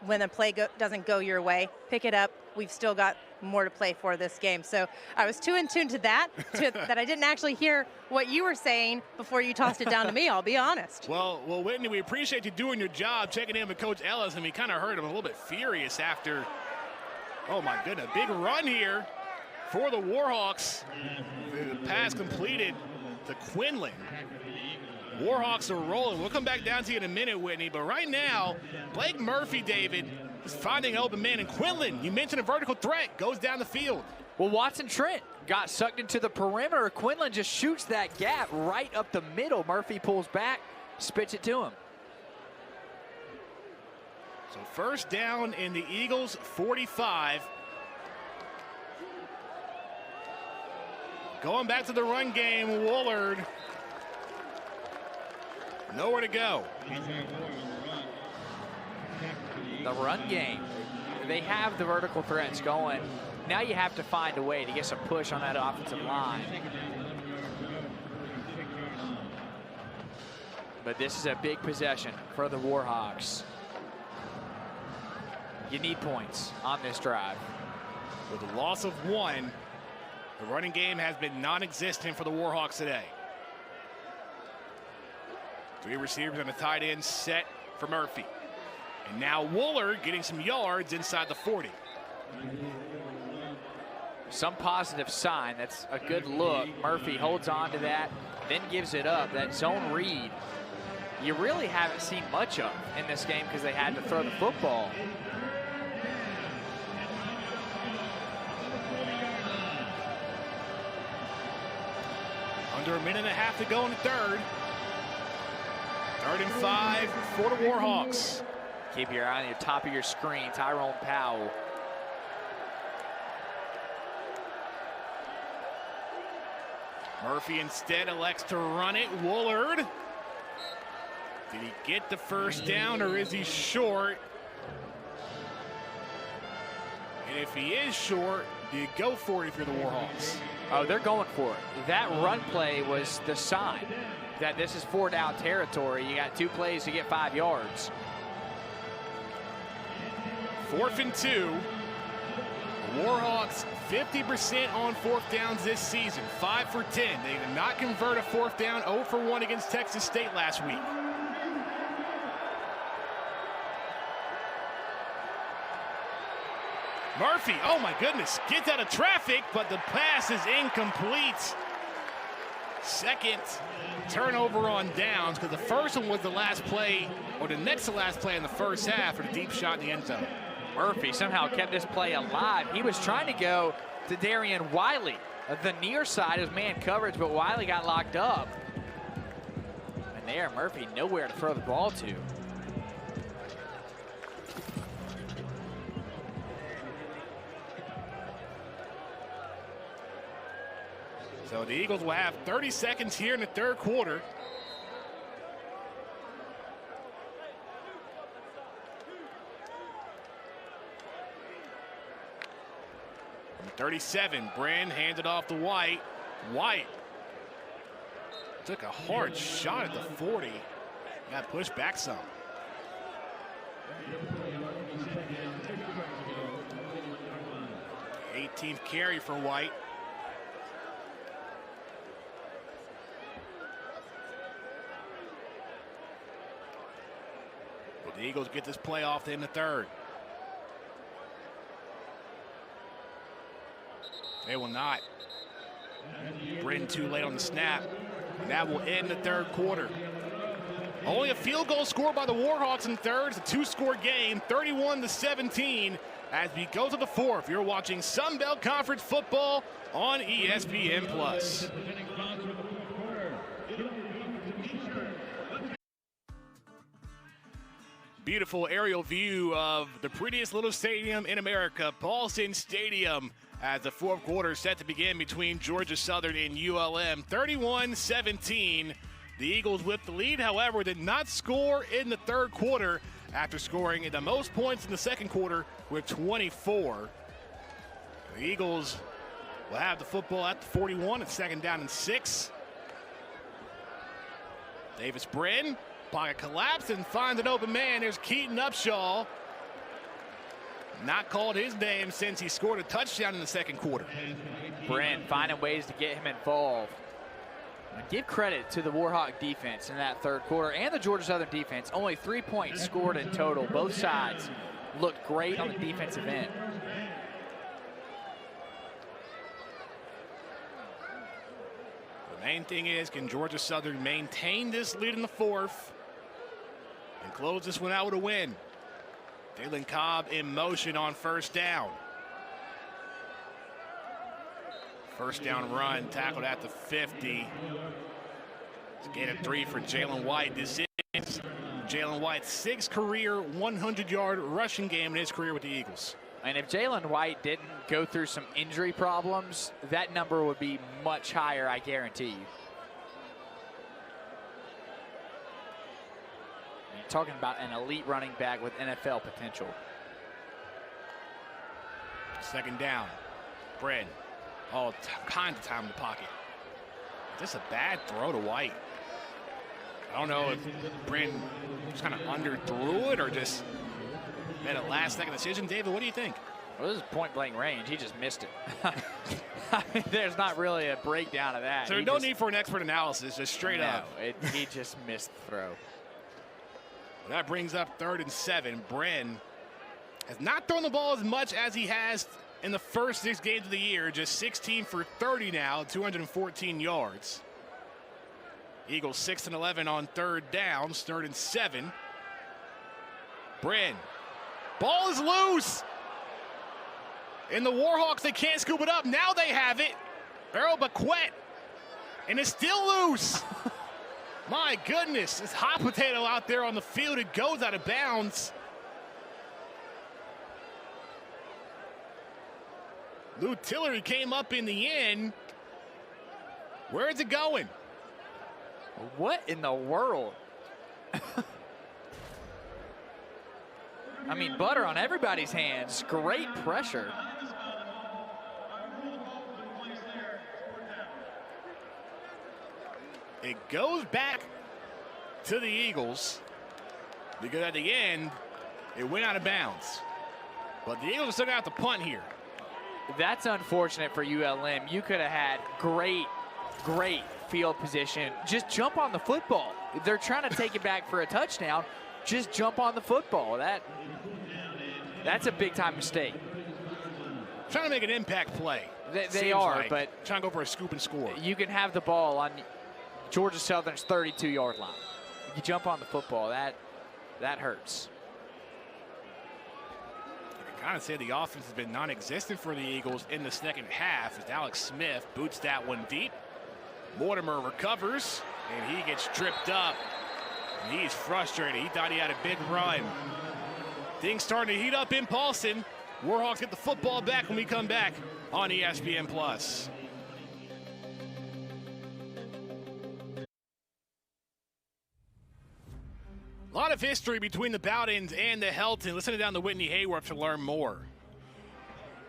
when a play doesn't go your way. Pick it up. We've still got more to play for this game. So I was too in tune to that, that I didn't actually hear what you were saying before you tossed it down to me, I'll be honest. Well, Whitney, we appreciate you doing your job, checking in with Coach Ellis, and we kind of heard him a little bit furious after, oh my goodness, big run here for the Warhawks. The pass completed to Quinlan. Warhawks are rolling. We'll come back down to you in a minute, Whitney, but right now, Blake Murphy, David, is finding an open man, and Quinlan, you mentioned a vertical threat, goes down the field. Well, Watson Trent got sucked into the perimeter. Quinlan just shoots that gap right up the middle. Murphy pulls back, spits it to him. So first down in the Eagles' 45. Going back to the run game, Woolard. Nowhere to go. The run game. They have the vertical threats going. Now you have to find a way to get some push on that offensive line. But this is a big possession for the Warhawks. You need points on this drive. With a loss of 1, the running game has been non-existent for the Warhawks today. 3 receivers and a tight end set for Murphy. And now Wooler getting some yards inside the 40. Some positive sign. That's a good look. Murphy holds on to that, then gives it up. That zone read, you really haven't seen much of in this game because they had to throw the football. Under a minute and a half to go in the third. 3rd and 5 for the Warhawks. Keep your eye on the top of your screen. Tyrone Powell. Murphy instead elects to run it. Woolard. Did he get the first down or is he short? And if he is short, do you go for it if you're the Warhawks? Oh, they're going for it. That run play was the sign that this is 4-down territory. You got 2 plays to get 5 yards. 4th and 2. Warhawks 50% on 4th downs this season. 5 for 10. They did not convert a 4th down. 0 for 1 against Texas State last week. Murphy, oh my goodness, gets out of traffic, but the pass is incomplete. 2nd turnover on downs, because the first one was the last play, or the next to last play in the first half for the deep shot in the end zone. Murphy somehow kept this play alive. He was trying to go to Darian Wiley. The near side is man coverage, but Wiley got locked up. And there, Murphy nowhere to throw the ball to. So the Eagles will have 30 seconds here in the 3rd quarter. From 37, Brand handed off to White. White took a hard shot at the 40. Got pushed back some. The 18th carry for White. The Eagles get this play off in the 3rd. They will not. Brin too late on the snap. And that will end the 3rd quarter. Only a field goal scored by the Warhawks in 3rd. It's a 2-score game, 31-17. As we go to the 4th, you're watching Sun Belt Conference football on ESPN+. Beautiful aerial view of the prettiest little stadium in America, Paulson Stadium, as the 4th quarter set to begin between Georgia Southern and ULM. 31-17. The Eagles whipped the lead, however, did not score in the 3rd quarter after scoring the most points in the 2nd quarter with 24. The Eagles will have the football at the 41. It's 2nd down and 6. Davis Brin. Pocket collapse and finds an open man. There's Keaton Upshaw. Not called his name since he scored a touchdown in the 2nd quarter. Brent finding ways to get him involved. And give credit to the Warhawk defense in that 3rd quarter and the Georgia Southern defense. Only 3 points scored in total. Both sides looked great on the defensive end. The main thing is, can Georgia Southern maintain this lead in the 4th and close this one out with a win? Dalen Cobb in motion on 1st down. 1st down run, tackled at the 50. It's a gain of 3 for Jalen White. This is Jalen White's 6th career 100-yard rushing game in his career with the Eagles. And if Jalen White didn't go through some injury problems, that number would be much higher, I guarantee you. You're talking about an elite running back with NFL potential. 2nd down. Brin. All kinds of time in the pocket. Just a bad throw to White. I don't know if Brin just kind of underthrew it or just Made a last-second decision. David, what do you think? Well, this is point-blank range. He just missed it. I mean, there's not really a breakdown of that. So no need for an expert analysis, just straight up. He just missed the throw. That brings up 3rd and 7. Bren has not thrown the ball as much as he has in the first 6 games of the year. Just 16 for 30 now, 214 yards. Eagles 6 and 11 on 3rd downs, 3rd and 7. Bren. Ball is loose. And the Warhawks, they can't scoop it up. Now they have it. Earl Baquet. And it's still loose. My goodness, this hot potato out there on the field. It goes out of bounds. Lou Tillery came up in the end. Where is it going? What in the world? I mean, butter on everybody's hands. Great pressure. It goes back to the Eagles because at the end, it went out of bounds. But the Eagles are still got the punt here. That's unfortunate for ULM. You could have had great field position. Just jump on the football. They're trying to take it back for a touchdown. Just jump on the football. That's a big-time mistake. Trying to make an impact play. They are, like, but trying to go for a scoop and score. You can have the ball on Georgia Southern's 32-yard line. You jump on the football. That hurts. You can kind of say the offense has been non-existent for the Eagles in the second half as Alex Smith boots that one deep. Mortimer recovers, and he gets tripped up. And he's frustrated. He thought he had a big run. Things starting to heat up in Paulson. Warhawks get the football back when we come back on ESPN+. A lot of history between the Bowdens and the Helton. Listen down to Whitney Hayworth to learn more.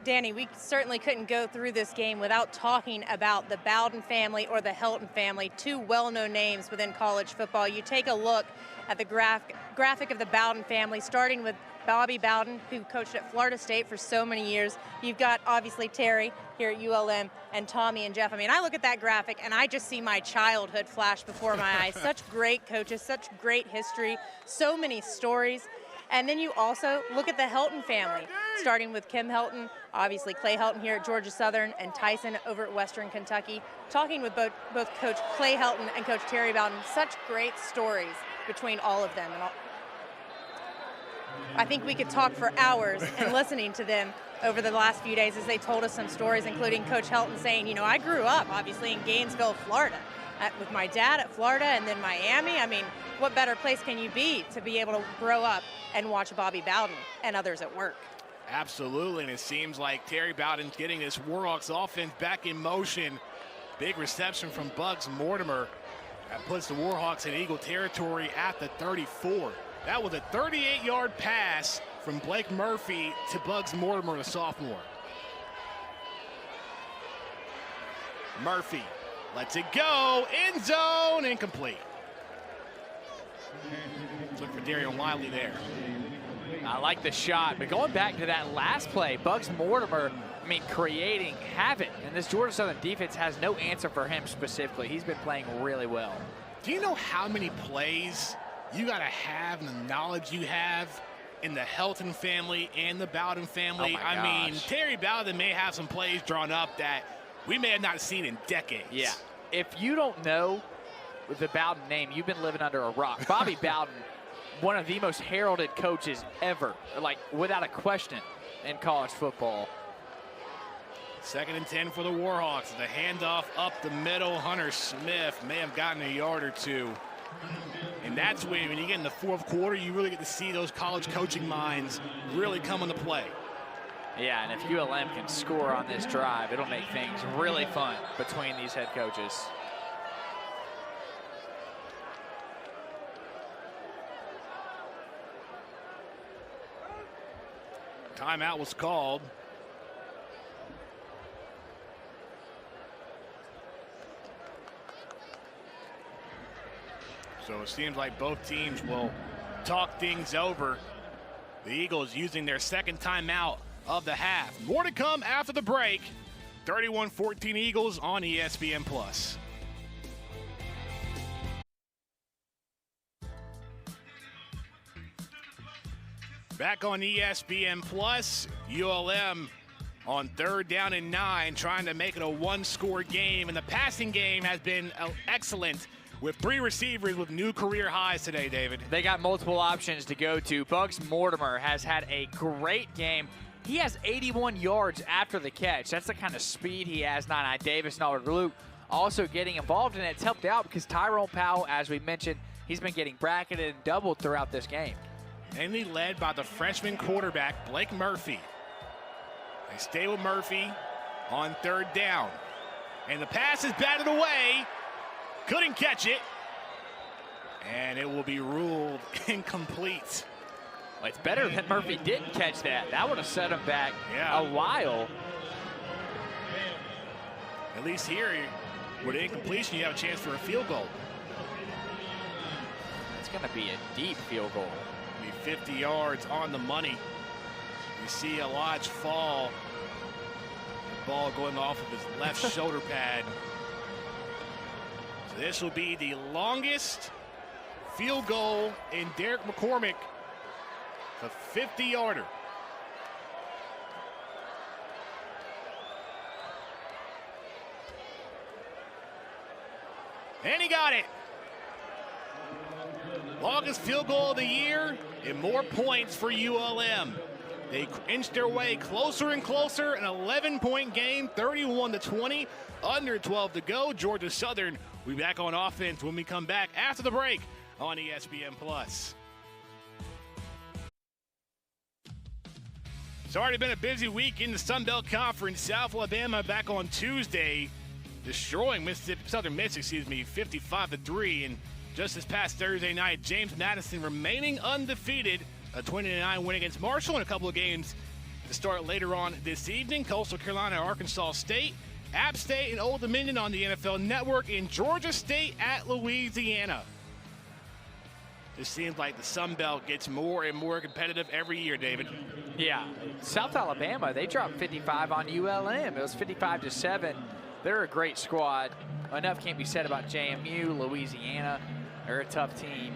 Danny, we certainly couldn't go through this game without talking about the Bowden family or the Helton family, two well-known names within college football. You take a look at the graphic of the Bowden family, starting with Bobby Bowden, who coached at Florida State for so many years. You've got, obviously, Terry here at ULM, and Tommy and Jeff. I mean, I look at that graphic, and I just see my childhood flash before my eyes. Such great coaches, such great history, so many stories. And then you also look at the Helton family, starting with Kim Helton, obviously Clay Helton here at Georgia Southern, and Tyson over at Western Kentucky. Talking with both Coach Clay Helton and Coach Terry Bowden, such great stories between all of them. And I think we could talk for hours and listening to them over the last few days as they told us some stories, including Coach Helton saying, you know, I grew up, obviously, in Gainesville, Florida, with my dad at Florida and then Miami. I mean, what better place can you be to be able to grow up and watch Bobby Bowden and others at work? Absolutely, and it seems like Terry Bowden's getting this Warhawks offense back in motion. Big reception from Bugs Mortimer. That puts the Warhawks in Eagle territory at the 34. That was a 38-yard pass from Blake Murphy to Bugs Mortimer, the sophomore. Murphy lets it go, end zone, incomplete. Look for Darian Wiley there. I like the shot, but going back to that last play, Bugs Mortimer, I mean, creating havoc, and this Georgia Southern defense has no answer for him specifically. He's been playing really well. Do you know how many plays you got to have and the knowledge you have in the Helton family and the Bowden family? Oh my I mean, gosh. Terry Bowden may have some plays drawn up that we may have not seen in decades. Yeah. If you don't know the Bowden name, you've been living under a rock. Bobby Bowden, one of the most heralded coaches ever, like without a question, in college football. 2nd and 10 for the Warhawks. The handoff up the middle. Hunter Smith may have gotten a yard or two. And that's when you get in the fourth quarter, you really get to see those college coaching minds really come into play. Yeah, and if ULM can score on this drive, it'll make things really fun between these head coaches. Timeout was called. So it seems like both teams will talk things over The Eagles using their second timeout of the half. More to come after the break. 31-14 Eagles on ESPN+. Back on ESPN+, ULM on 3rd down and 9, trying to make it a one-score game. And the passing game has been excellent with 3 receivers with new career highs today, David. They got multiple options to go to. Bugs Mortimer has had a great game. He has 81 yards after the catch. That's the kind of speed he has. Nine Davis and Albert Luke also getting involved, and it's helped out because Tyrone Powell, as we mentioned, he's been getting bracketed and doubled throughout this game. Mainly led by the freshman quarterback, Blake Murphy. They stay with Murphy on 3rd down. And the pass is batted away. Couldn't catch it. And it will be ruled incomplete. Well, it's better that Murphy didn't catch that. That would have set him back a while. At least here, with incompletion, you have a chance for a field goal. It's going to be a deep field goal. 50 yards on the money. You see Lodge fall. The ball going off of his left shoulder pad. So this will be the longest field goal in Derek McCormick. A 50-yarder. And he got it. Longest field goal of the year and more points for ULM. They inched their way closer and closer, an 11-point game, 31-20, under 12 to go. Georgia Southern will be back on offense when we come back after the break on ESPN+. It's already been a busy week in the Sun Belt Conference. South Alabama back on Tuesday, destroying Southern Miss, 55-3. And just this past Thursday night, James Madison remaining undefeated, a 20-9 win against Marshall, and a couple of games to start later on this evening. Coastal Carolina, Arkansas State, App State, and Old Dominion on the NFL Network, and Georgia State at Louisiana. It seems like the Sun Belt gets more and more competitive every year, David. Yeah, South Alabama, they dropped 55 on ULM. It was 55-7. They're a great squad. Enough can't be said about JMU, Louisiana. They're a tough team.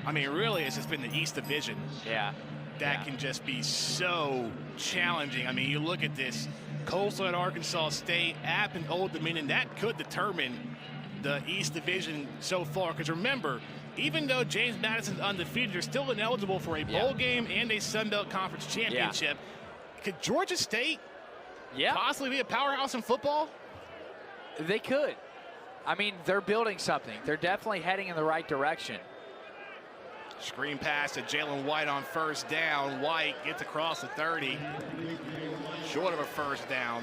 I mean, really, it's just been the East Division. Yeah. That can just be so challenging. I mean, you look at this, Coastal at Arkansas State, App and Old Dominion, that could determine the East Division so far. Because remember, even though James Madison's undefeated, they're still ineligible for a bowl game and a Sun Belt Conference championship. Could Georgia State possibly be a powerhouse in football? They could. I mean, they're building something. They're definitely heading in the right direction. Screen pass to Jalen White on 1st down. White gets across the 30. Short of a 1st down.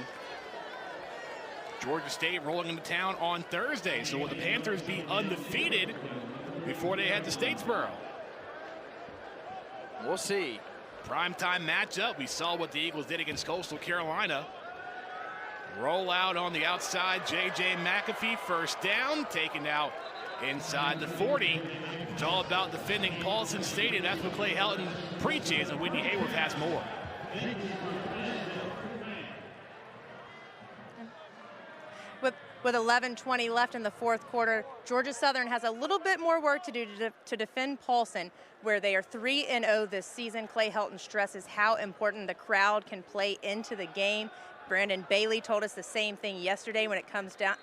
Georgia State rolling into town on Thursday. So will the Panthers be undefeated before they head to Statesboro? We'll see. Primetime matchup. We saw what the Eagles did against Coastal Carolina. Roll out on the outside. J.J. McAfee, 1st down, taken out inside the 40. It's all about defending Paulson Stadium. That's what Clay Helton preaches, and Whitney Hayworth has more. With 11:20 left in the 4th quarter, Georgia Southern has a little bit more work to do to defend Paulson, where they are 3-0 this season. Clay Helton stresses how important the crowd can play into the game. Brandon Bailey told us the same thing yesterday when it comes down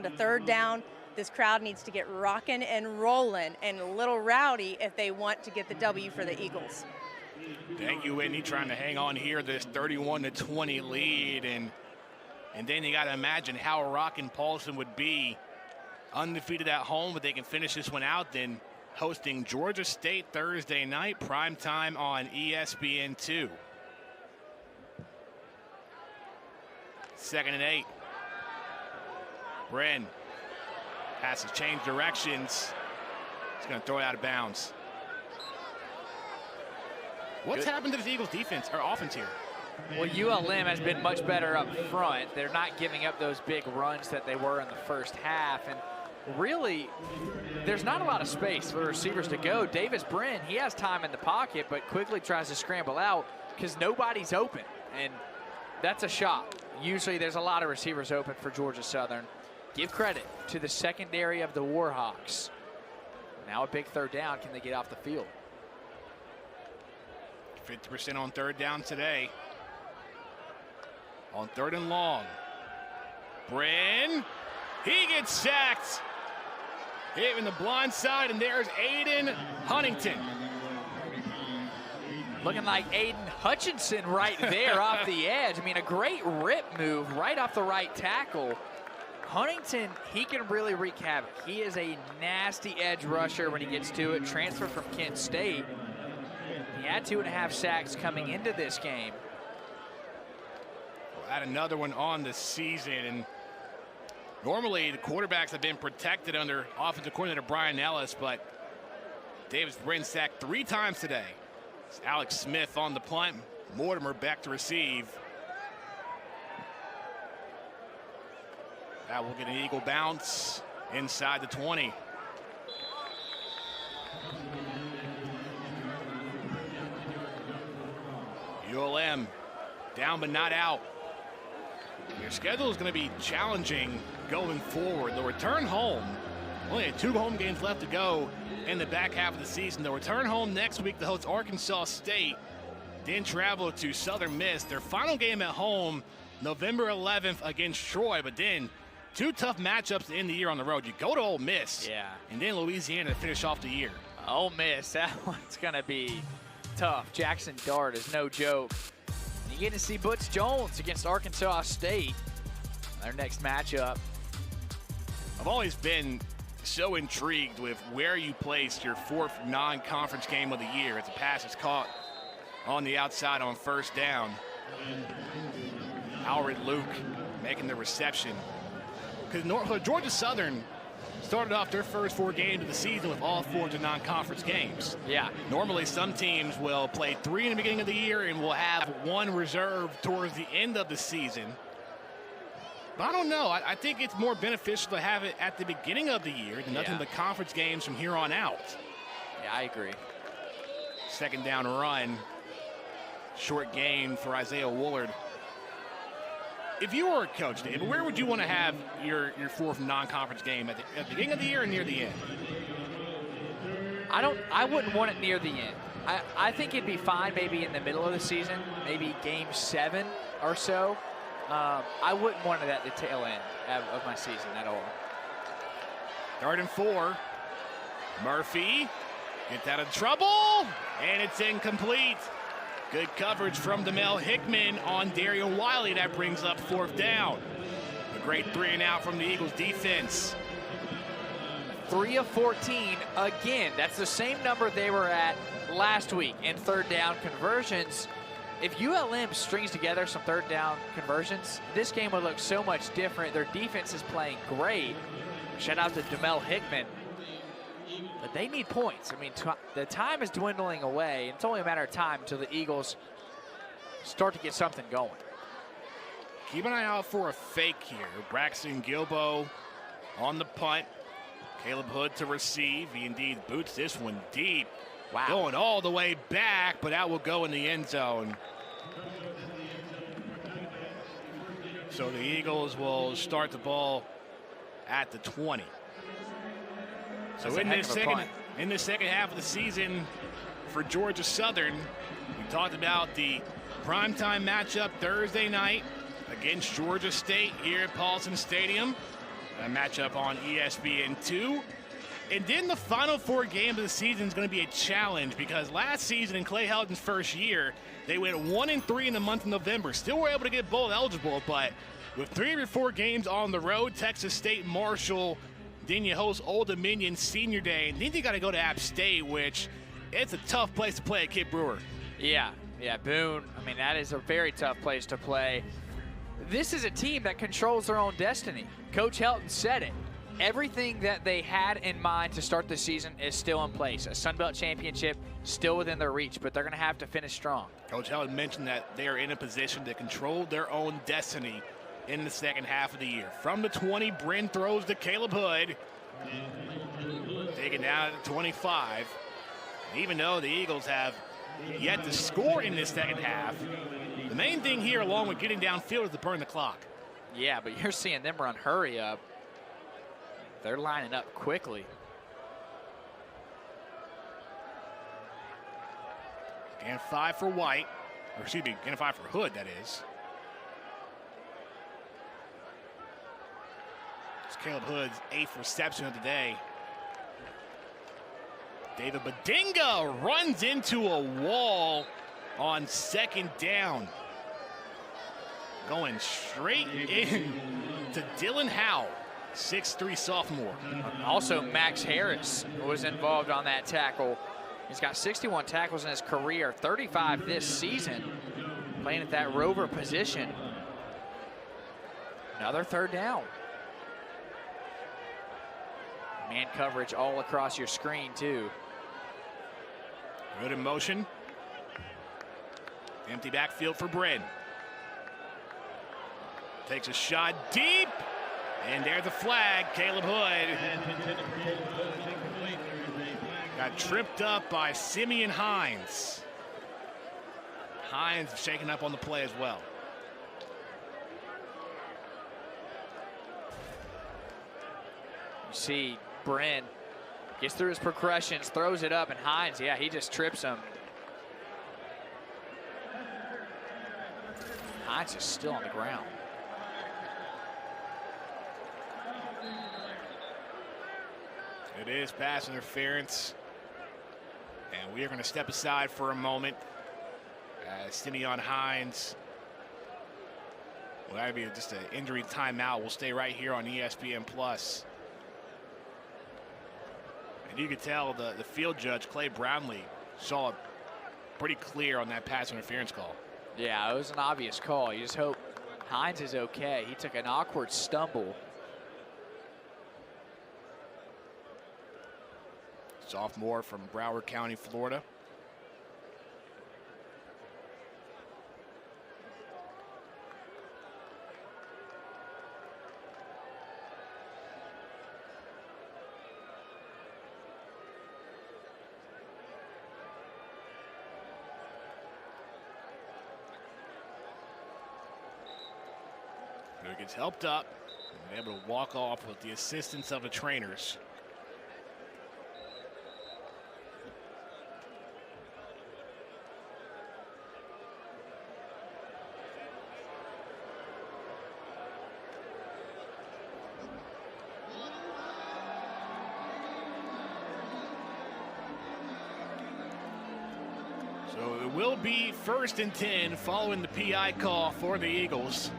to 3rd down. This crowd needs to get rocking and rolling and a little rowdy if they want to get the W for the Eagles. Thank you, Whitney, trying to hang on here, this 31-20 lead. And then you got to imagine how rocking Paulson would be undefeated at home, but they can finish this one out, then hosting Georgia State Thursday night, primetime on ESPN2. 2nd and 8. Bren has to change directions. He's going to throw it out of bounds. What's happened to this Eagles defense or offense here? Well, ULM has been much better up front. They're not giving up those big runs that they were in the 1st half. And really, there's not a lot of space for the receivers to go. Davis Brin, he has time in the pocket, but quickly tries to scramble out because nobody's open, and that's a shot. Usually there's a lot of receivers open for Georgia Southern. Give credit to the secondary of the Warhawks. Now a big third down. Can they get off the field? 50% on third down today. On third and long. Brin, he gets sacked. Hit in the blind side, and there's Aiden Huntington. Looking like Aiden Hutchinson right there off the edge. I mean, a great rip move right off the right tackle. Huntington, he can really wreak havoc. He is a nasty edge rusher when he gets to it. Transferred from Kent State. He had 2.5 sacks coming into this game. We'll add another one on the season. And normally the quarterbacks have been protected under offensive coordinator Brian Ellis, but Davis Brin sacked 3 times today. It's Alex Smith on the punt. Mortimer back to receive. That will get an Eagle bounce inside the 20. ULM down but not out. Their schedule is going to be challenging going forward. They'll return home. Only had 2 home games left to go in the back half of the season. They'll return home next week to host Arkansas State, then travel to Southern Miss. Their final game at home, November 11th against Troy, but then 2 tough matchups to end the year on the road. You go to Ole Miss, yeah, and then Louisiana to finish off the year. Ole Miss, that one's going to be tough. Jackson Dart is no joke. You get to see Butch Jones against Arkansas State, their next matchup. I've always been so intrigued with where you placed your 4th non-conference game of the year as the pass is caught on the outside on first down. Alred Luke making the reception. Because Georgia Southern started off their first 4 games of the season with all 4 of the non-conference games. Yeah. Normally some teams will play 3 in the beginning of the year and will have 1 reserved towards the end of the season. But I don't know. I think it's more beneficial to have it at the beginning of the year than nothing but conference games from here on out. Yeah, I agree. Second down run. Short gain for Isaiah Woolard. If you were a coach, David, where would you want to have your 4th non-conference game? At the beginning of the year or near the end? I wouldn't want it near the end. I think it'd be fine maybe in the middle of the season, maybe game 7 or so. I wouldn't want it at the tail end of my season at all. 3rd and 4. Murphy gets out of trouble, and it's incomplete. Good coverage from Demel Hickman on Darian Wiley. That brings up 4th down. A great 3 and out from the Eagles defense. 3 of 14 again. That's the same number they were at last week in 3rd down conversions. If ULM strings together some 3rd down conversions, this game would look so much different. Their defense is playing great. Shout out to Demel Hickman. But they need points. I mean, the time is dwindling away. It's only a matter of time until the Eagles start to get something going. Keep an eye out for a fake here. Braxton Gilbo on the punt. Caleb Hood to receive. He indeed boots this one deep. Wow. Going all the way back, but that will go in the end zone. So the Eagles will start the ball at the 20. So in the second half of the season for Georgia Southern, we talked about the primetime matchup Thursday night against Georgia State here at Paulson Stadium. A matchup on ESPN2. And then the final 4 games of the season is going to be a challenge because last season in Clay Helton's first year, they went 1-3 in the month of November. Still were able to get bowl eligible, but with 3 of your 4 games on the road, Texas State, Marshall, then you host Old Dominion Senior Day, and then you got to go to App State, which it's a tough place to play at Kid Brewer. Yeah, Boone. I mean, that is a very tough place to play. This is a team that controls their own destiny. Coach Helton said it. Everything that they had in mind to start the season is still in place. A Sun Belt championship still within their reach, but they're going to have to finish strong. Coach Helton mentioned that they are in a position to control their own destiny in the second half of the year. From the 20, Brin throws to Caleb Hood. Taken down at the 25. Even though the Eagles have yet to score in this second half, the main thing here, along with getting downfield, is to burn the clock. Yeah, but you're seeing them run hurry up. They're lining up quickly. And 5 for White, or excuse me, and 5 for Hood, that is. It's Caleb Hood's 8th reception of the day. David Badinga runs into a wall on second down. Going straight in to Dylan Howe, 6'3" sophomore. Also, Max Harris was involved on that tackle. He's got 61 tackles in his career, 35 this season, playing at that rover position. Another third down. Man coverage all across your screen, too. Good in motion. Empty backfield for Brin. Takes a shot deep. And there's the flag. Caleb Hood got tripped up by Simeon Hines. Hines shaking up on the play as well. You see Brin gets through his progressions, throws it up, and Hines, yeah, he just trips him. Hines is still on the ground. It is pass interference. And we are going to step aside for a moment. Simeon Hines will that'll be just an injury timeout. We'll stay right here on ESPN Plus. And you could tell the field judge, Clay Brownlee, saw it pretty clear on that pass interference call. Yeah, it was an obvious call. You just hope Hines is okay. He took an awkward stumble. Sophomore from Broward County, Florida. Who gets helped up and able to walk off with the assistance of the trainers. So it will be 1st and 10 following the PI call for the Eagles.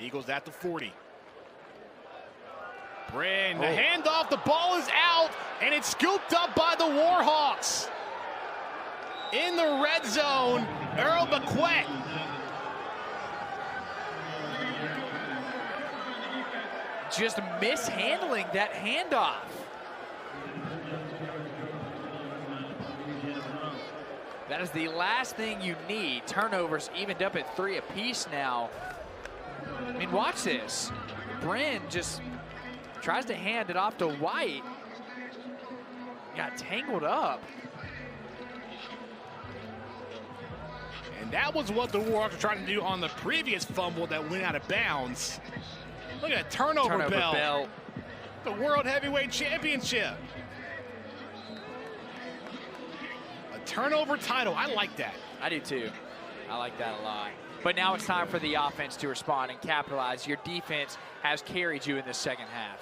Eagles at the 40. Brin, the handoff, the ball is out, and it's scooped up by the Warhawks. In the red zone, Earl Bequette. Just mishandling that handoff. That is the last thing you need. Turnovers evened up at 3 apiece now. I mean, watch this. Brin just tries to hand it off to White. Got tangled up. And that was what the Warhawks were trying to do on the previous fumble that went out of bounds. Look at that turnover bell. The World Heavyweight Championship. A turnover title. I like that. I do too. I like that a lot. But now it's time for the offense to respond and capitalize. Your defense has carried you in the second half.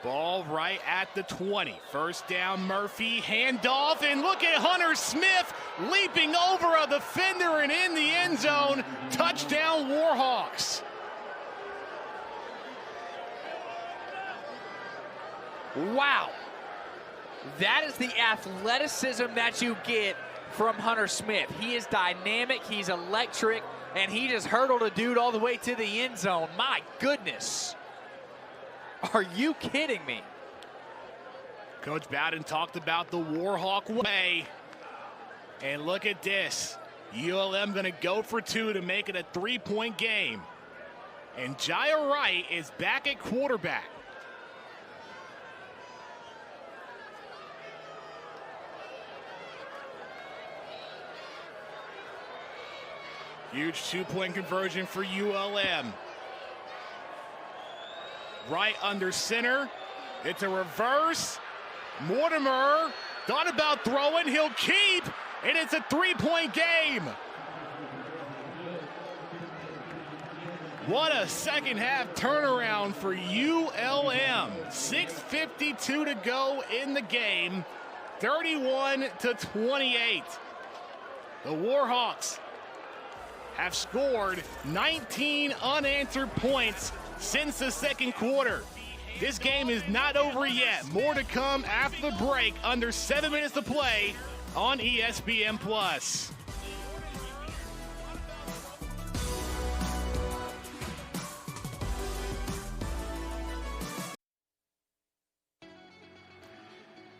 Ball right at the 20. 1st down, Murphy, handoff, and look at Hunter Smith leaping over a defender and in the end zone. Touchdown, Warhawks. Wow. That is the athleticism that you get from Hunter Smith. He is dynamic, he's electric, and he just hurdled a dude all the way to the end zone. My goodness. Are you kidding me? Coach Bowden talked about the Warhawk way. And look at this. ULM going to go for 2 to make it a 3-point game. And Jaya Wright is back at quarterback. Huge 2-point conversion for ULM. Right under center. It's a reverse. Mortimer thought about throwing. He'll keep. And it's a 3-point game. What a second half turnaround for ULM. 6:52 to go in the game. 31-28. The Warhawks have scored 19 unanswered points since the second quarter. This game is not over yet. More to come after the break. Under 7 minutes to play on ESPN+.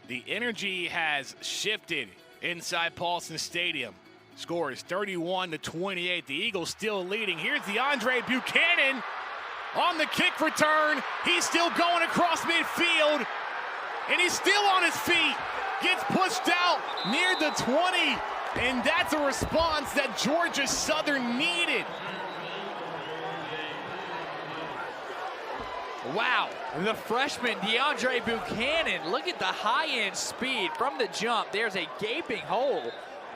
The energy has shifted inside Paulson Stadium. Score is 31-28. The Eagles still leading. Here's DeAndre Buchanan on the kick return. He's still going across midfield, and he's still on his feet. Gets pushed out near the 20, and that's a response that Georgia Southern needed. Wow, the freshman DeAndre Buchanan, look at the high-end speed from the jump. There's a gaping hole.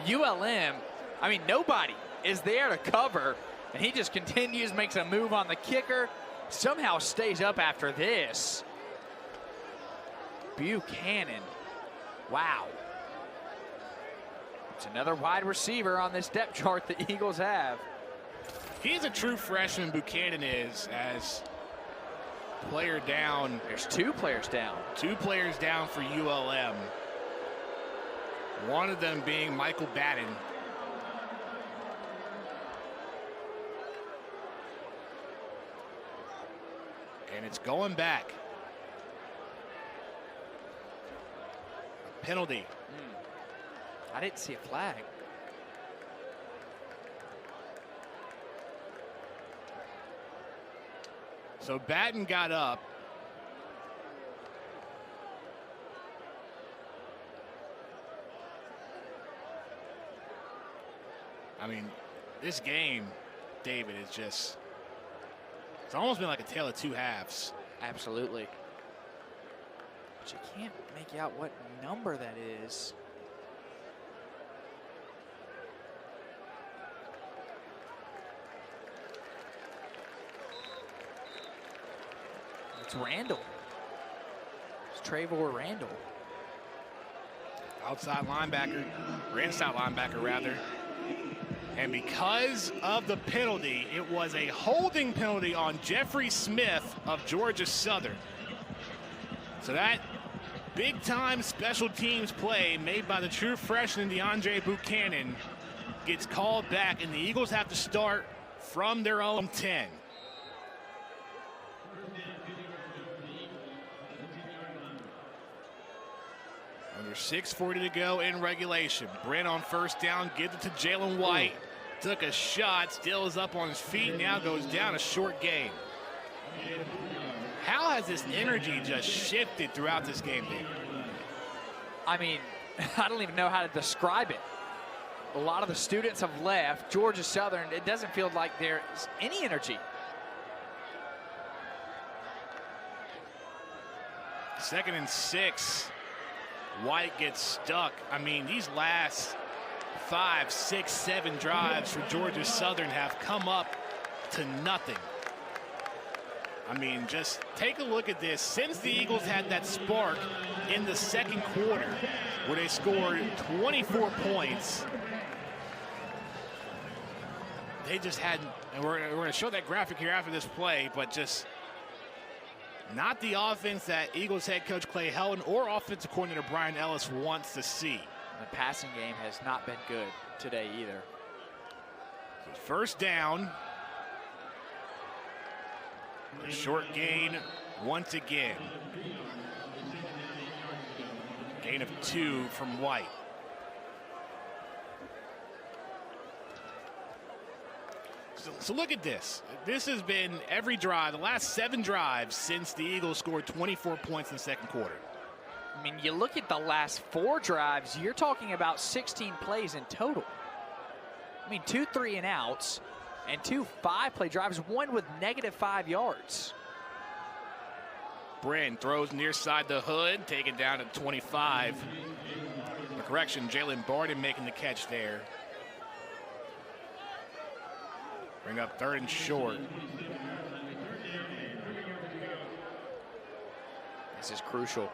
ULM, I mean, nobody is there to cover, and he just continues, makes a move on the kicker, somehow stays up after this. Buchanan, wow. It's another wide receiver on this depth chart the Eagles have. He's a true freshman, Buchanan is, as player down. There's 2 players down. 2 players down for ULM. One of them being Michael Batten. And it's going back. A penalty. I didn't see a flag. So Batten got up. I mean, this game, David, is just, it's almost been like a tale of 2 halves. Absolutely. But you can't make out what number that is. It's Randall. It's Trevor Randall. Outside linebacker, or inside linebacker rather. And because of the penalty, it was a holding penalty on Jeffrey Smith of Georgia Southern. So that big-time special teams play made by the true freshman DeAndre Buchanan gets called back, and the Eagles have to start from their own 10. Under 6:40 to go in regulation. Brent on first down, gives it to Jalen White. Took a shot, still is up on his feet, now goes down a short gain. How has this energy just shifted throughout this game, David? I mean, I don't even know how to describe it. A lot of the students have left. Georgia Southern, it doesn't feel like there's any energy. 2nd and 6. White gets stuck. I mean, these last 5, 6, 7 drives for Georgia Southern have come up to nothing. I mean, just take a look at this. Since the Eagles had that spark in the second quarter where they scored 24 points, they just hadn't, and we're going to show that graphic here after this play, but just not the offense that Eagles head coach Clay Helton or offensive coordinator Brian Ellis wants to see. The passing game has not been good today either. So first down. A short gain once again. Gain of 2 from White. So look at this. This has been every drive, the last 7 drives since the Eagles scored 24 points in the second quarter. I mean, you look at the last 4 drives, you're talking about 16 plays in total. I mean, 2 3-and-outs and 2 5-play drives, one with -5 yards. Bryn throws near side the hood, taken down at 25. Correction, Jalen Barden making the catch there. Bring up 3rd and short. This is crucial.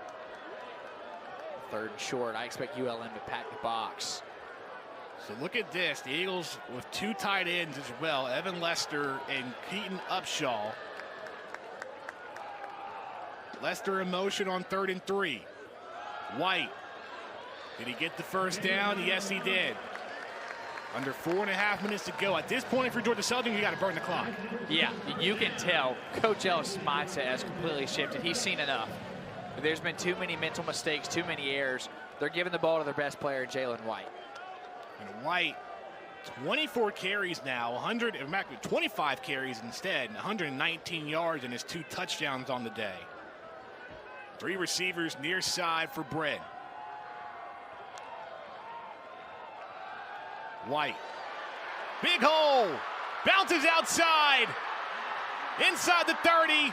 3rd and short. I expect ULM to pack the box. So look at this. The Eagles with 2 tight ends as well. Evan Lester and Keaton Upshaw. Lester in motion on 3rd and 3. White. Did he get the first down? Yes, he did. Under 4.5 minutes to go. At this point, if you're Georgia Southern, you got to burn the clock. Yeah, you can tell Coach Ellis' mindset has completely shifted. He's seen enough. There's been too many mental mistakes, too many errors. They're giving the ball to their best player, Jalen White. And White, 24 carries now, 25 carries instead, 119 yards and his 2 touchdowns on the day. 3 receivers near side for Bryn. White, big hole, bounces outside, inside the 30,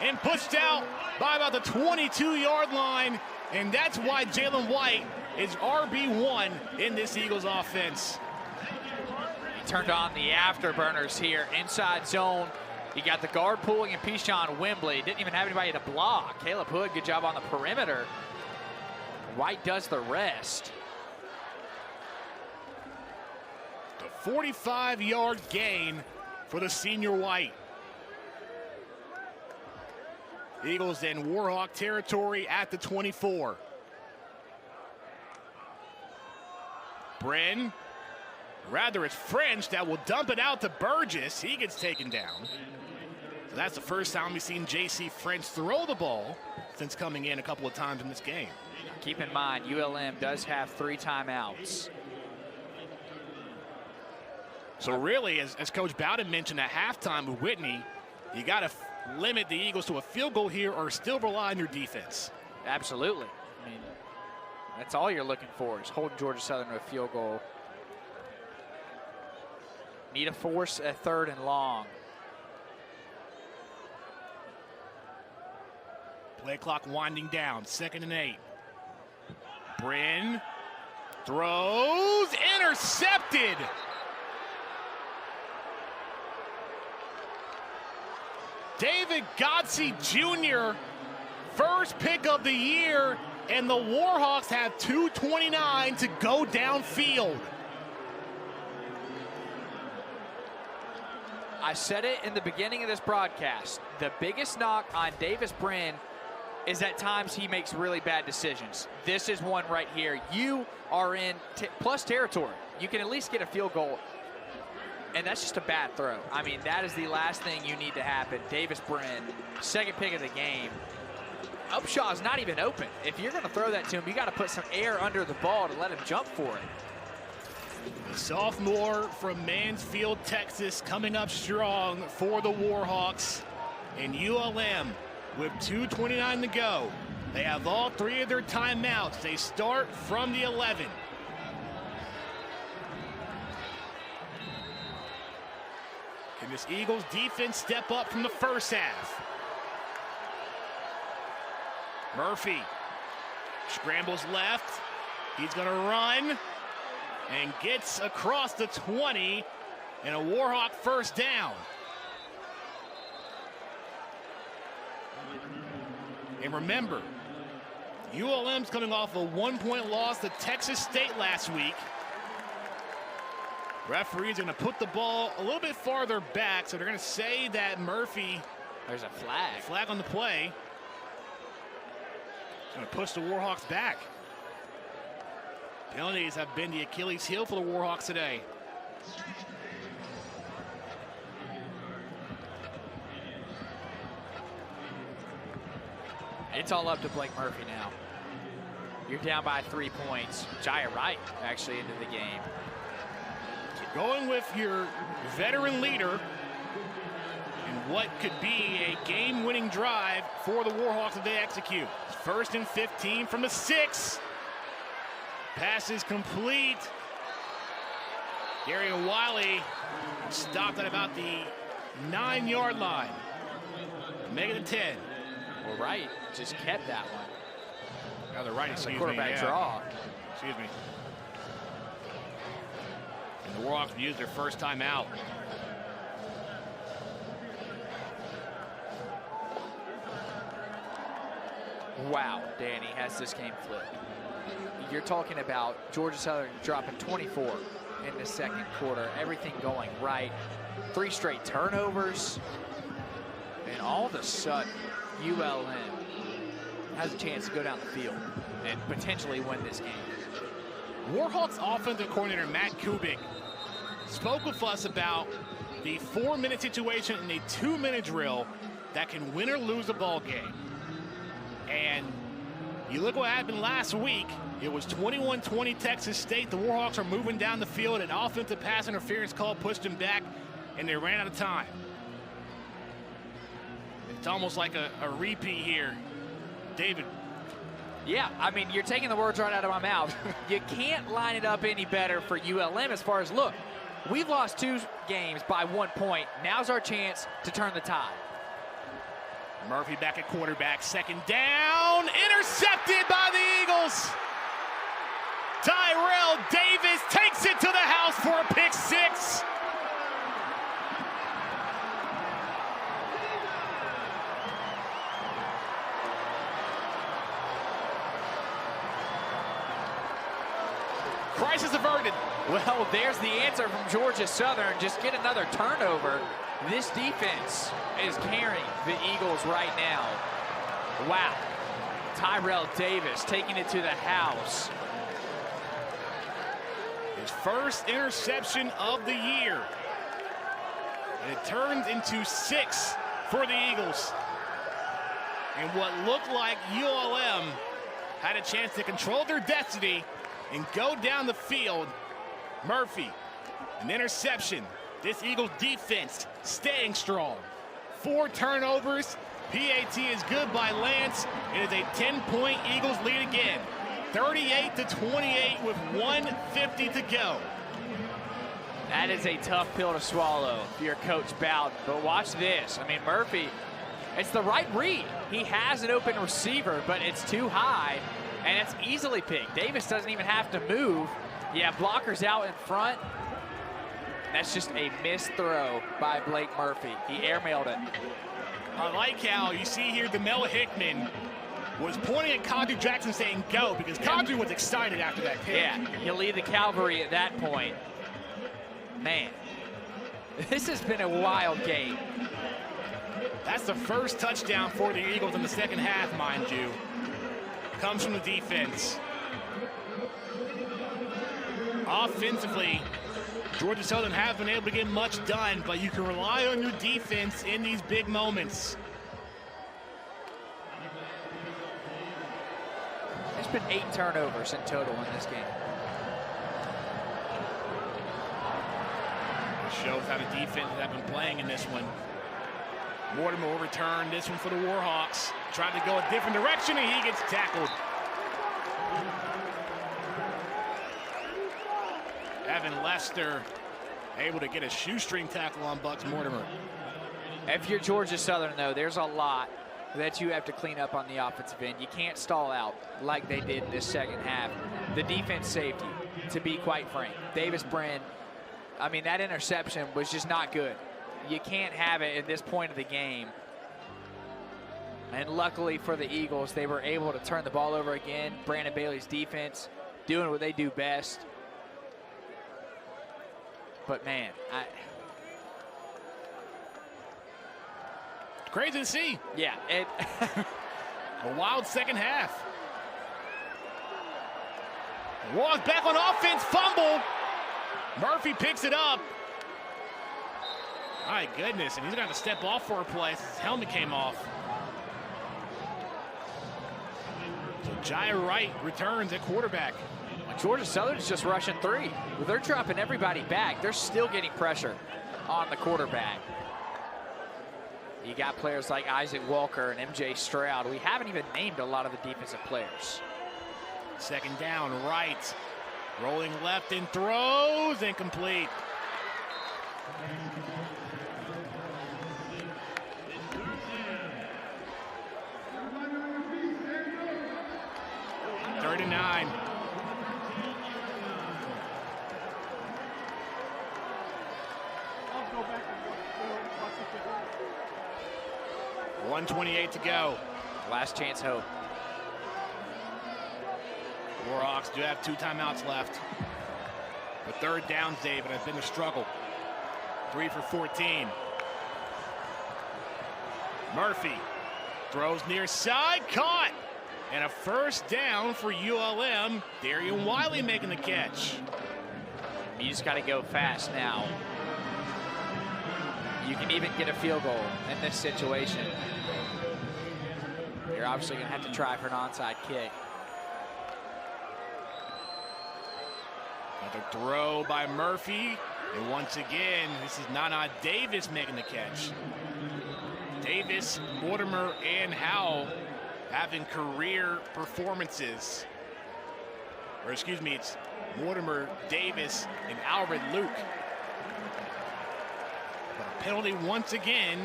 and pushed out by about the 22-yard line, and that's why Jalen White is RB1 in this Eagles offense. He turned on the afterburners here, inside zone. You got the guard pulling and Pishon Wembley. Didn't even have anybody to block. Caleb Hood, good job on the perimeter. White does the rest. 45-yard gain for the senior White. Eagles in Warhawk territory at the 24. Bryn, rather it's French that will dump it out to Burgess. He gets taken down. So that's the first time we've seen J.C. French throw the ball since coming in a couple of times in this game. Keep in mind, ULM does have 3 timeouts. So really, as Coach Bowden mentioned at halftime with Whitney, you got to limit the Eagles to a field goal here or still rely on your defense. Absolutely. I mean, that's all you're looking for is holding Georgia Southern to a field goal. Need to force a 3rd and long. Play clock winding down, 2nd and 8. Bryn throws, intercepted. David Godsey Jr., first pick of the year, and the Warhawks have 2:29 to go downfield. I said it in the beginning of this broadcast. The biggest knock on Davis Bryn is at times he makes really bad decisions. This is one right here. You are in plus territory. You can at least get a field goal. And that's just a bad throw. I mean, that is the last thing you need to happen. Davis Bryn, 2nd pick of the game. Upshaw's not even open. If you're going to throw that to him, you got to put some air under the ball to let him jump for it. The sophomore from Mansfield, Texas, coming up strong for the Warhawks. And ULM with 2:29 to go. They have all 3 of their timeouts. They start from the 11. Can this Eagles defense step up from the first half? Murphy scrambles left. He's going to run and gets across the 20 and a Warhawk first down. And remember, ULM's coming off a 1-point loss to Texas State last week. Referees are going to put the ball a little bit farther back, so they're going to say that Murphy. There's a flag. Flag on the play. It's going to push the Warhawks back. Penalties have been the Achilles heel for the Warhawks today. It's all up to Blake Murphy now. you're down by 3 points. Jaya Wright actually into the game. Going with your veteran leader in what could be a game-winning drive for the Warhawks if they execute. 1st and 15 from the 6. Pass is complete. Gary Wiley stopped at about the 9-yard line. Make it a 10. Well, Wright just kept that one. Now the right, excuse me. Quarterback draw. Excuse me. And the Warhawks used their first time out. Wow, Danny has this game flipped. You're talking about Georgia Southern dropping 24 in the 2nd quarter. Everything going right. 3 straight turnovers. And all of a sudden, ULM has a chance to go down the field and potentially win this game. Warhawks offensive coordinator Matt Kubik spoke with us about the 4-minute situation in a 2-minute drill that can win or lose a ball game. And you look what happened last week. It was 21-20 Texas State. The Warhawks are moving down the field. An offensive pass interference call pushed them back, and they ran out of time. It's almost like a repeat here. David. Yeah, I mean, you're taking the words right out of my mouth. You can't line it up any better for ULM as far as, look, we've lost 2 games by 1 point. Now's our chance to turn the tide. Murphy back at quarterback, 2nd down, intercepted by the Eagles. Tyrell Davis takes it to the house for a pick 6. Crisis averted. Well, there's the answer from Georgia Southern. Just get another turnover. This defense is carrying the Eagles right now. Wow. Tyrell Davis taking it to the house. His first interception of the year. And it turns into 6 for the Eagles. And what looked like ULM had a chance to control their destiny and go down the field. Murphy, an interception. This Eagles defense staying strong. 4 turnovers. PAT is good by Lance. It is a 10-point Eagles lead again. 38-28 with 1:50 to go. That is a tough pill to swallow if you're Coach Bowden. But watch this. I mean, Murphy, it's the right read. He has an open receiver, but it's too high, and it's easily picked. Davis doesn't even have to move. Yeah, blockers out in front. That's just a missed throw by Blake Murphy. He airmailed it. I like how you see here DeMel Hickman was pointing at Kadri Jackson saying go, because Kadri was excited after that pick. Yeah, he'll lead the cavalry at that point. Man, this has been a wild game. That's the first touchdown for the Eagles in the 2nd half, mind you. Comes from the defense. Offensively, Georgia Southern haven't been able to get much done, but you can rely on your defense in these big moments. There's been 8 turnovers in total in this game. Shows how the defense have been playing in this one. Mortimer will return this one for the Warhawks. Tried to go a different direction, and he gets tackled. Evan Lester able to get a shoestring tackle on Bucks Mortimer. If you're Georgia Southern, though, there's a lot that you have to clean up on the offensive end. You can't stall out like they did in this 2nd half. The defense saved you, to be quite frank. Davis Brin, I mean, that interception was just not good. You can't have it at this point of the game. And luckily for the Eagles, they were able to turn the ball over again. Brandon Bailey's defense doing what they do best. But man, crazy to see. Yeah, a wild 2nd half. Warhawks back on offense, fumble. Murphy picks it up. My goodness, and he's going to step off for a play. His helmet came off. So Jai Wright returns at quarterback. Georgia Southern's just rushing 3. Well, they're dropping everybody back. They're still getting pressure on the quarterback. You got players like Isaac Walker and MJ Stroud. We haven't even named a lot of the defensive players. Second down, Wright. Rolling left and throws, incomplete. Third and 9. $1:28 to go. Last chance hope. Warhawks do have 2 timeouts left. The third down, David, has been a struggle. 3 for 14. Murphy throws near side, caught. And a first down for ULM. Darian Wiley making the catch. You just got to go fast now. You can even get a field goal in this situation. You're obviously going to have to try for an onside kick. Another throw by Murphy. And once again, this is Nana Davis making the catch. Davis, Mortimer, and Howell having career performances. Or excuse me, it's Mortimer, Davis, and Alfred Luke. But a penalty once again.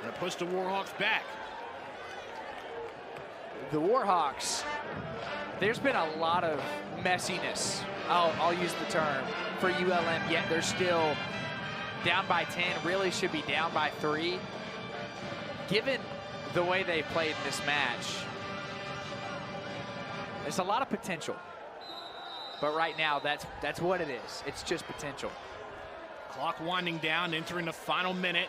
Going to push the Warhawks back. The Warhawks, there's been a lot of messiness, I'll use the term, for ULM, yet they're still down by 10, really should be down by 3. Given the way they played in this match, there's a lot of potential. But right now, that's what it is. It's just potential. Clock winding down, entering the final minute.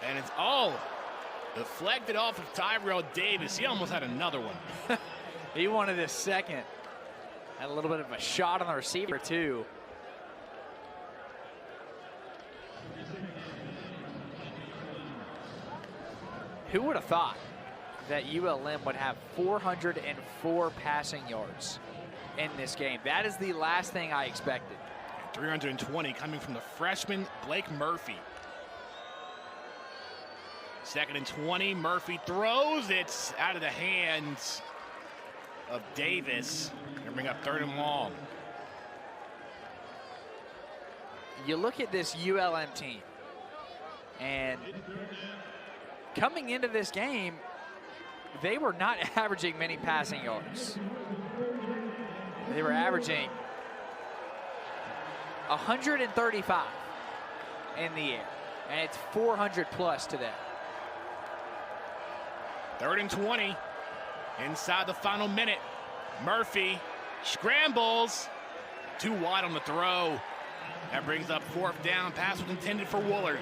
And it's deflected off of Tyrell Davis. He almost had another one. He wanted his second. Had a little bit of a shot on the receiver, too. Who would have thought that ULM would have 404 passing yards in this game? That is the last thing I expected. 320 coming from the freshman Blake Murphy. Second and 20, Murphy throws. It's out of the hands of Davis. Gonna bring up third and long. You look at this ULM team, and coming into this game, they were not averaging many passing yards. They were averaging 135 in the air, and it's 400 plus today. Third and 20, inside the final minute. Murphy scrambles, too wide on the throw. That brings up fourth down. Pass was intended for Woolard.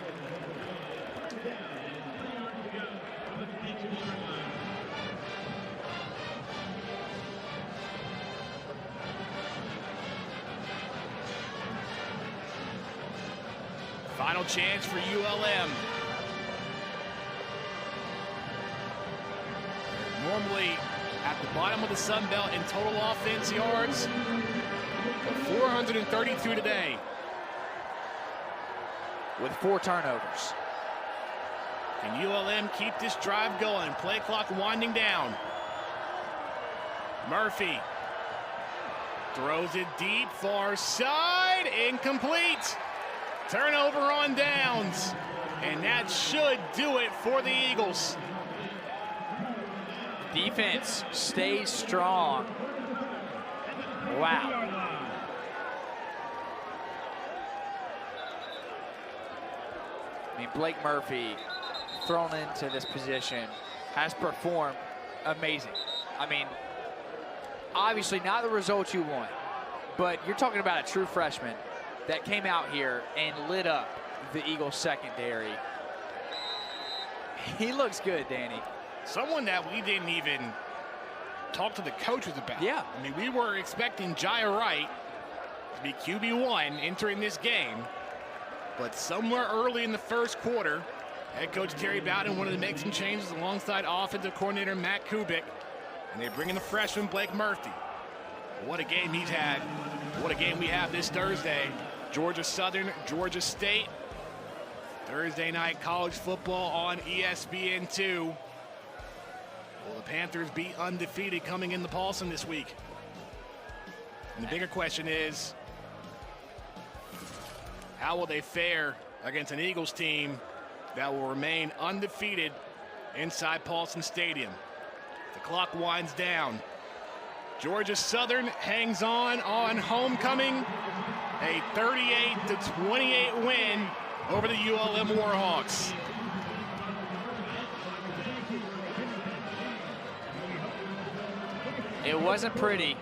Final chance for ULM. Normally at the bottom of the Sun Belt in total offense yards, 432 today. With 4 turnovers. Can ULM keep this drive going? Play clock winding down. Murphy throws it deep, far side, incomplete. Turnover on downs, and that should do it for the Eagles. Defense stays strong. Wow. I mean, Blake Murphy, thrown into this position, has performed amazing. I mean, obviously not the results you want, but you're talking about a true freshman that came out here and lit up the Eagles secondary. He looks good, Danny. Someone that we didn't even talk to the coaches about. Yeah. I mean, we were expecting Jai Wright to be QB1 entering this game, but somewhere early in the first quarter, head coach Terry Bowden wanted to make some changes alongside offensive coordinator Matt Kubik, And they bring in the freshman, Blake Murphy. What a game he's had. What a game we have this Thursday. Georgia Southern, Georgia State. Thursday night college football on ESPN2. Will the Panthers be undefeated coming into Paulson this week? And the bigger question is, how will they fare against an Eagles team that will remain undefeated inside Paulson Stadium? The clock winds down. Georgia Southern hangs on homecoming. A 38-28 win over the ULM Warhawks. It wasn't pretty,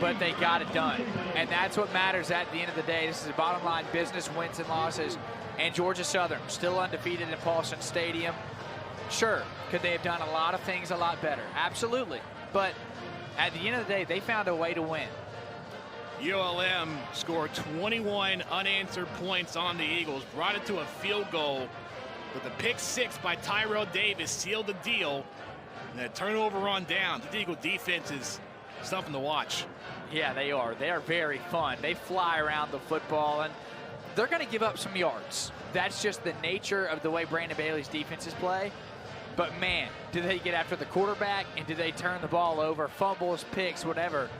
but they got it done. And that's what matters at the end of the day. This is a bottom line business, wins and losses. And Georgia Southern still undefeated in Paulson Stadium. Sure, could they have done a lot of things a lot better? Absolutely. But at the end of the day, they found a way to win. ULM scored 21 unanswered points on the Eagles, brought it to a field goal, but the pick six by Tyrell Davis sealed the deal. And that turnover on down. The Eagle defense is something to watch. Yeah, they are. They are very fun. They fly around the football, and they're going to give up some yards. That's just the nature of the way Brandon Bailey's defenses play. But, man, do they get after the quarterback, and do they turn the ball over, fumbles, picks, whatever.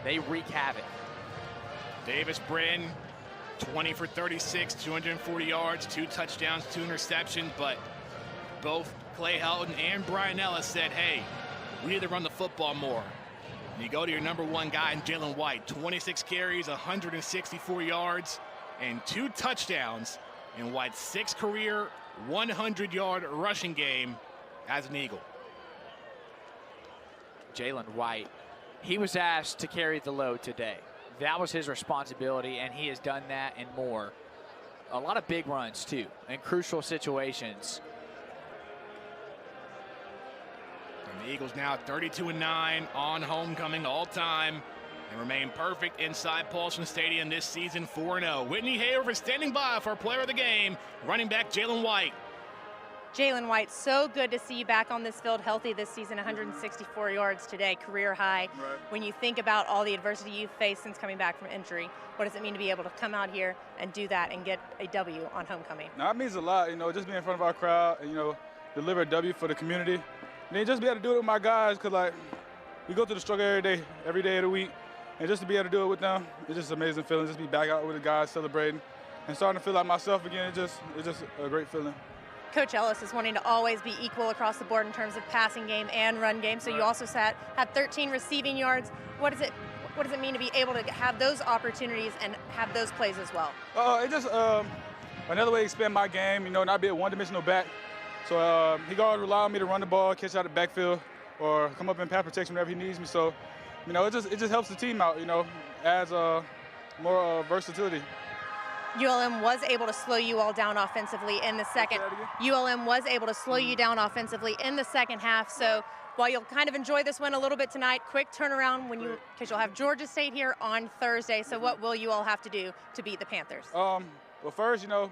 They wreak havoc. Davis Brin, 20 for 36, 240 yards, 2 touchdowns, 2 interceptions, but both Clay Helton and Brian Ellis said, hey, we need to run the football more. And you go to your number one guy in Jalen White, 26 carries, 164 yards, and 2 touchdowns in White's 6th career 100-yard rushing game as an Eagle. Jalen White, he was asked to carry the load today. That was his responsibility, and he has done that and more. A lot of big runs, too, in crucial situations. And the Eagles now 32-9 on homecoming all-time and remain perfect inside Paulson Stadium this season, 4-0. Whitney Haver standing by for our player of the game, running back Jalen White. Jalen White, so good to see you back on this field healthy this season, 164 yards today, career high. Right. When you think about all the adversity you've faced since coming back from injury, what does it mean to be able to come out here and do that and get a W on homecoming? Now, it means a lot, just being in front of our crowd and, deliver a W for the community. And then just be able to do it with my guys because, we go through the struggle every day of the week. And just to be able to do it with them, it's just an amazing feeling. Just be back out with the guys celebrating and starting to feel like myself again. It's just a great feeling. Coach Ellis is wanting to always be equal across the board in terms of passing game and run game. So you also had 13 receiving yards. What does it mean to be able to have those opportunities and have those plays as well? It's just another way to expand my game, not be a one-dimensional back. So he can always rely on me to run the ball, catch out the backfield, or come up in pass protection whenever he needs me. So, it just helps the team out, adds more versatility. ULM was able to slow you all down offensively in the second. ULM was able to slow you down offensively in the second half. So while you'll kind of enjoy this win a little bit tonight, quick turnaround because you'll have Georgia State here on Thursday. So what will you all have to do to beat the Panthers? Well, first, go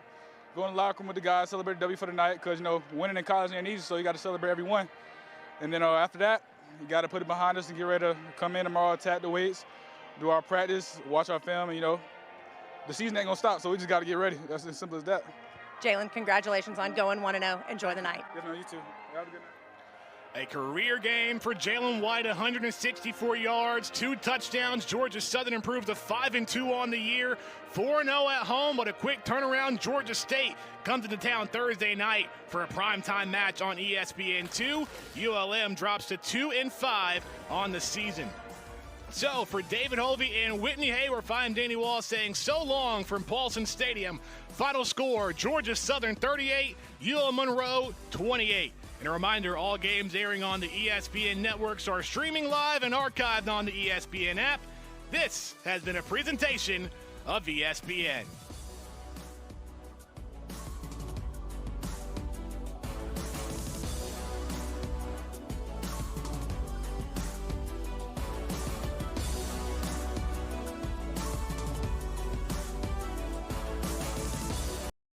in the locker room with the guys, celebrate the W for the night because, winning in college ain't easy, so you got to celebrate every win. And then after that, you got to put it behind us and get ready to come in tomorrow, attack the weights, do our practice, watch our film, and, the season ain't going to stop, so we just got to get ready. That's as simple as that. Jalen, congratulations on going 1-0. Enjoy the night. Yes, you too. Have a good night. A career game for Jalen White, 164 yards, 2 touchdowns. Georgia Southern improved to 5-2 on the year, 4-0 at home, but a quick turnaround. Georgia State comes into town Thursday night for a primetime match on ESPN2. ULM drops to 2-5 on the season. So for David Hovey and Whitney Hayward, I'm Danny Wall saying so long from Paulson Stadium. Final score, Georgia Southern 38, UL-Monroe 28. And a reminder, all games airing on the ESPN networks are streaming live and archived on the ESPN app. This has been a presentation of ESPN.